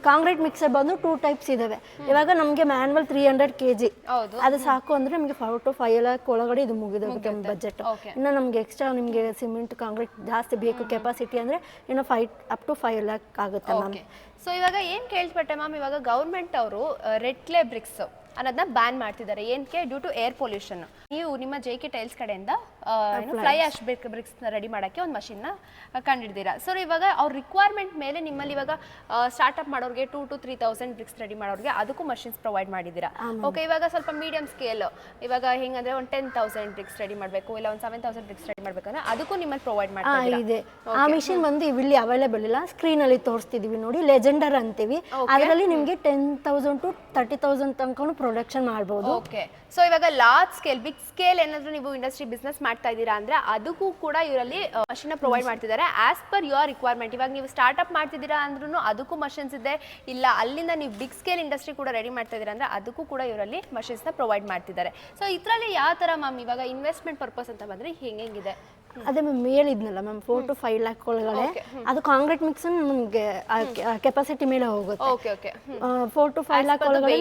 ಕಾಂಕ್ರೀಟ್ ಮಿಕ್ಸರ್ ಬಂದು 2 ಟೈಪ್ಸ್ ಇದಾವೆ. ಇವಾಗ ನಮಗೆ ಮ್ಯಾನ್ಯಲ್ 300 kg ಅದು ಸಾಕು ಅಂದ್ರೆ ನಮಗೆ 4 to 5 lakh ಒಳಗಡೆ ಇದು ಮುಗಿದೋಗುತ್ತೆ ಬಜೆಟ್. ಇನ್ನು ನಮಗೆ ಎಕ್ಸ್ಟ್ರಾ ನಿಮಗೆ ಸಿಮೆಂಟ್ ಕಾಂಕ್ರೀಟ್ ಜಾಸ್ತಿ ಬೇಕು ಕೆಪಾಸಿಟಿ ಅಂದ್ರೆ ಇನ್ನು 5 to 5 lakh ಆಗುತ್ತೆ ಮ್ಯಾಮ್. ಸೊ ಇವಾಗ ಏನ್ ಕೇಳ್ಪಟ್ಟೆ ಮ್ಯಾಮ್, ಇವಾಗ ಗವರ್ಮೆಂಟ್ ಅವರು ರೆಡ್ ಕ್ಲೇ ಬ್ರಿಕ್ಸ್ ಅನ್ನೋದನ್ನ ಬ್ಯಾನ್ ಮಾಡ್ತಿದ್ದಾರೆ. ಏನಕ್ಕೆ? Due to air pollution. ನೀವು ನಿಮ್ಮ JK ಟೈಲ್ಸ್ ಕಡೆಯಿಂದ ಫ್ಲೈ ಆಶ್ ಬ್ರಿಕ್ಸ್ ರೆಡಿ ಮಾಡಕ್ಕೆ ಒಂದು ಮಷಿನ್ ನ ಕಂಡಿದ್ದೀರಾ. ಸೊ ಇವಾಗ ಅವ್ರ ರಿಕ್ವೈರ್ಮೆಂಟ್ ಮೇಲೆ ನಿಮ್ಮಲ್ಲಿ ಇವಾಗ ಸ್ಟಾರ್ಟ್ಅಪ್ ಮಾಡೋರಿಗೆ 2 to 3000 ಬ್ರಿಕ್ಸ್ ರೆಡಿ ಮಾಡೋರಿಗೆ ಅದಕ್ಕೂ ಮಷಿನ್ಸ್ ಪ್ರೊವೈಡ್ ಮಾಡಿದ್ದೀರಾ. ಓಕೆ, ಇವಾಗ ಸ್ವಲ್ಪ ಮೀಡಿಯಂ ಸ್ಕೇಲ್ ಇವಾಗ ಹೆಂಗಂದ್ರೆ ಒಂದು 10,000 ಬ್ರಿಕ್ಸ್ ರೆಡಿ ಮಾಡಬೇಕು ಇಲ್ಲ ಒಂದು 7,000 ಬ್ರಿಕ್ಸ್ ರೆಡಿ ಮಾಡಬೇಕಂದ್ರೆ ಅದಕ್ಕೂ ನಿಮ್ಮಲ್ಲಿ ಪ್ರೊವೈಡ್ ಮಾಡ್ತಾ ಇದೆ. ಆ ಮಿಷಿನ್ ಬಂದು ಇಲ್ಲಿ ಅವೈಲೇಬಲ್ ಇಲ್ಲ, ಸ್ಕ್ರೀನ್ ಅಲ್ಲಿ ತೋರಿಸ್ತಿದೀವಿ ನೋಡಿ, ಲೆಜೆಂಡರ್ ಅಂತೀವಿ. ಅದರಲ್ಲಿ ನಿಮಗೆ 10,000 to 30,000 ತನಕ ಪ್ರೊಡಕ್ಷನ್ ಮಾಡಬಹುದು. ಓಕೆ, ಸೊ ಇವಾಗ ಲಾರ್ಜ್ ಸ್ಕೇಲ್ ಬಿಗ್ ಸ್ಕೇಲ್ ಏನಾದ್ರು ನೀವು ಇಂಡಸ್ಟ್ರಿ ಬಿಸ್ನೆಸ್ ಮಾಡ್ತಾ ಇದ್ದೀರಾ ಅಂದ್ರೆ ಅದಕ್ಕೂ ಕೂಡ ಇವರಲ್ಲಿ ಮಷಿನ್ ಪ್ರೊವೈಡ್ ಮಾಡ್ತಿದ್ದಾರೆ ಆಸ್ ಪರ್ ಯುವರ್ ರಿಕ್ವೈರ್ಮೆಂಟ್. ಇವಾಗ ನೀವು ಸ್ಟಾರ್ಟ್ಅಪ್ ಮಾಡ್ತಿದ್ದೀರಾ ಅಂದ್ರೂ ಅದಕ್ಕೂ ಮಷಿನ್ಸ್ ಇದೆ, ಇಲ್ಲ ಅಲ್ಲಿಂದ ನೀವು ಬಿಗ್ ಸ್ಕೇಲ್ ಇಂಡಸ್ಟ್ರಿ ಕೂಡ ರೆಡಿ ಮಾಡ್ತಾ ಇದ್ದೀರಾ ಅಂದ್ರೆ ಅದಕ್ಕೂ ಕೂಡ ಇವರಲ್ಲಿ ಮಷಿನ್ಸ್ ನ ಪ್ರೊವೈಡ್ ಮಾಡ್ತಿದ್ದಾರೆ. ಸೊ ಇದರಲ್ಲಿ ಯಾವ ತರ ಮ್ಯಾಮ್ ಇವಾಗ ಇನ್ವೆಸ್ಟ್ಮೆಂಟ್ ಪರ್ಪಸ್ ಅಂತ ಬಂದ್ರೆ ಹೆಂಗಿದೆ? ಅದೇ ಮ್ಯಾಮ್ ಹೇಳಿದ್ನಲ್ಲ ಮ್ಯಾಮ್ 4 to 5 lakh ಒಳಗಡೆ ಅದು ಕಾಂಕ್ರೀಟ್ ಮಿಕ್ಸ್ ನಮಗೆ ಕೆಪಾಸಿಟಿ ಮೇಲೆ ಹೋಗುತ್ತೆ. 4 to 5 lakh ಒಳಗಡೆ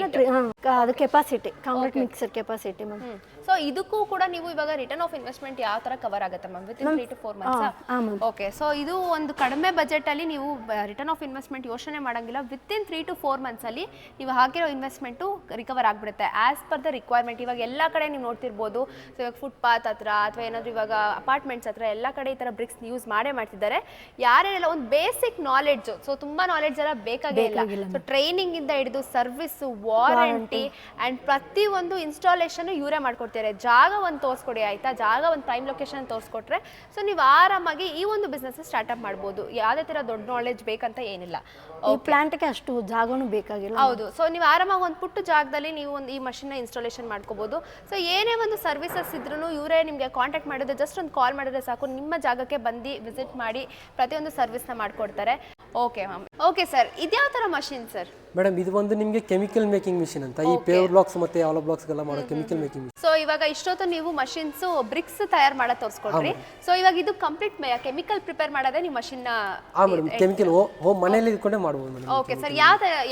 ಅದು capacity concrete mixer capacity ma'am. So ಇದಕ್ಕೂ ಕೂಡ ನೀವು ಇವಾಗ ರಿಟರ್ನ್ ಆಫ್ ಇನ್ವೆಸ್ಟ್ಮೆಂಟ್ ಯಾವ ತರ ಕವರ್ ಆಗುತ್ತೆ ma'am with in 3 to 4 months? Okay, so ಇದು ಒಂದು ಕಡಿಮೆ ಬಜೆಟ್ ಅಲ್ಲಿ ನೀವು ರಿಟರ್ನ್ ಆಫ್ ಇನ್ವೆಸ್ಟ್ಮೆಂಟ್ ಯೋಚನೆ ಮಾಡಂಗಿಲ್ಲ. ವಿತ್ ಇನ್ 3 to 4 ಮಂತ್ಸ್ ಅಲ್ಲಿ ನೀವು ಹಾಕಿರೋ ಇನ್ವೆಸ್ಟ್ಮೆಂಟ್ ರಿಕವರ್ ಆಗ್ಬಿಡುತ್ತೆ ಆಸ್ ಪರ್ ದ ರಿಕ್ವೈರ್ಮೆಂಟ್. ಇವಾಗ ಎಲ್ಲ ಕಡೆ ನೀವು ನೋಡ್ತಿರ್ಬೋದು, ಸೊ ಇವಾಗ ಫುಟ್ಪಾತ್ ಹತ್ರ ಅಥವಾ ಏನಾದ್ರು ಇವಾಗ ಅಪಾರ್ಟ್ಮೆಂಟ್ಸ್ ಹತ್ರ ಎಲ್ಲ ಕಡೆ ಈ ತರ ಬ್ರಿಕ್ಸ್ ಯೂಸ್ ಮಾಡ್ತಿದ್ದಾರೆ. ಯಾರೇನೆಲ್ಲ ಒಂದು ಬೇಸಿಕ್ ನಾಲೆಡ್ಜ್, ಸೊ ತುಂಬಾ ನಾಲೆಡ್ಜ್ ಎಲ್ಲ ಬೇಕಾಗಿಲ್ಲ. ಸೊ ಟ್ರೈನಿಂಗ್ ಇಂದ ಹಿಡಿದು ಸರ್ವಿಸ್, ವಾರಂಟಿ ಅಂಡ್ ಪ್ರತಿ ಒಂದು ಇನ್ಸ್ಟಾಲೇಷನ್ ಇವರೇ ಮಾಡ್ಕೊಡ್ತಾರೆ. ಜಾಗ ಒಂದು ತೋರಿಸ್ಕೊಡಿ ಆಯ್ತಾ, ಜಾಗ ಒಂದು ಪ್ರೈಮ್ ಲೊಕೇಶನ್ ತೋರಿಸ್ಕೊಟ್ರೆ ಸೊ ನೀವು ಆರಾಮಾಗಿ ಈ ಒಂದು ಬಿಸ್ನೆಸ್ ಸ್ಟಾರ್ಟ್ಅಪ್ ಮಾಡ್ಬೋದು. ಯಾವುದೇ ತರ ದೊಡ್ಡ ನಾಲೆಡ್ಜ್ ಬೇಕಂತ ಏನಿಲ್ಲ. ಈ ಪ್ಲಾಂಟ್ಗೆ ಅಷ್ಟು ಜಾಗನೂ ಬೇಕಾಗಿಲ್ಲ. ಹೌದು, ಸೊ ನೀವು ಆರಾಮಾಗಿ ಒಂದು ಪುಟ್ಟ ಜಾಗದಲ್ಲಿ ನೀವು ಒಂದು ಈ ಮಷಿನ್ ಇನ್ಸ್ಟಾಲೇಷನ್ ಮಾಡ್ಕೋಬಹುದು. ಸೊ ಏನೇ ಒಂದು ಸರ್ವಿಸಸ್ ಇದ್ರೂ ಇವರೇ ನಿಮಗೆ ಕಾಂಟ್ಯಾಕ್ಟ್ ಮಾಡಿದ್ರೆ ಜಸ್ಟ್ ಒಂದು ಕಾಲ್ ಮಾಡಿದ್ರೆ ಸಾಕು, ನಿಮ್ಮ ಜಾಗಕ್ಕೆ ಬಂದು ವಿಸಿಟ್ ಮಾಡಿ ಪ್ರತಿಯೊಂದು ಸರ್ವಿಸ್ನ ಮಾಡ್ಕೊಡ್ತಾರೆ. Okay ma'am. ಓಕೆ ಸರ್, ಇದ್ಯಾವ ತರ ಮಷಿನ್ ಸರ್? ಮೇಡಮ್ ಇದು ಒಂದು ನಿಮಗೆ ಕೆಮಿಕಲ್ ಮೇಕಿಂಗ್ ಮಿಷಿನ್ ಅಂತ, ಈ ಪೇವರ್ ಬ್ಲಾಕ್ಸ್ ಮತ್ತೆ ಆಲೋ ಬ್ಲಾಕ್ಸ್ ಎಲ್ಲ ಮಾಡೋ ಕೆಮಿಕಲ್ ಮೇಕಿಂಗ್ ಮಿಷಿನ್. ಸೊ ಇವಾಗ ಇಷ್ಟೊತ್ತು ನೀವು ಮಷಿನ್ಸ್ ಬ್ರಿಕ್ಸ್ ತಯಾರು ಮಾಡೋದು ತೋರಿಸ್ಕೊಟ್ರಿ. ಸೊ ಇವಾಗ ಇದು ಕಂಪ್ಲೀಟ್ ಕೆಮಿಕಲ್ ಪ್ರಿಪೇರ್ ಮಾಡೋದೇ ನೀವು ಮಷಿನ್ ನ? ಮೇಡಮ್ ಕೆಮಿಕಲ್ ಹೋಮ್ ಮನೆಯಲ್ಲಿ ಇಟ್ಕೊಂಡೇ ಮಾಡಬಹುದು ಮೇಡಮ್. ಓಕೆ ಸರ್,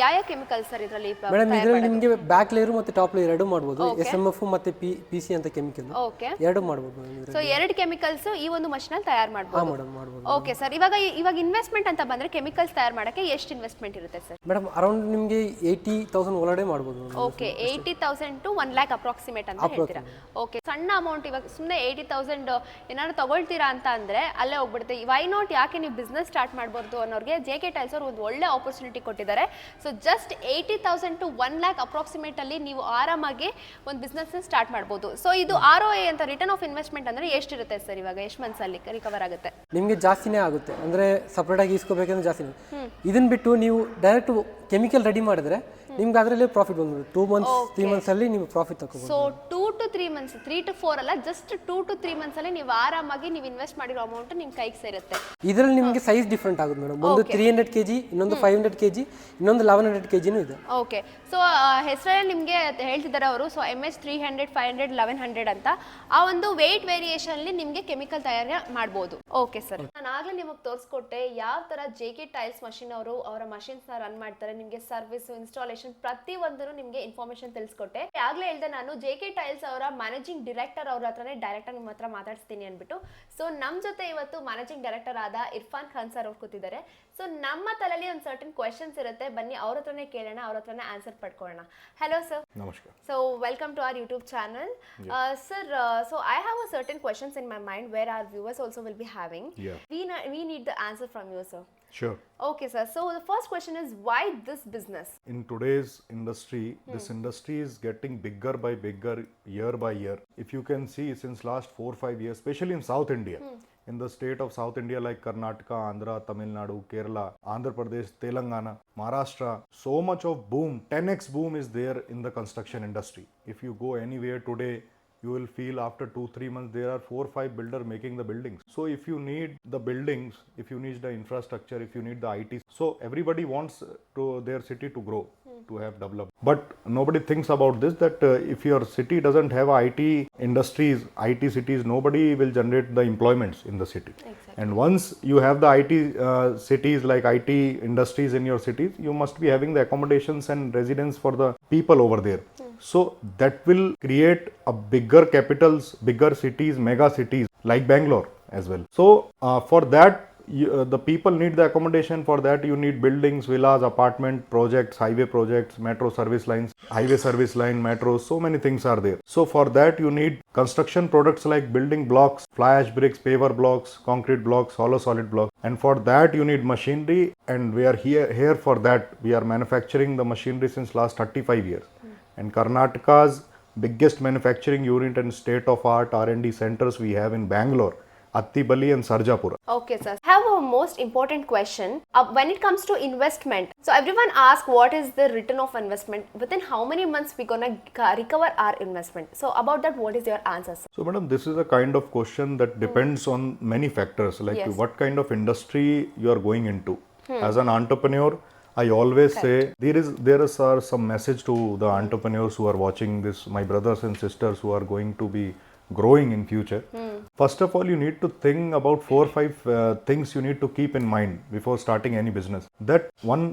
ಯಾವ ಕೆಮಿಕಲ್ ಸರ್ ಇದರಲ್ಲಿ? ಮೇಡಮ್ ಇದರಲ್ಲಿ ನಿಮಗೆ ಬ್ಯಾಕ್ ಲೇಯರ್ ಮತ್ತೆ ಟಾಪ್ ಲೇಯರ್ ಎರಡು ಮಾಡಬಹುದು. SMF ಮತ್ತೆ PC ಅಂತ ಕೆಮಿಕಲ್ ಓಕೆ ಎರಡು ಮಾಡಬಹುದು. ಸೊ ಎರಡು ಕೆಮಿಕಲ್ಸ್ ಈ ಒಂದು ಮಷಿನ್ ಅಲ್ಲಿ ತಯಾರು ಮಾಡಬಹುದು. ಮೇಡಮ್ ಮಾಡಬಹುದು. ಓಕೆ ಸರ್, ಇವಾಗ ಇನ್ವೆಸ್ಟ್ಮೆಂಟ್ ಅಂತ ಬಂದ್ರೆ ಕೆಮಿಕಲ್ಸ್ ತಯಾರು ಮಾಡಕ್ಕೆ ಎಷ್ಟು ಇನ್ವೆಸ್ಟ್ಮೆಂಟ್ ಇರುತ್ತೆ ಸರ್? ಮೇಡಮ್ ಅರೌಂಡ್ ನಿಮಗೆ 80,000 ಒಳಗಡೆ ಮಾಡಬಹುದು. ಓಕೆ, 80,000 to 1 lakh ಅಪ್ರಾಕ್ಸಿಮೇಟ್ ಅಂತ ಹೇಳ್ತೀರಾ. ಓಕೆ, ಸಣ್ಣ ಅಮೌಂಟ್ ಇವಾಗ ಸುಮ್ಮನೆ 80,000 ಏನಾದ್ರು ತಗೊಳ್ತೀರಾ ಅಂತ ಅಂದ್ರೆ ಅಲ್ಲೇ ಹೋಗ್ಬಿಡುತ್ತೆ. ವೈ ನಾಟ್, ಯಾಕೆ ನೀವು ಬಿಸ್ನೆಸ್ ಸ್ಟಾರ್ಟ್ ಮಾಡಬಹುದು ಅನ್ನೋರಿಗೆ JK Tiles ಅವರು ಒಂದು ಒಳ್ಳೆ ಆಪರ್ಚುನಿಟಿ ಕೊಟ್ಟಿದ್ದಾರೆ. So just 80,000 to 1 lakh approximate ಅಲ್ಲಿ ನೀವು ಆರಾಮಾಗಿ ಒಂದು ಬಿಸ್ನೆಸ್ ಸ್ಟಾರ್ಟ್ ಮಾಡಬಹುದು. ಸೊ ಇದು ROI ಅಂತ ರಿಟರ್ನ್ ಆಫ್ ಇನ್ವೆಸ್ಟ್ಮೆಂಟ್ ಅಂದ್ರೆ ಎಷ್ಟಿರುತ್ತೆ ಸರ್? ಇವಾಗ ಎಷ್ಟು ಮಂತ್ಸ್ ಅಲ್ಲಿ ರಿಕವರ್ ಆಗುತ್ತೆ? ನಿಮಗೆ ಜಾಸ್ತಿನೇ ಆಗುತ್ತೆ, ಅಂದ್ರೆ ಸಪರೇಟ್ ಆಗಿ ಇಸ್ಕೋಬೇಕಂದ್ರೆ ಜಾಸ್ತಿನೇ. ಇದನ್ನ ಬಿಟ್ಟು ನೀವು ಡೈರೆಕ್ಟ್ ಕೆಮಿಕಲ್ ರೆಡಿ ಮಾಡಿದ್ರೆ ನಿಮ್ಗೆ ಅದರಲ್ಲಿ ಪ್ರಾಫಿಟ್ ಬಂದ್ಬಿಡುತ್ತೆ. 2 months 3 months ಅಲ್ಲಿ ನೀವು ಪ್ರಾಫಿಟ್ ತಗೋಬಹುದು. ಸೊ 2 to 3 months, 3 to 4 ಅಲ್ಲ, ಜಸ್ಟ್ 2 to 3 months ಅಲ್ಲಿ ನೀವು ಆರಾಮಾಗಿ ನೀವು ಇನ್ವೆಸ್ಟ್ ಮಾಡಿರೋ ಅಮೌಂಟ್ ನಿಮ್ ಕೈಗೆ ಸೇರುತ್ತೆ. ಇದರಲ್ಲಿ ನಿಮಗೆ ಸೈಜ್ ಡಿಫರೆಂಟ್ ಆಗುತ್ತೆ ಮೇಡಮ್. ಒಂದು 300 kg, ಇನ್ನೊಂದು 500 kg, ಇನ್ನೊಂದು 1100 kg ಇದೆ. ಓಕೆ, ಸೊ ಹೆಸರಲ್ಲಿ ನಿಮಗೆ ಹೇಳ್ತಿದ್ದಾರೆ ಅವರು. ಸೊ MH 300, 500, 1100 ಅಂತ ಆ ಒಂದು ವೇಟ್ ವೇರಿಯೇಷನ್ ಅಲ್ಲಿ ನಿಮಗೆ ಕೆಮಿಕಲ್ ತಯಾರಿ ಮಾಡಬಹುದು. ಓಕೆ ಸರ್, ನಾನು ಆಗ್ಲೇ ನಿಮಗೆ ತೋರಿಸ್ಕೊಟ್ಟೆ ಯಾವ ತರ JK Tiles ಮಷಿನ್ ಅವರು ಅವರ ಮಷಿನ್ಸ್ ನ ರನ್ ಮಾಡ್ತಾರೆ. ನಿಮಗೆ ಸರ್ವಿಸ್, ಇನ್ಸ್ಟಾಲೇಷನ್ ಪ್ರತಿ ಒಂದನ್ನು ನಿಮಗೆ ಇನ್ಫಾರ್ಮೇಶನ್ ತಿಳಿಸ್ಕೊಟ್ಟೆ. ಆಗ್ಲೇ ಹೇಳ್ದೆ ನಾನು JK Tiles ಅವರ ಮ್ಯಾನೇಜಿಂಗ್ ಡೈರೆಕ್ಟರ್ ಅವ್ರ ಹತ್ರನೇ ಡೈರೆಕ್ಟ್ ಆಗಿ ನಿಮ್ಮ ಹತ್ರ ಮಾತಾಡ್ತೀನಿ ಅನ್ಬಿಟ್ಟು. ಸೊ ನಮ್ ಜೊತೆ ಇವತ್ತು ಮ್ಯಾನೇಜಿಂಗ್ ಡೈರೆಕ್ಟರ್ ಆದ ಇರ್ಫಾನ್ ಖಾನ್ ಸರ್ ಅವ್ರು ಕೂತಿದ್ದಾರೆ. ಸೊ ನಮ್ಮ ತಲೆಯಲ್ಲಿ ಒಂದು ಸರ್ಟನ್ ಕ್ವೆಶನ್ಸ್ ಇರುತ್ತೆ, ಬನ್ನಿ ಅವ್ರ ಹತ್ರನೇ ಕೇಳೋಣ, ಅವ್ರ ಹತ್ರನೇ ಆನ್ಸರ್ ಪಡ್ಕೊಳ್ಳೋಣ. Hello sir. Namaskar. So welcome to our YouTube channel. Sir, so I have a certain questions in my mind where our viewers also will be having. Yeah. We need the answer from you, sir. Sure. Okay, sir. So the first question is, why this business? In today's industry, this industry is getting bigger by bigger year by year. If you can see since last 4-5 years, especially in South India, in the state of South India like Karnataka, Andhra, Tamil Nadu, Kerala, Andhra Pradesh, Telangana, Maharashtra, so much of boom, 10x boom is there in the construction industry. If you go anywhere today, you will feel after 2-3 months there are 4-5 builders making the buildings. So if you need the buildings, if you need the infrastructure, if you need the IT, so everybody wants to their city to grow, to have developed. But nobody thinks about this, that if your city doesn't have IT industries, IT cities, nobody will generate the employments in the city. Exactly. And once you have the IT cities, like IT industries in your cities, you must be having the accommodations and residence for the people over there. So that will create a bigger capitals, bigger cities, mega cities like Bangalore as well. So for that, the people need the accommodation. For that you need buildings, villas, apartment projects, highway projects, metro service lines, highway service line, metros, so many things are there. So for that you need construction products like building blocks, fly ash bricks, paver blocks, concrete blocks, hollow solid blocks. And for that you need machinery, and we are here for that. We are manufacturing the machinery since last 35 years. And Karnataka's biggest manufacturing unit and state-of-art R&D centers we have in Bangalore, Attibali and Sarjapura. Okay, sir. I have a most important question. When it comes to investment, so everyone asks what is the return of investment? Within how many months we gonna recover our investment? So about that, what is your answer, sir? So madam, this is a kind of question that depends on many factors, like Yes. what kind of industry you are going into. As an entrepreneur, I always say there is some message to the entrepreneurs who are watching this, my brothers and sisters who are going to be growing in future. First of all, you need to think about 4-5 things you need to keep in mind before starting any business. That one,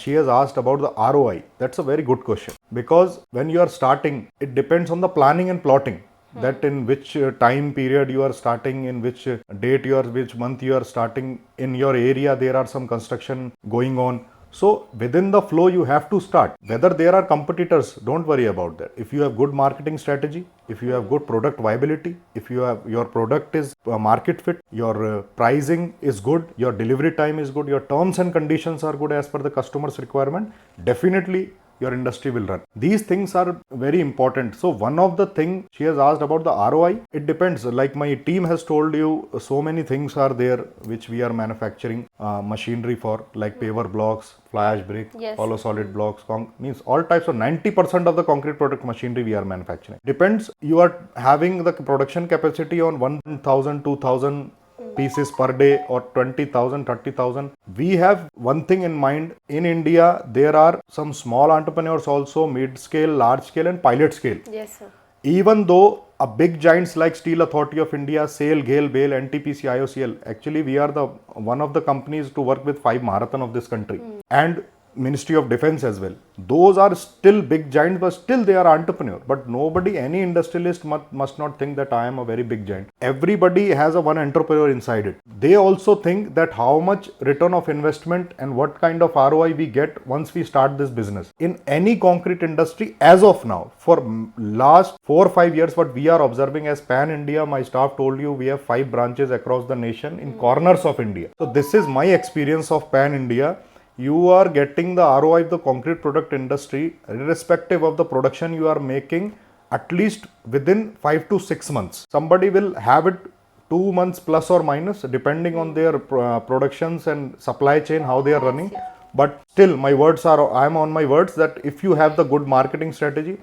she has asked about the ROI. That's a very good question, because when you are starting, it depends on the planning and plotting. that in which time period you are starting, in which date you are, which month you are starting. In your area there are some construction going on, so within the flow you have to start. Whether there are competitors, don't worry about that. If you have good marketing strategy, if you have good product viability, if you have your product is market fit, your pricing is good, your delivery time is good, your terms and conditions are good as per the customer's requirement, definitely your industry will run. These things are very important. So one of the thing she has asked about the ROI, it depends. Like my team has told you, so many things are there which we are manufacturing machinery for, like paver blocks, fly ash brick, Yes. hollow solid blocks, means all types of 90% of the concrete product machinery we are manufacturing. Depends, you are having the production capacity on 1,000, 2,000 pieces per day or 20,000, 30,000. We have one thing in mind. In India, there are some small entrepreneurs also, mid-scale, large scale and pilot scale. Yes, sir. Even though a big giants like Steel Authority of India, SAIL, GAIL, BAIL, NTPC, IOCL, actually we are the one of the companies to work with 5 marathon of this country. And Ministry of Defense as well. Those are still big giants, but still they are entrepreneur. But nobody, any industrialist must not think that I am a very big giant. Everybody has a one entrepreneur inside it. They also think that how much return of investment and what kind of ROI we get once we start this business. In any concrete industry, as of now, for last 4 or 5 years, what we are observing as Pan India, my staff told you we have 5 branches across the nation in corners of India. So this is my experience of Pan India. You are getting the ROI of the concrete product industry, irrespective of the production you are making, at least within 5 to 6 months. Somebody will have it 2 months plus or minus, depending on their productions and supply chain, how they are running. But still, my words are, I am on my words that if you have the good marketing strategy,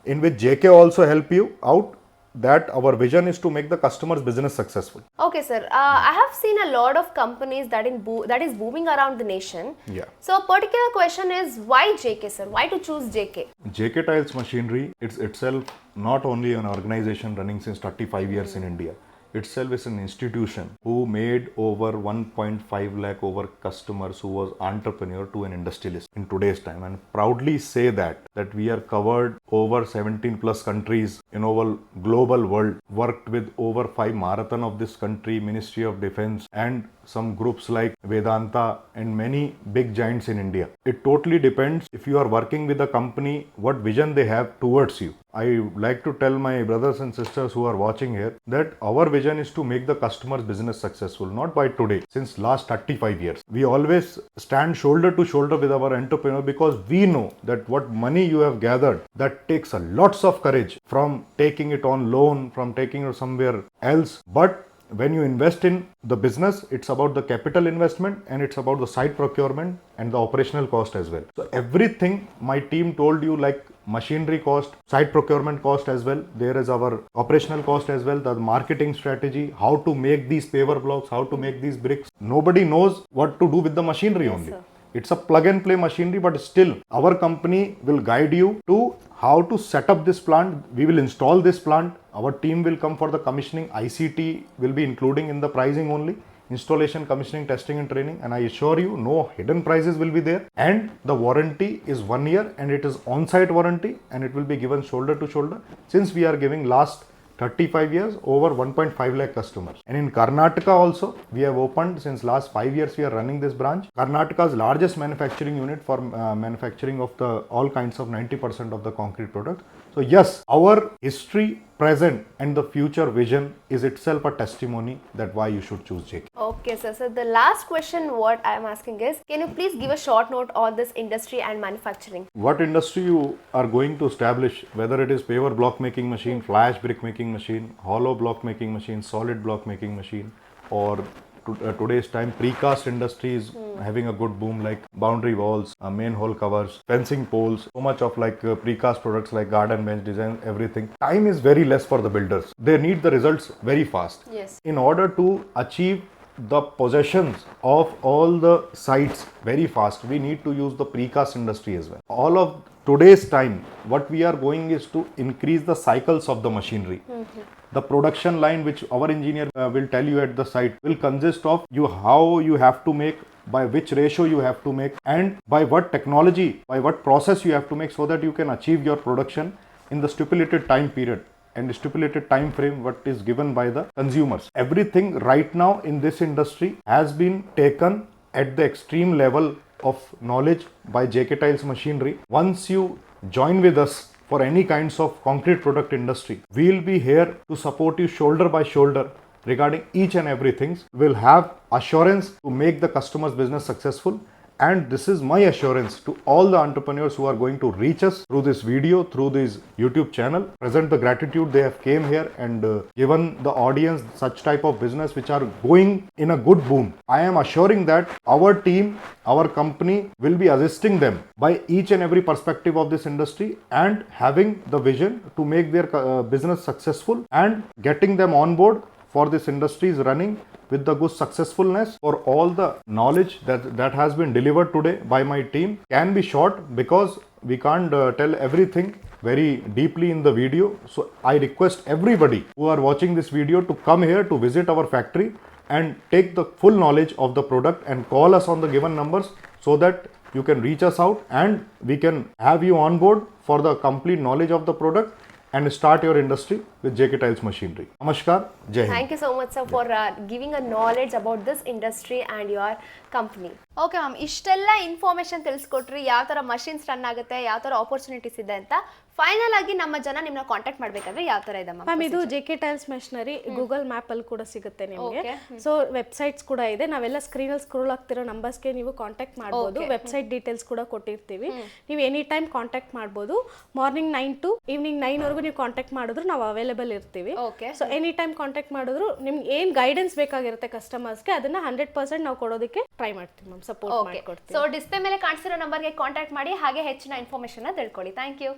in which JK also help you out, that our vision is to make the customer's business successful. Okay, sir. I have seen a lot of companies that is booming around the nation. Yeah. So a particular question is, why JK, sir? Why to choose JK? JK Tiles Machinery, it's itself not only an organization running since 35 years in India. Itself is an institution who made over 1.5 lakh over customers who was entrepreneur to an industrialist in today's time, and proudly say that we are covered over 17 plus countries in our global world, worked with over 5 marathon of this country, Ministry of Defense and some groups like Vedanta and many big giants in India. It totally depends if you are working with a company, what vision they have towards you. I like to tell my brothers and sisters who are watching here that our vision is to make the customer's business successful, not by today, since last 35 years. We always stand shoulder to shoulder with our entrepreneur because we know that what money you have gathered, that takes a lots of courage from taking it on loan, from taking it somewhere else. But when you invest in the business, it's about the capital investment and it's about the site procurement and the operational cost as well. So everything my team told you, like machinery cost, site procurement cost as well. There is our operational cost as well, the marketing strategy, how to make these paver blocks, how to make these bricks. Nobody knows what to do with the machinery only. sir. It's a plug and play machinery, but still our company will guide you to how to set up this plant. We will install this plant. Our team will come for the commissioning. ICT will be including in the pricing only. Installation, commissioning, testing and training. And I assure you, no hidden prices will be there. And the warranty is 1 year and it is on-site warranty and it will be given shoulder to shoulder. Since we are giving last 35 years, over 1.5 lakh customers. And in Karnataka also, we have opened since last 5 years, we are running this branch. Karnataka's largest manufacturing unit for manufacturing of the all kinds of 90% of the concrete products. So yes, our history, present and the future vision is itself a testimony that why you should choose JK. Okay, sir. So the last question what I am asking is, can you please give a short note on this industry and manufacturing? What industry you are going to establish, whether it is paver block making machine, fly ash brick making machine, hollow block making machine, solid block making machine, or today's time precast industry is having a good boom, like boundary walls, manhole covers, fencing poles, so much of like precast products like garden bench design, everything. Time is very less for the builders. They need the results very fast. Yes. In order to achieve the possessions of all the sites very fast, we need to use the precast industry as well. All of today's time, what we are going is to increase the cycles of the machinery. The production line which our engineer will tell you at the site will consist of how you have to make, by which ratio you have to make, and by what technology, by what process you have to make, so that you can achieve your production in the stipulated time period and stipulated time frame what is given by the consumers. Everything right now in this industry has been taken at the extreme level of knowledge by JK Tiles Machinery. Once you join with us for any kinds of concrete product industry, we'll be here to support you shoulder by shoulder regarding each and everything. We'll have assurance to make the customer's business successful, and this is my assurance to all the entrepreneurs who are going to reach us through this video, through this YouTube channel. Present the gratitude they have came here and given the audience such type of business which are going in a good boom. I am assuring that our team, our company will be assisting them by each and every perspective of this industry and having the vision to make their business successful and getting them on board for this industry is running with the good successfulness. For all the knowledge that has been delivered today by my team can be short because we can't tell everything very deeply in the video. So I request everybody who are watching this video to come here to visit our factory and take the full knowledge of the product and call us on the given numbers so that you can reach us out and we can have you on board for the complete knowledge of the product and start your industry with JK Tiles Machinery. Namaskar, Jai Hind. Thank you so much, sir, for giving a knowledge about this industry and your company. Okay ma'am, ಇಷ್ಟೆಲ್ಲ information ತಿಳಿಸ್ಕೊಟ್ರಿ, ಯಾವ ಥರ machines run ಆಗುತ್ತೆ, ಯಾವ ಥರ opportunities ಇದೆ ಅಂತ. Final ಆಗಿ ನಮ್ಮ ಜನ ನಿಮ್ಮನ್ನ ಕಾಂಟ್ಯಾಕ್ಟ್ ಮಾಡಬೇಕಾದ್ರೆ ಯಾವ ಥರ ಇದೆ ಮ್ಯಾಮ್? ಇದು JK Tiles Machinery Google map ಅಲ್ಲಿ ಕೂಡ ಸಿಗುತ್ತೆ ನಿಮಗೆ. ಸೊ ವೆಬ್ಸೈಟ್ಸ್ ಕೂಡ ಇದೆ. ನಾವೆಲ್ಲ ಸ್ಕ್ರೀನ್ ಅಲ್ಲಿ ಸ್ಕ್ರೋಲ್ ಆಗ್ತಿರೋ ನಂಬರ್ಸ್ಗೆ ನೀವು ಕಾಂಟ್ಯಾಕ್ಟ್ ಮಾಡಬಹುದು. ವೆಬ್ಸೈಟ್ ಡೀಟೇಲ್ಸ್ ಕೂಡ ಕೊಟ್ಟಿರ್ತೀವಿ. ನೀವು ಎನಿ ಟೈಮ್ ಕಾಂಟ್ಯಾಕ್ಟ್ ಮಾಡಬಹುದು. ಮಾರ್ನಿಂಗ್ 9 to ಈವ್ನಿಂಗ್ 9 ವರೆಗೂ ನೀವು ಕಾಂಟ್ಯಾಕ್ಟ್ ಮಾಡಿದ್ರು ನಾವು ಅವೈಲೇಬಲ್ ಇರ್ತೀವಿ. ಸೊ ಎನಿ ಟೈಮ್ ಕಾಂಟ್ಯಾಕ್ಟ್ ಮಾಡಿದ್ರು ನಿಮ್ಗೆ ಏನ್ ಗೈಡೆನ್ಸ್ ಬೇಕಾಗಿರುತ್ತೆ ಕಸ್ಟಮರ್ಸ್ಗೆ ಅದನ್ನ 100% ನಾವು ಕೊಡೋದಕ್ಕೆ ಟ್ರೈ ಮಾಡ್ತೀವಿ ಮ್ಯಾಮ್, ಸಪೋರ್ಟ್ ಮಾಡ್ಕೊಡ್ತೀವಿ. ಸೊ ಡಿಸ್ಪ್ಲೇ ಮೇಲೆ ಕಾಣಿಸಿರೋ ನಂಬರ್ಗೆ ಕಾಂಟ್ಯಾಕ್ಟ್ ಮಾಡಿ, ಹಾಗೆ ಹೆಚ್ಚಿನ ಇನ್ಫಾರ್ಮೇಶನ್ ತಿಳ್ಕೊಳ್ಳಿ. Thank you.